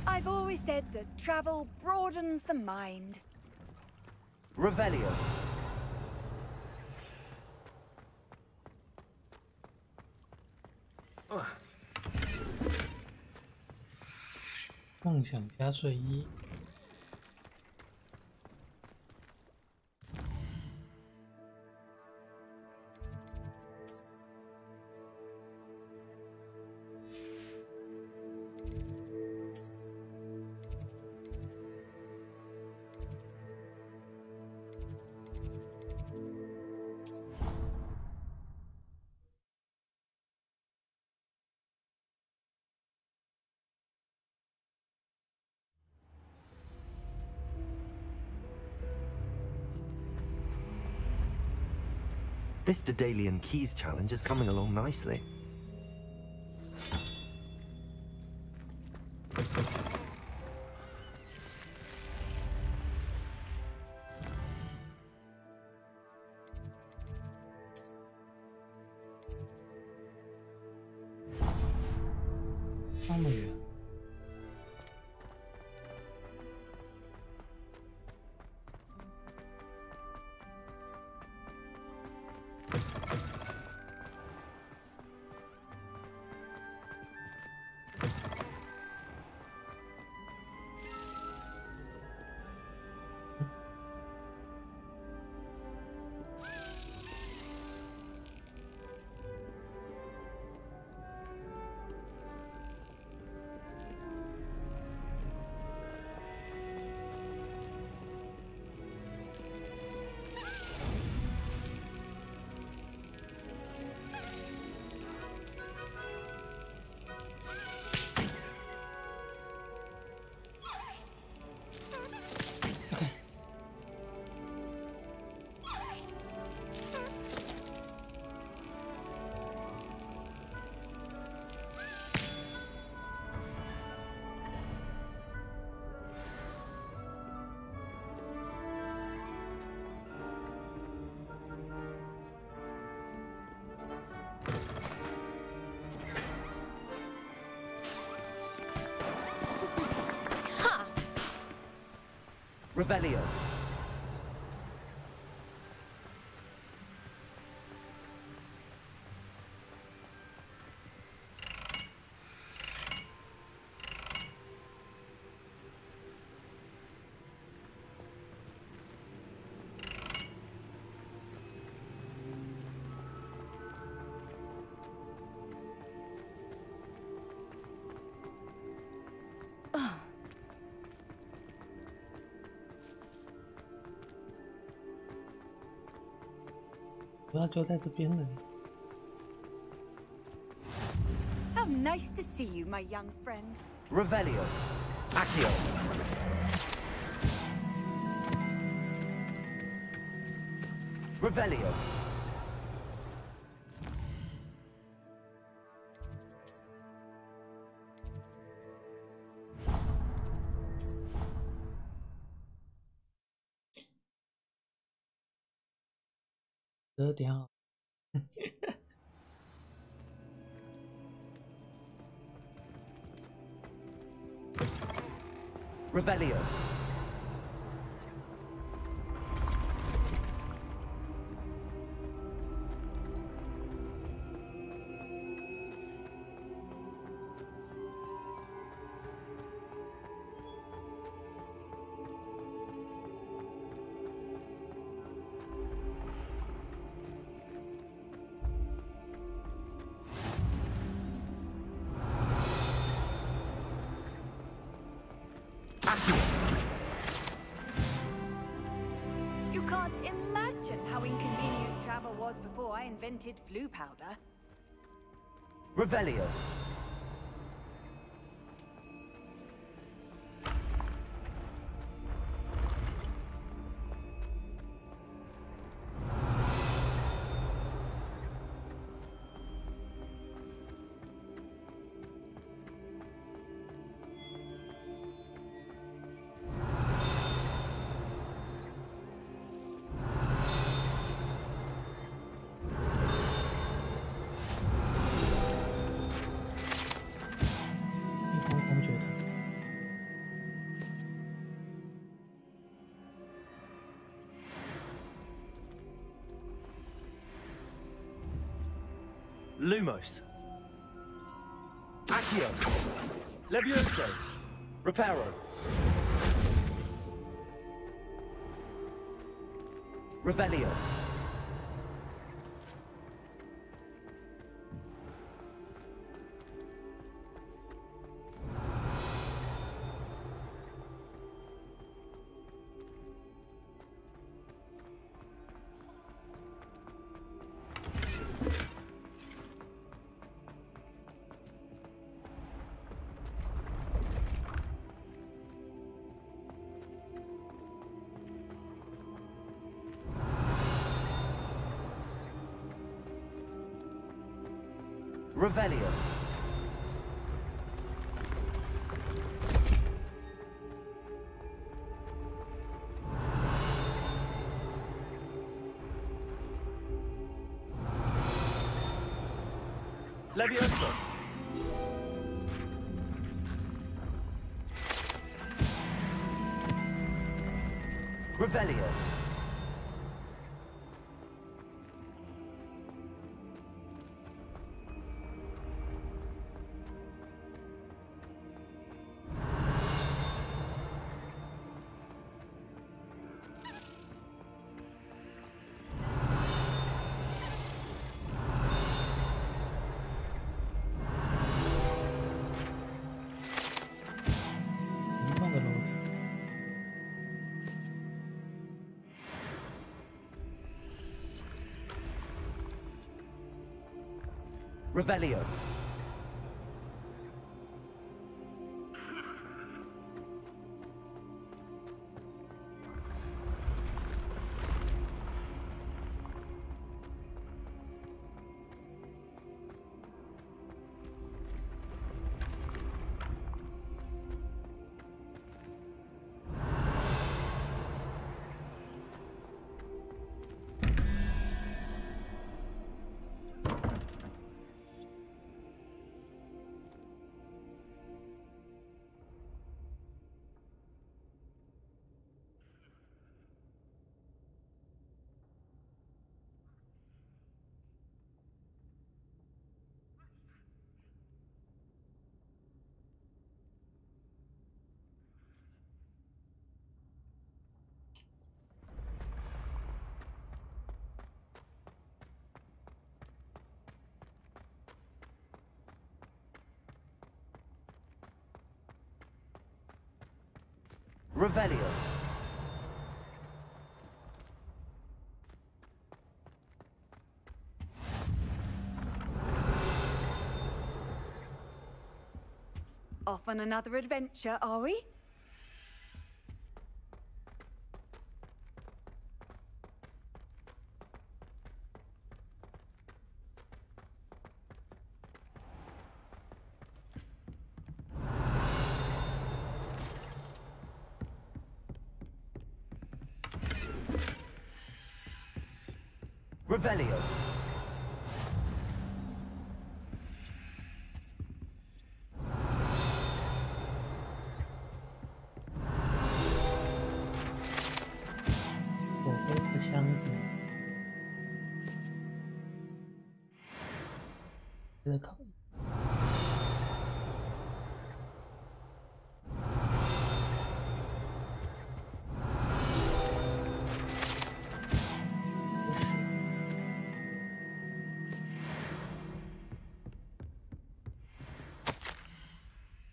I've always said that travel broadens the mind. Revelio. 梦想家睡衣。This Daedalian Keys challenge is coming along nicely. 那么远。Revelio.就在这边了。 How nice to see you, my young friend. Revelio. Accio. Revelio. Revelio. You can't imagine how inconvenient travel was before I invented flu powder. Revelio. Lumos. Accio. Levioso. Reparo. Revelio. Revelio. Levioso. Revelio. Revelio. Revelio. Off on another adventure, are we? Revelio.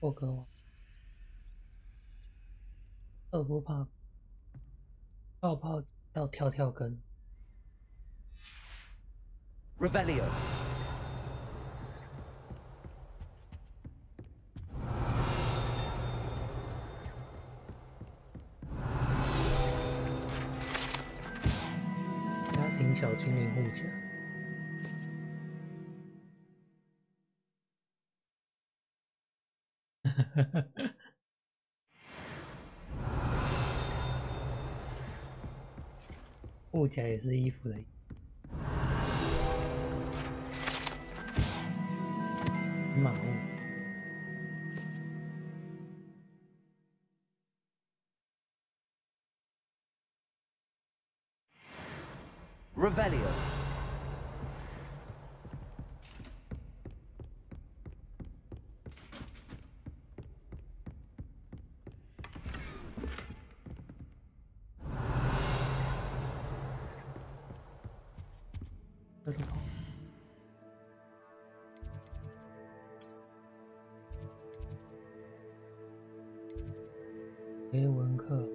霍格华二不怕泡泡要跳跳根。Revelio.家庭小精灵护甲。护甲也是衣服的。马物。Revelio.黑文课。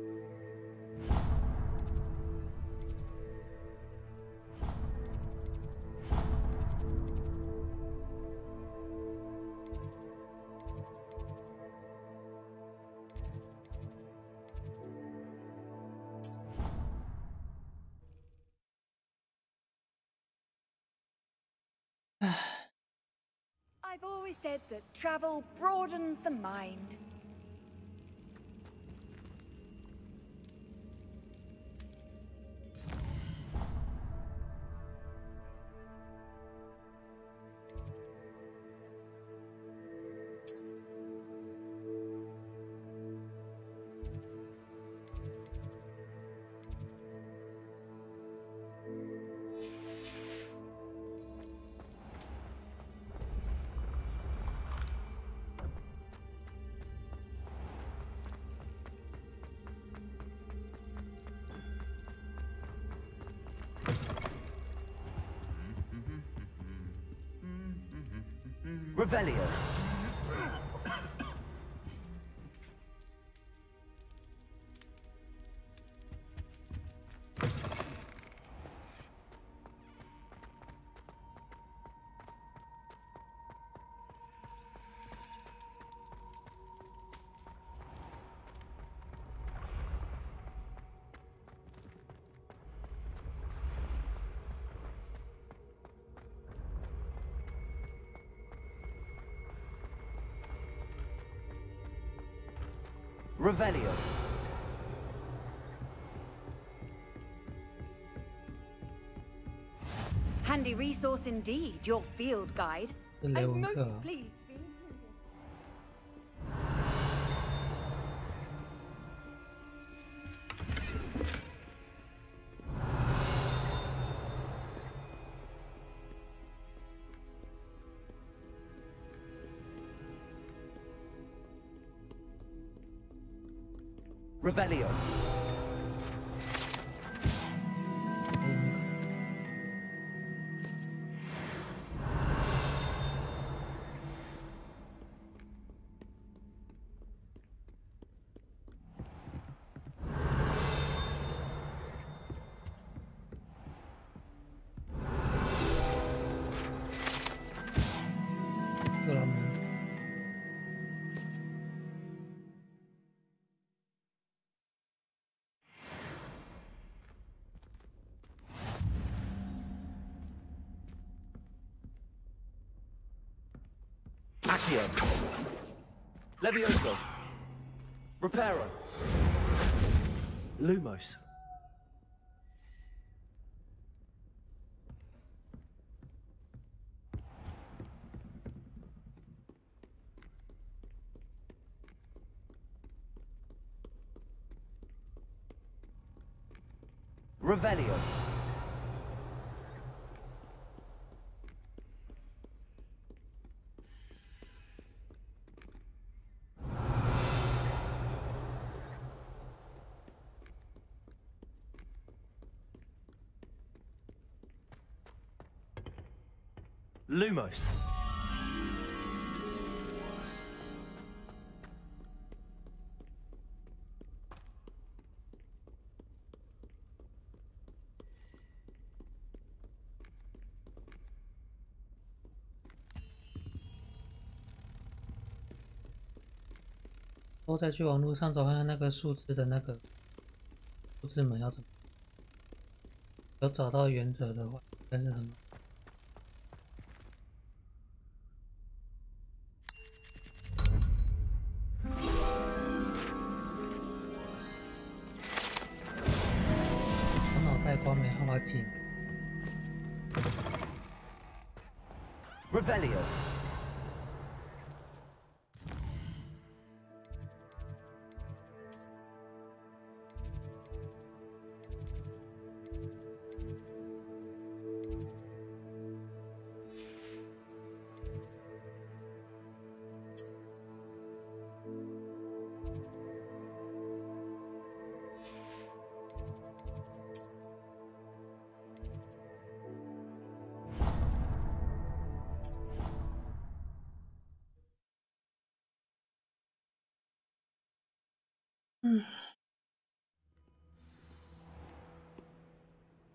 I've always said that travel broadens the mind. Revelio. Revelio. Handy resource indeed, your field guide. I'm most pleased. Revelio. Accio. Levioso. Reparo. Lumos. Revelio. Lumos.我再去网络上找看那个数字的那个数字门要怎么，有找到原则的话，应该是很好。我脑袋瓜没办法紧。Revelio.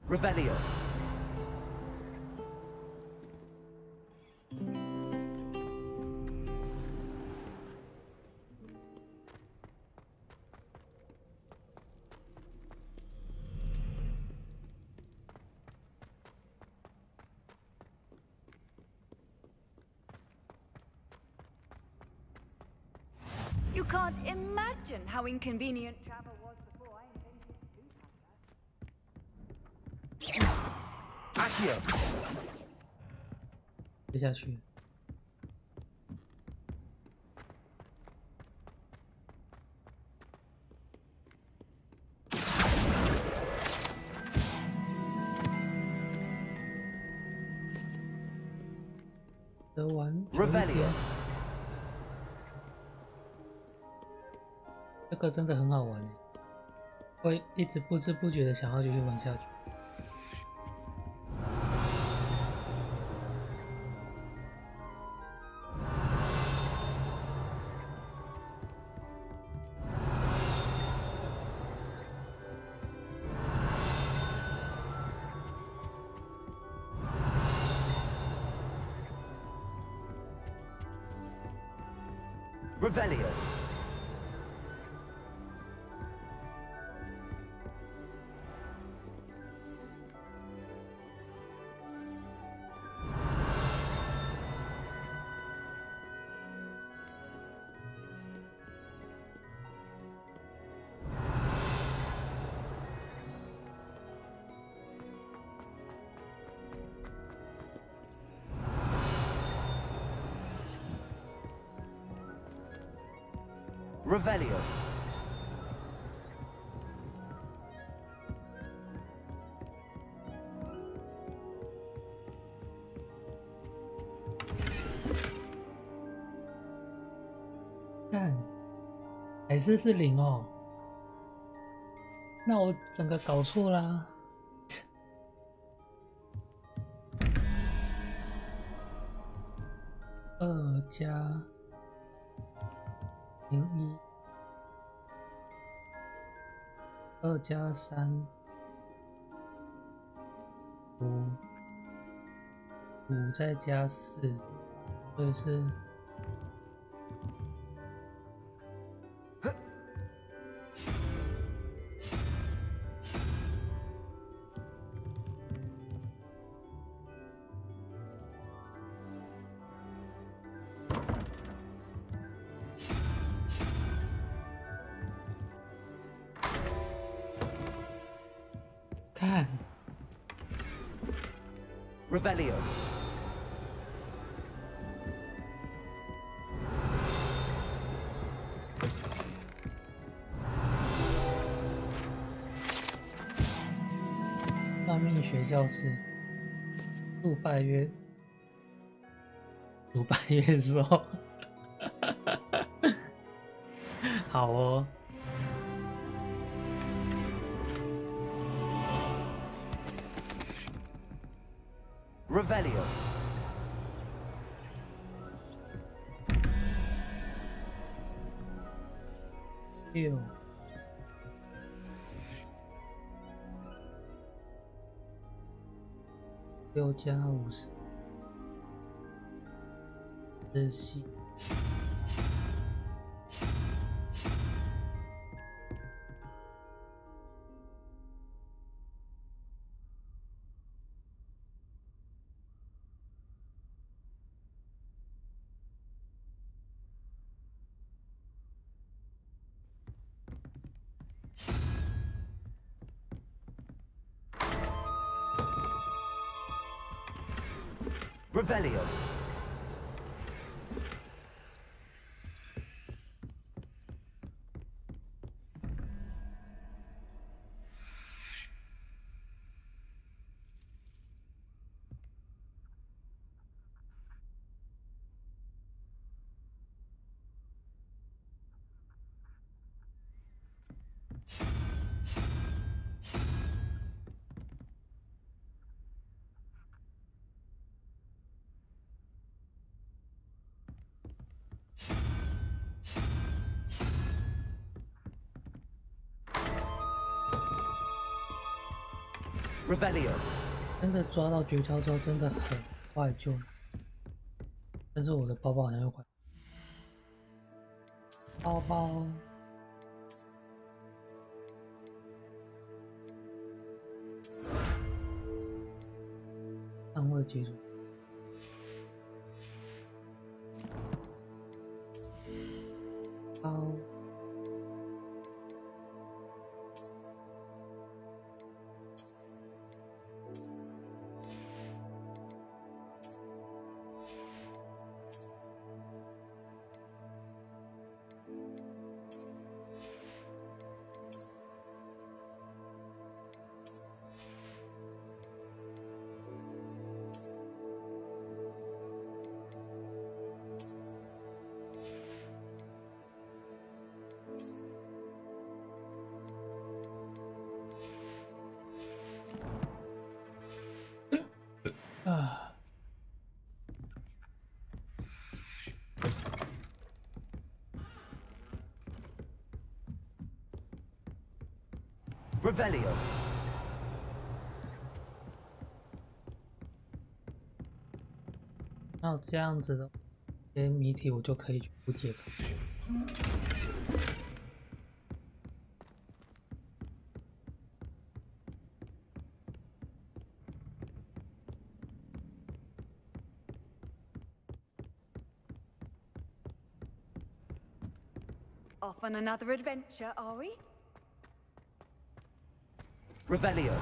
Revelio. You can't imagine how inconvenient travel was before I invented blue. Accio. 接下去。得玩。Revelio. 这个真的很好玩，会一直不知不觉的想要继续玩下去。Revelio. Revelio.看，还是0哦，那我整个搞错啦。2加01。2加3，5再加4，所以是看 Revelio. 算命学教室，杜拜约说，好哦。Revelio. 6加50，日系。Revelio. Revelio. 真的抓到诀窍之后，真的很快就。但是我的包包好像又关。包包。暗位记住。包。Revelio. 那这样子的，这些谜题我就可以全部解开。Off on another adventure, are we? Revelio.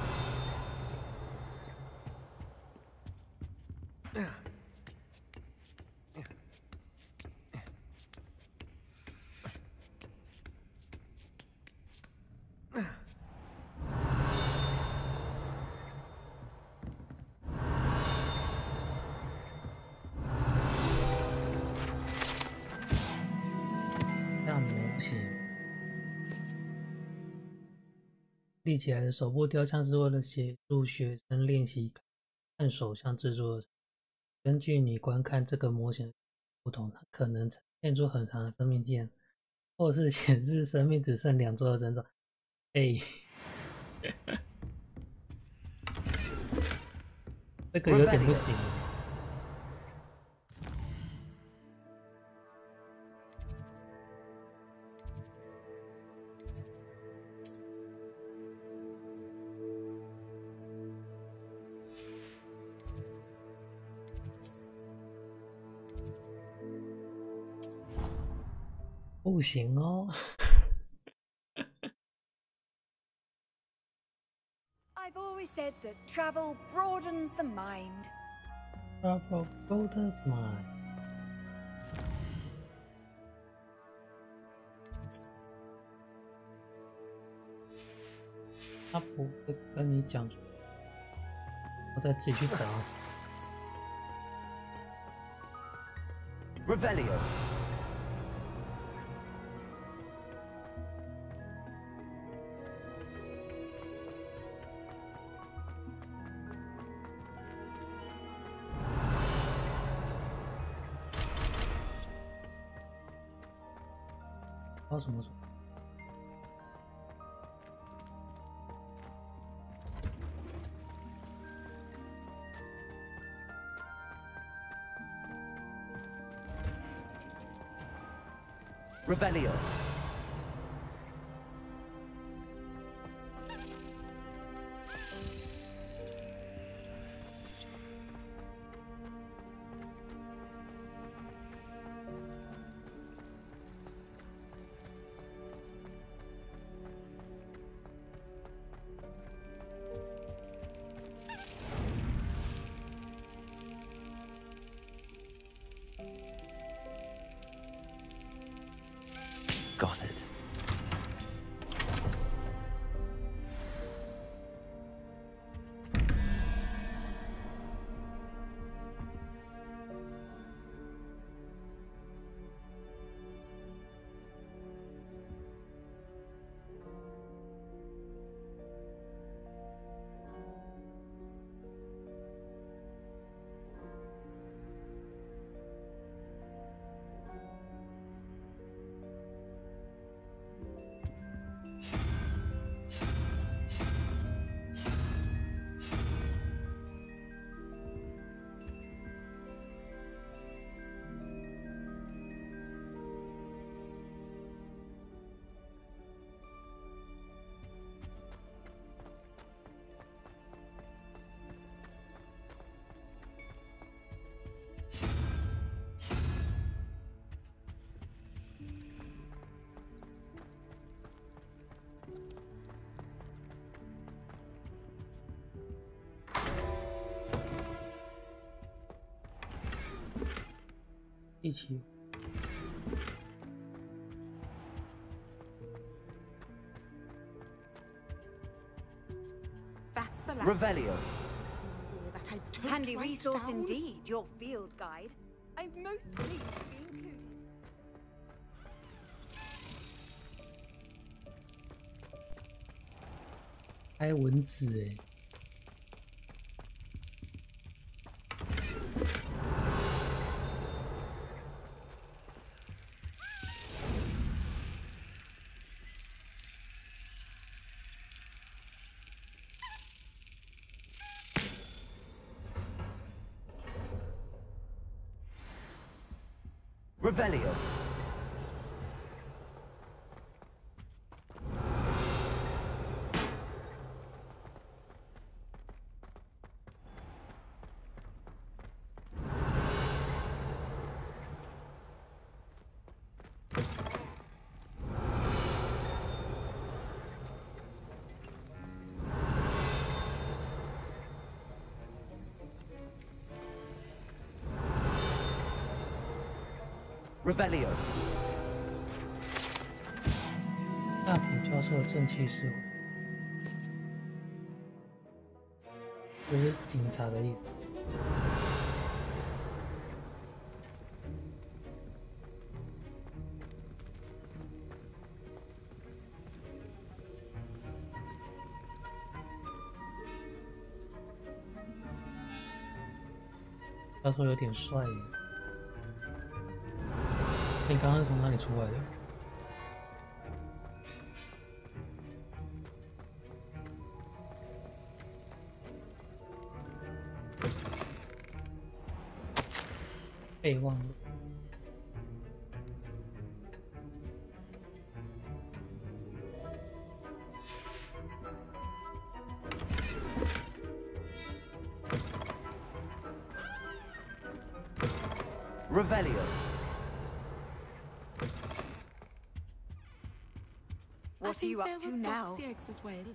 立起来的手部雕像是为了协助学生练习看手相制作的。根据你观看这个模型的不同，它可能呈现出很长的生命线，或是显示生命只剩2周的征兆。这个有点不行。不行哦。I've always said that travel broadens the mind. Travel broadens mind. 他不会跟你讲，我再自己去找。Revelio.什么？ Revelio. Got it.一起。Revelio. Handy resource indeed, your field guide. I'm most pleased to be included. 开蚊子哎。 Revelio. Revelio。大品教授的正气释怀，就是警察的意思。教授有点帅耶。你刚刚是从哪里出来的？备忘录。Revelio。What are you up to now? As well.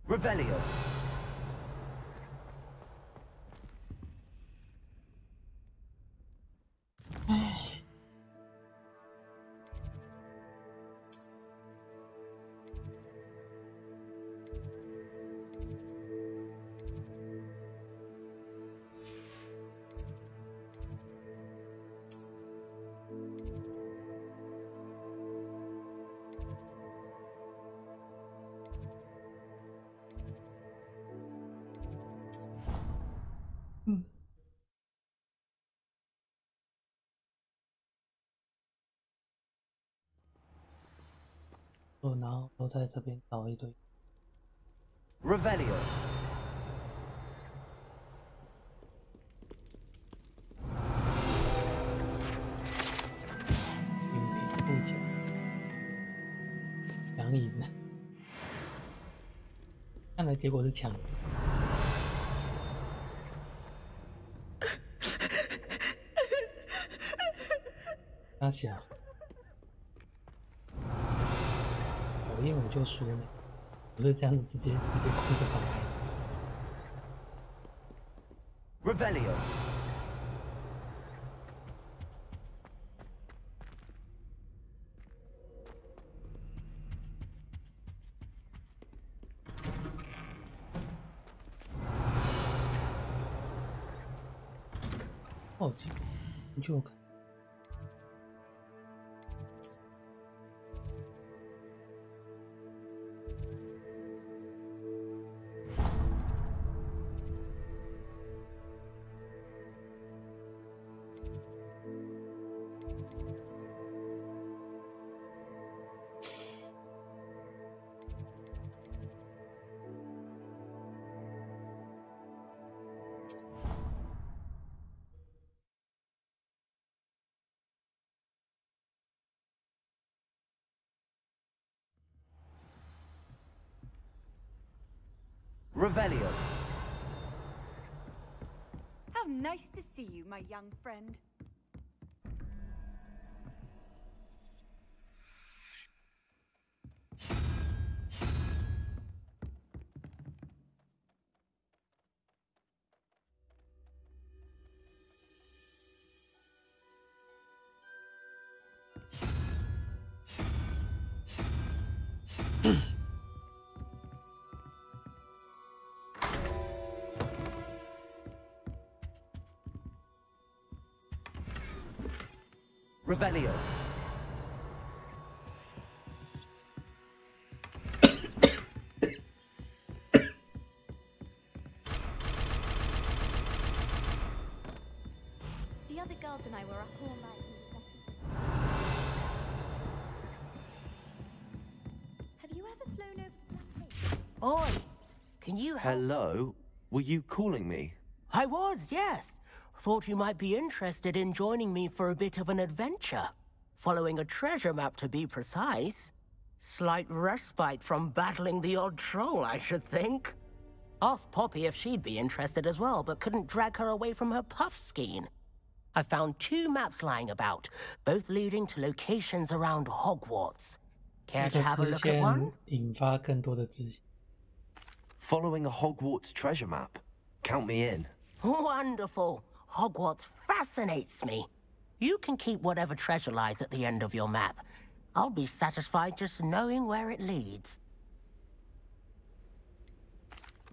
Revelio。然后都在这边找一堆。Revelio。影片布景，抢椅子，看来结果是抢。他想。因为我就说呢，不是这样子直接哭着跑开。Revelio。好几个，你就看。Revelio. How nice to see you, my young friend. Revelio. The other girls and I were up all night. Have you ever flown over the Black Lake? Oi! Can you help? Hello? Were you calling me? I was, yes. Thought you might be interested in joining me for a bit of an adventure. Following a treasure map to be precise. Slight respite from battling the odd troll, I should think. Asked Poppy if she'd be interested as well, but couldn't drag her away from her puff skein. I found 2 maps lying about, both leading to locations around Hogwarts. Care to have a look at one? 引发更多的支线。Following a Hogwarts treasure map. Count me in. Wonderful. Hogwarts fascinates me. You can keep whatever treasure lies at the end of your map. I'll be satisfied just knowing where it leads.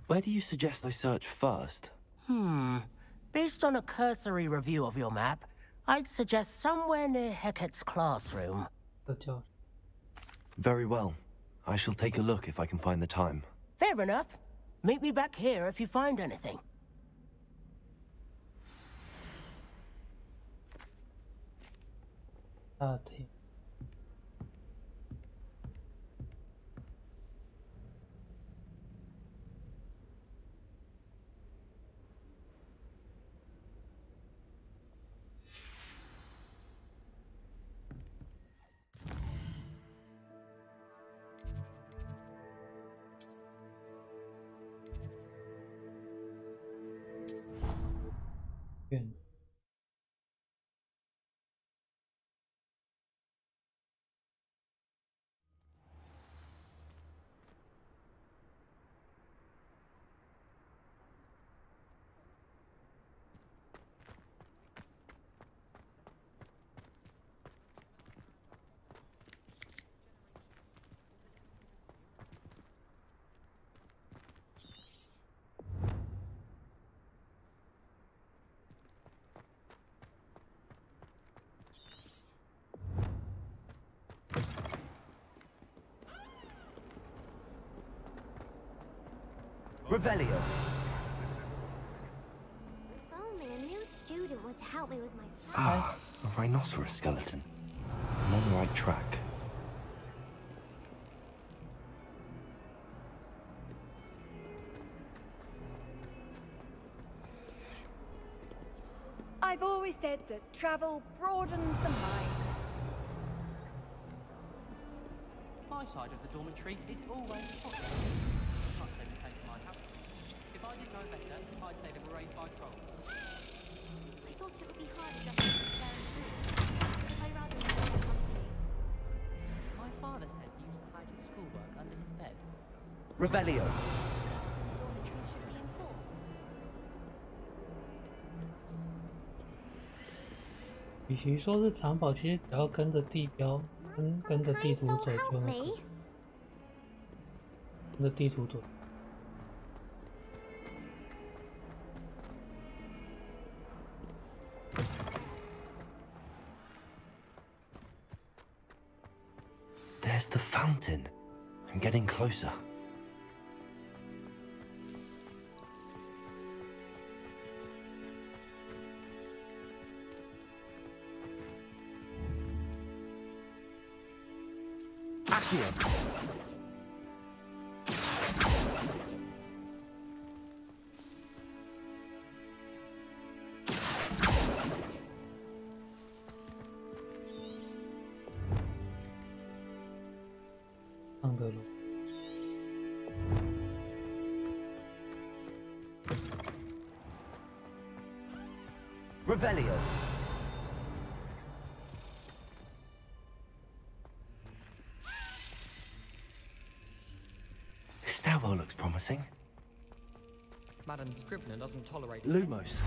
Where do you suggest I search first? Based on a cursory review of your map, I'd suggest somewhere near Hecat's classroom. Very well. I shall take a look if I can find the time. Fair enough. Meet me back here if you find anything. Revelio. If only a new student were to help me with my stuff. Ah, a rhinoceros skeleton. I'm on the right track. I've always said that travel broadens the mind. My side of the dormitory is always possible. Can't say the same for my house. If I didn't know better, I'd say they were raised by trolls. I thought it would be harder just to share food. I'd rather enjoy your company. My father said he used to hide his schoolwork under his bed. Revelio. Dormitories should be enforced. 与其说是藏宝，其实只要跟着地标，跟着地图走就好。跟着地图走。There's the fountain. I'm getting closer. Accio. Revelio. This stairwell looks promising. Madam Scrivener doesn't tolerate Lumos.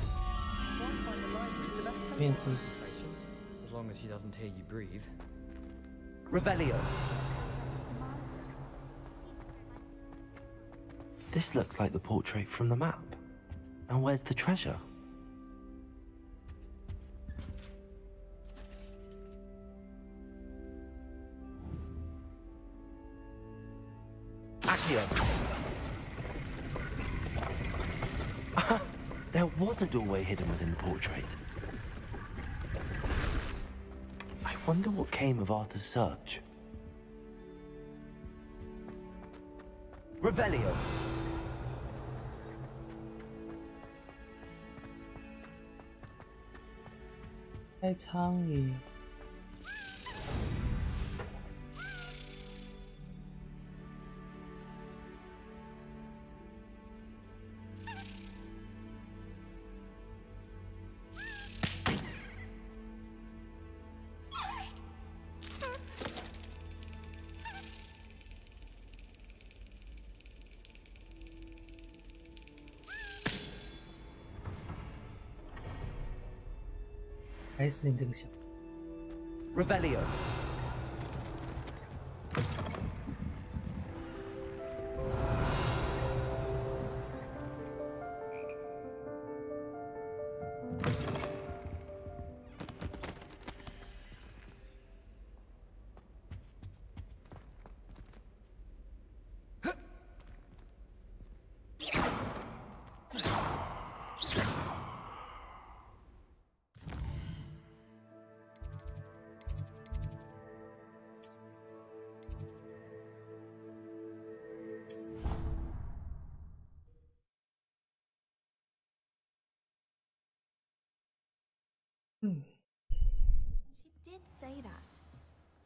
As long as she doesn't hear you breathe. Revelio. This looks like the portrait from the map. And where's the treasure? Accio. There was a doorway hidden within the portrait. I wonder what came of Arthur's search. Revelio. 开始你这个小 Revelio. She did say that.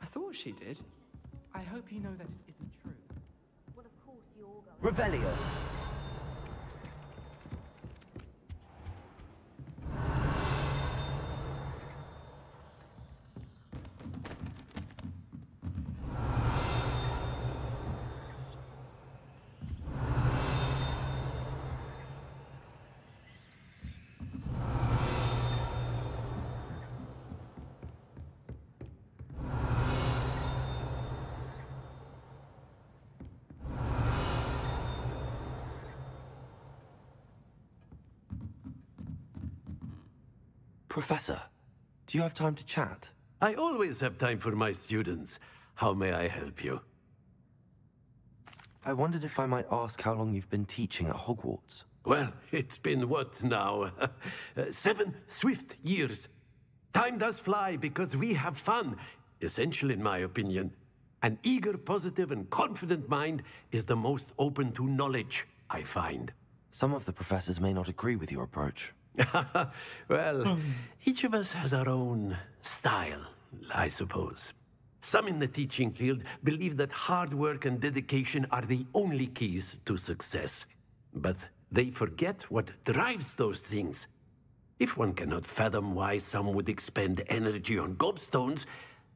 I thought she did. I hope you know that it isn't true. Well, of course you're going. Revelio. Professor, do you have time to chat? I always have time for my students. How may I help you? I wondered if I might ask how long you've been teaching at Hogwarts. Well, it's been what now? 7 swift years. Time does fly because we have fun. Essential in my opinion. An eager, positive, and confident mind is the most open to knowledge, I find. Some of the professors may not agree with your approach. Well, each of us has our own style, I suppose. Some in the teaching field believe that hard work and dedication are the only keys to success. But they forget what drives those things. If one cannot fathom why some would expend energy on gobstones,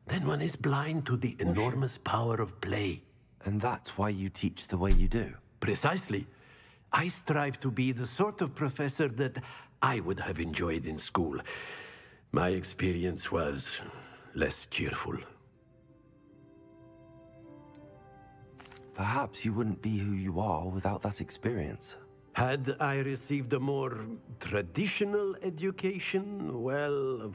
then one is blind to the enormous power of play. And that's why you teach the way you do? Precisely. I strive to be the sort of professor that I would have enjoyed in school. My experience was less cheerful. Perhaps you wouldn't be who you are without that experience. Had I received a more traditional education, well,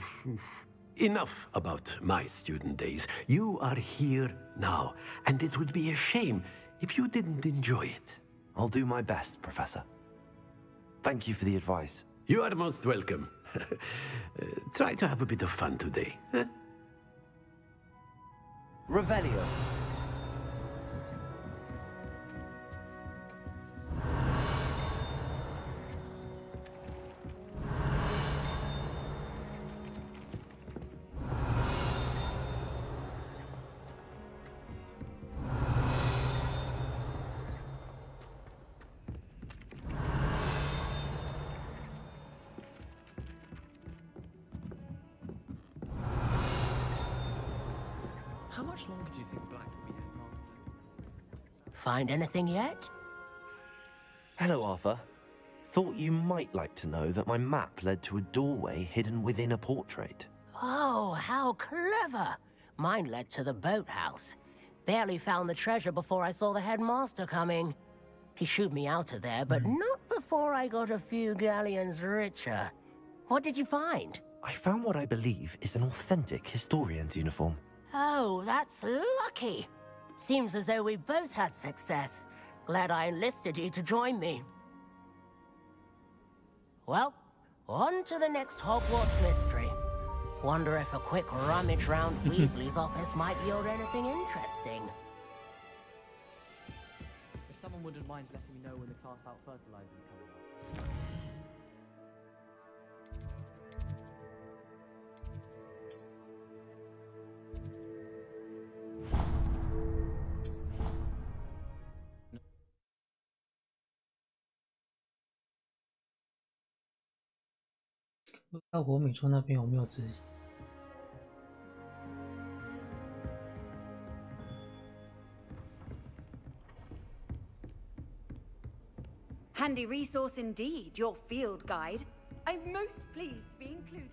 enough about my student days. You are here now, and it would be a shame if you didn't enjoy it. I'll do my best, Professor. Thank you for the advice. You are most welcome. Try to have a bit of fun today. Huh? Revelio. How much longer do you think Black will be at? Find anything yet? Hello, Arthur. Thought you might like to know that my map led to a doorway hidden within a portrait. Oh, how clever! Mine led to the boathouse. Barely found the treasure before I saw the headmaster coming. He shooed me out of there, but not before I got a few galleons richer. What did you find? I found what I believe is an authentic historian's uniform. Oh, that's lucky. Seems as though we both had success. Glad I enlisted you to join me. Well, on to the next Hogwarts mystery. Wonder if a quick rummage round Weasley's office might yield anything interesting. If someone wouldn't mind letting me know when the cast-out fertilizer is coming up.不知道活米村那边有没有执行？ Handy resource indeed, your field guide. I'm most pleased to be included.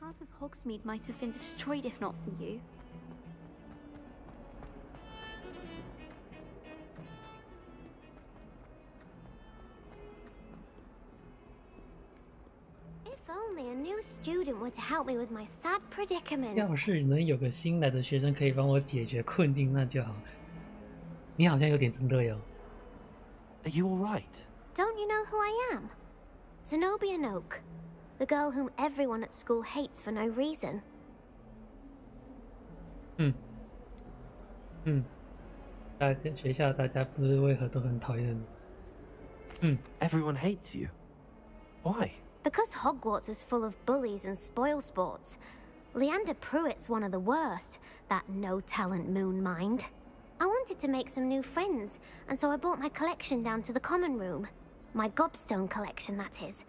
Half of Hogsmeade might have been destroyed if not for you. If only a new student were to help me with my sad predicament. 要是能有个新来的学生可以帮我解决困境，那就好。你好像有点针对哦。Are you all right? Don't you know who I am? Zenobia Noak, the girl whom everyone at school hates for no reason. 大家学校大家不知为何都很讨厌你。Everyone hates you. Why? Because Hogwarts is full of bullies and spoilsports. Leander Pruitt's one of the worst, that no-talent moon mind. I wanted to make some new friends, and so I brought my collection down to the common room. My gobstone collection, that is.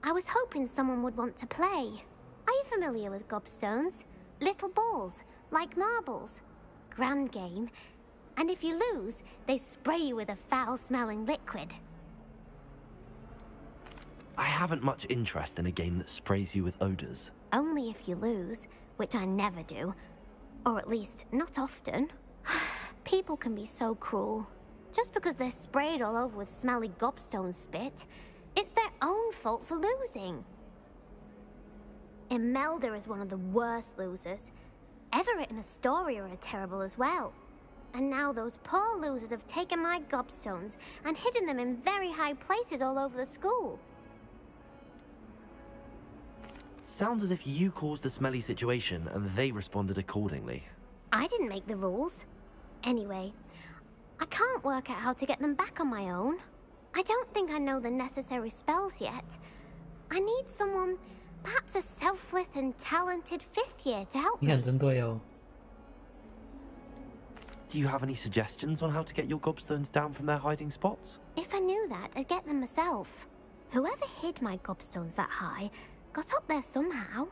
I was hoping someone would want to play. Are you familiar with gobstones? Little balls, like marbles. Grand game. And if you lose, they spray you with a foul-smelling liquid. I haven't much interest in a game that sprays you with odors. Only if you lose, which I never do. Or at least, not often. People can be so cruel. Just because they're sprayed all over with smelly gobstone spit, it's their own fault for losing. Imelda is one of the worst losers. Everett and Astoria are terrible as well. And now those poor losers have taken my gobstones and hidden them in very high places all over the school. Sounds as if you caused the smelly situation and they responded accordingly. I didn't make the rules. Anyway, I can't work out how to get them back on my own. I don't think I know the necessary spells yet. I need someone, perhaps a selfless and talented 5th year to help me. 你很针对哦。Do you have any suggestions on how to get your gobstones down from their hiding spots? If I knew that, I'd get them myself. Whoever hid my gobstones that high got up there somehow.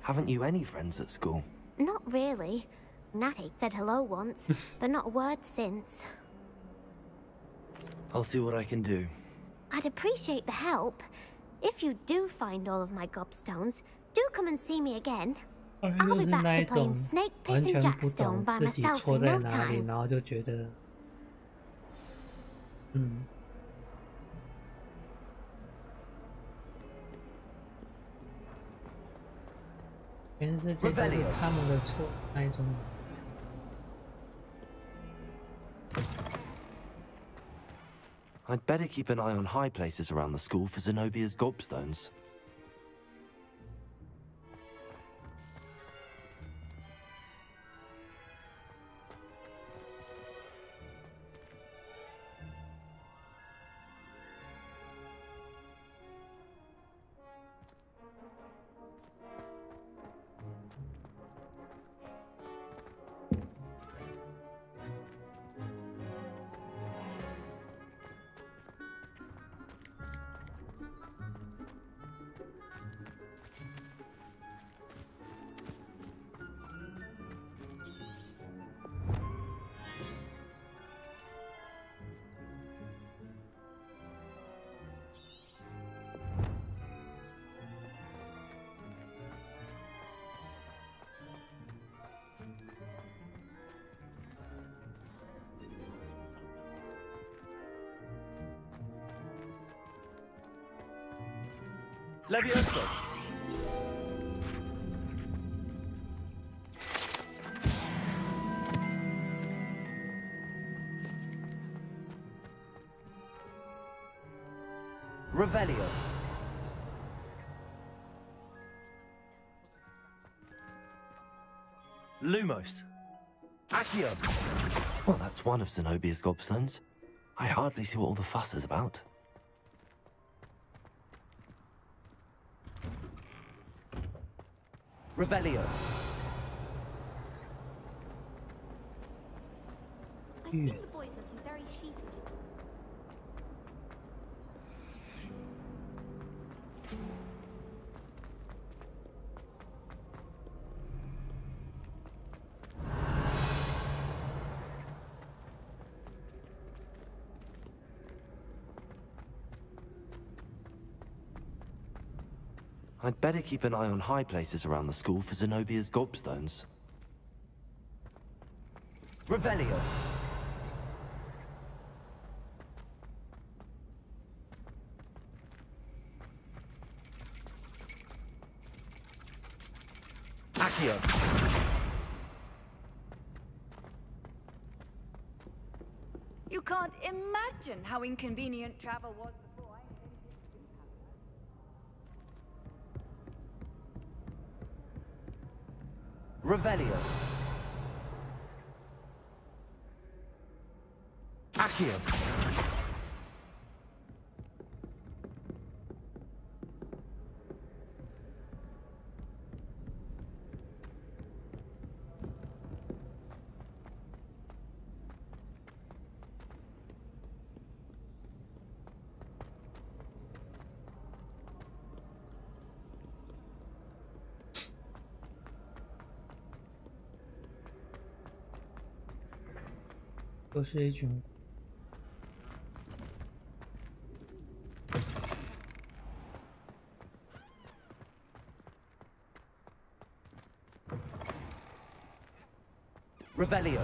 Haven't you any friends at school? Not really. Natty said hello once, but not a word since. I'll see what I can do. I'd appreciate the help. If you do find all of my gobstones, do come and see me again. I'll be back to playing Snake Pit and Jackstone by myself in no time. 然后就觉得，全世界都是他们的错那一种。I'd better keep an eye on high places around the school for Zenobia's gobstones. Levioso. Revelio. Lumos. Accio. Well, that's one of Zenobia's gobstones. I hardly see what all the fuss is about. Revelio. I've seen the boys looking very sheepish. I'd better keep an eye on high places around the school for Zenobia's gobstones. Revelio. Accio. You can't imagine how inconvenient travel was before I invented Revelio. Accio.都是一群。Revelio.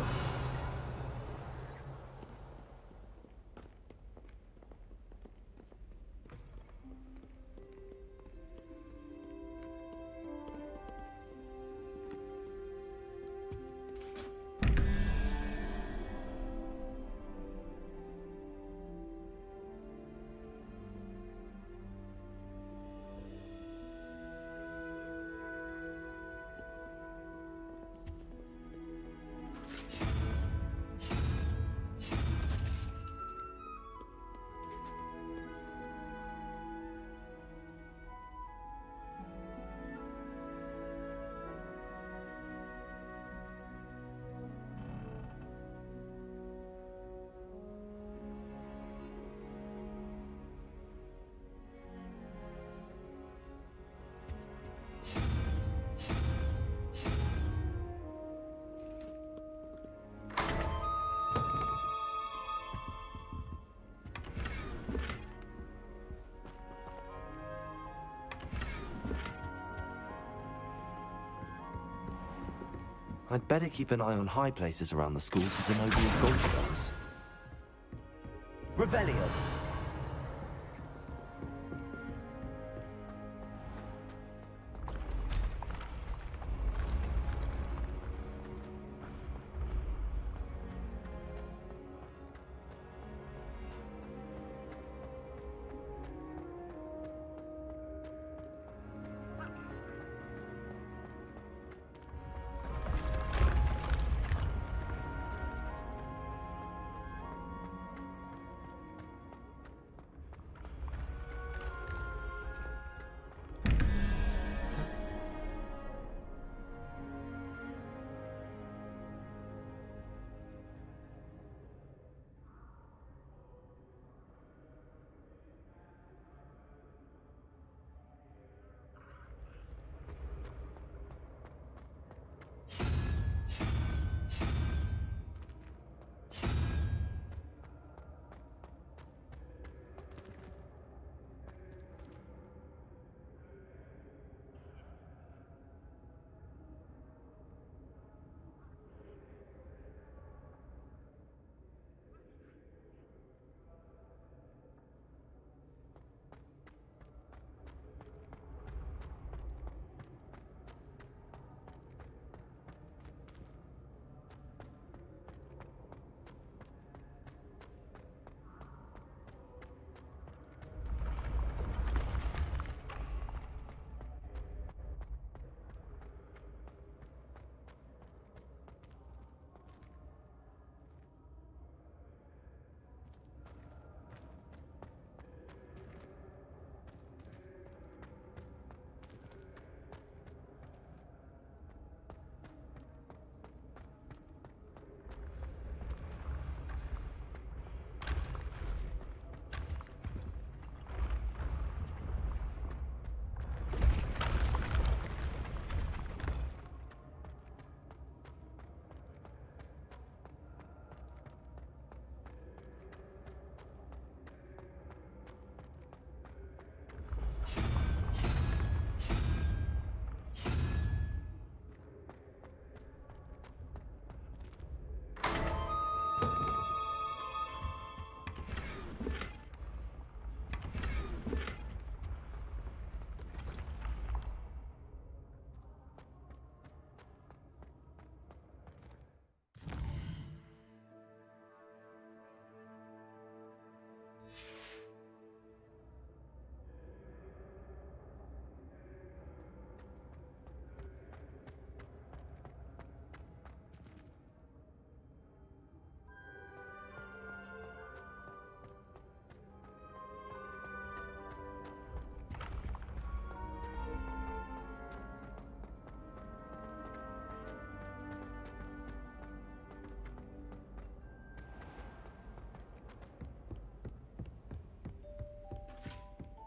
I'd better keep an eye on high places around the school for Zenobia's gobstones. Revelio.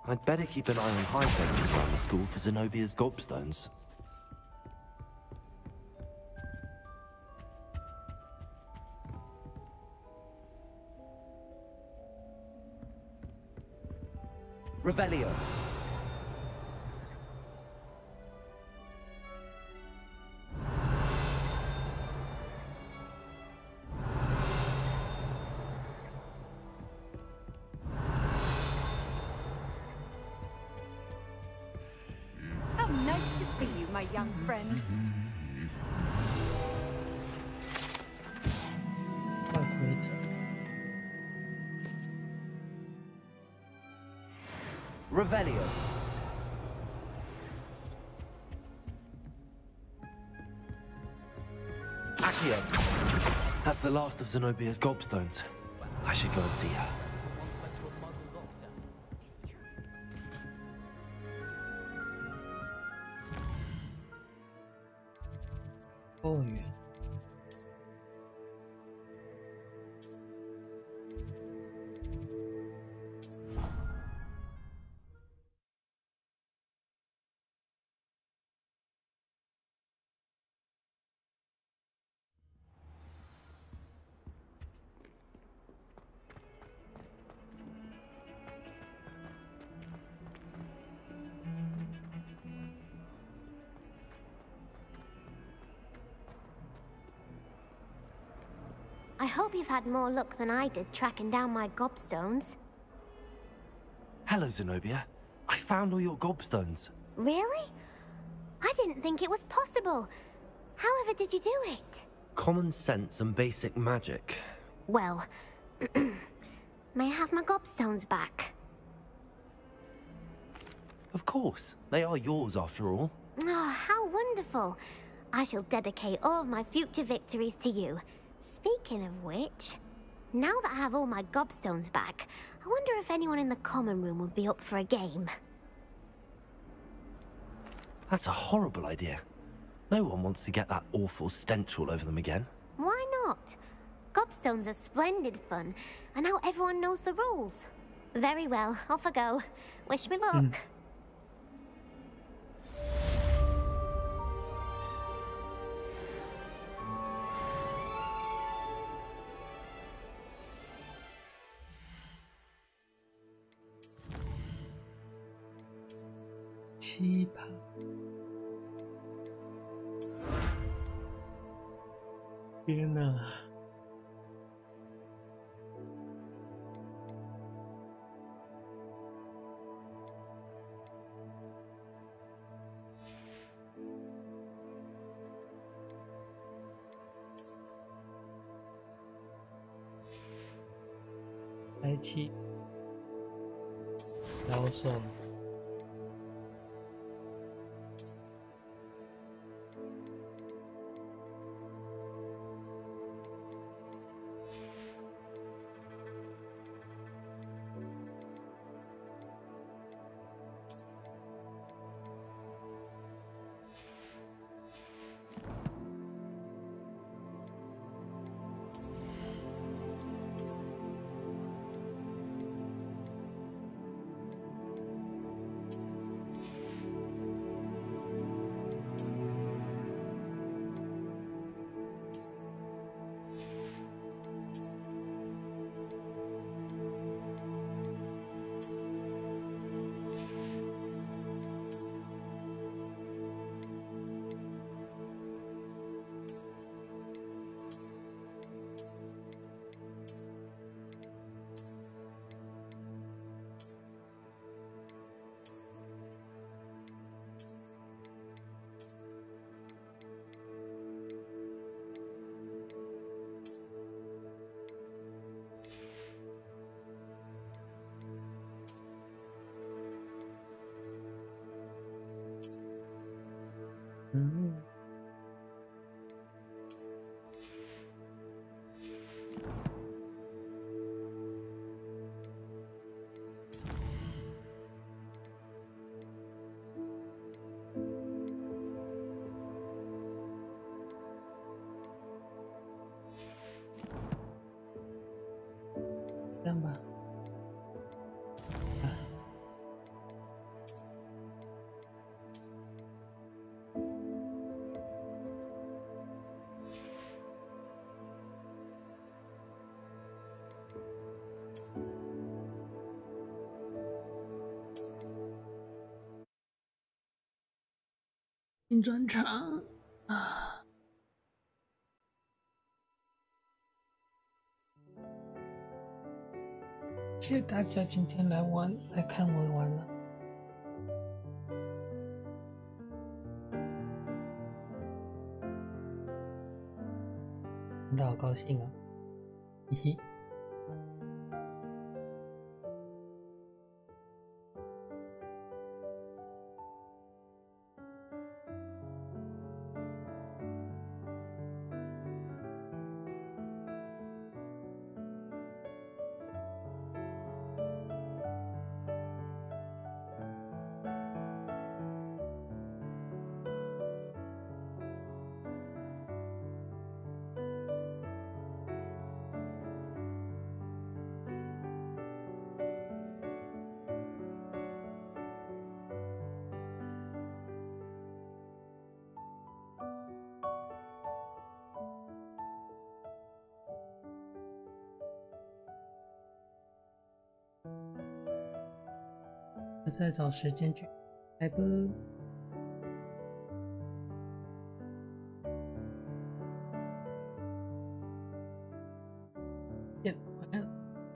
I'd better keep an eye on high places around the school for Zenobia's gobstones. Revelio. Oh, nice to see you, my young friend. Revelio. Accio. That's the last of Zenobia's gobstones. I should go and see her. Oh, yeah. I hope you've had more luck than I did tracking down my gobstones. Hello, Zenobia. I found all your gobstones. Really? I didn't think it was possible. However did you do it? Common sense and basic magic. Well, may I have my gobstones back? Of course. They are yours after all. Oh, how wonderful. I shall dedicate all of my future victories to you. Speaking of which, now that I have all my gobstones back, I wonder if anyone in the common room would be up for a game. That's a horrible idea. No one wants to get that awful stench all over them again. Why not? Gobstones are splendid fun, and now everyone knows the rules. Very well, off I go. Wish me luck.天哪！开启销售。这样吧，新专场啊！谢谢大家今天来看我玩了。听到好高兴啊！嘿嘿。再找时间去，拜拜。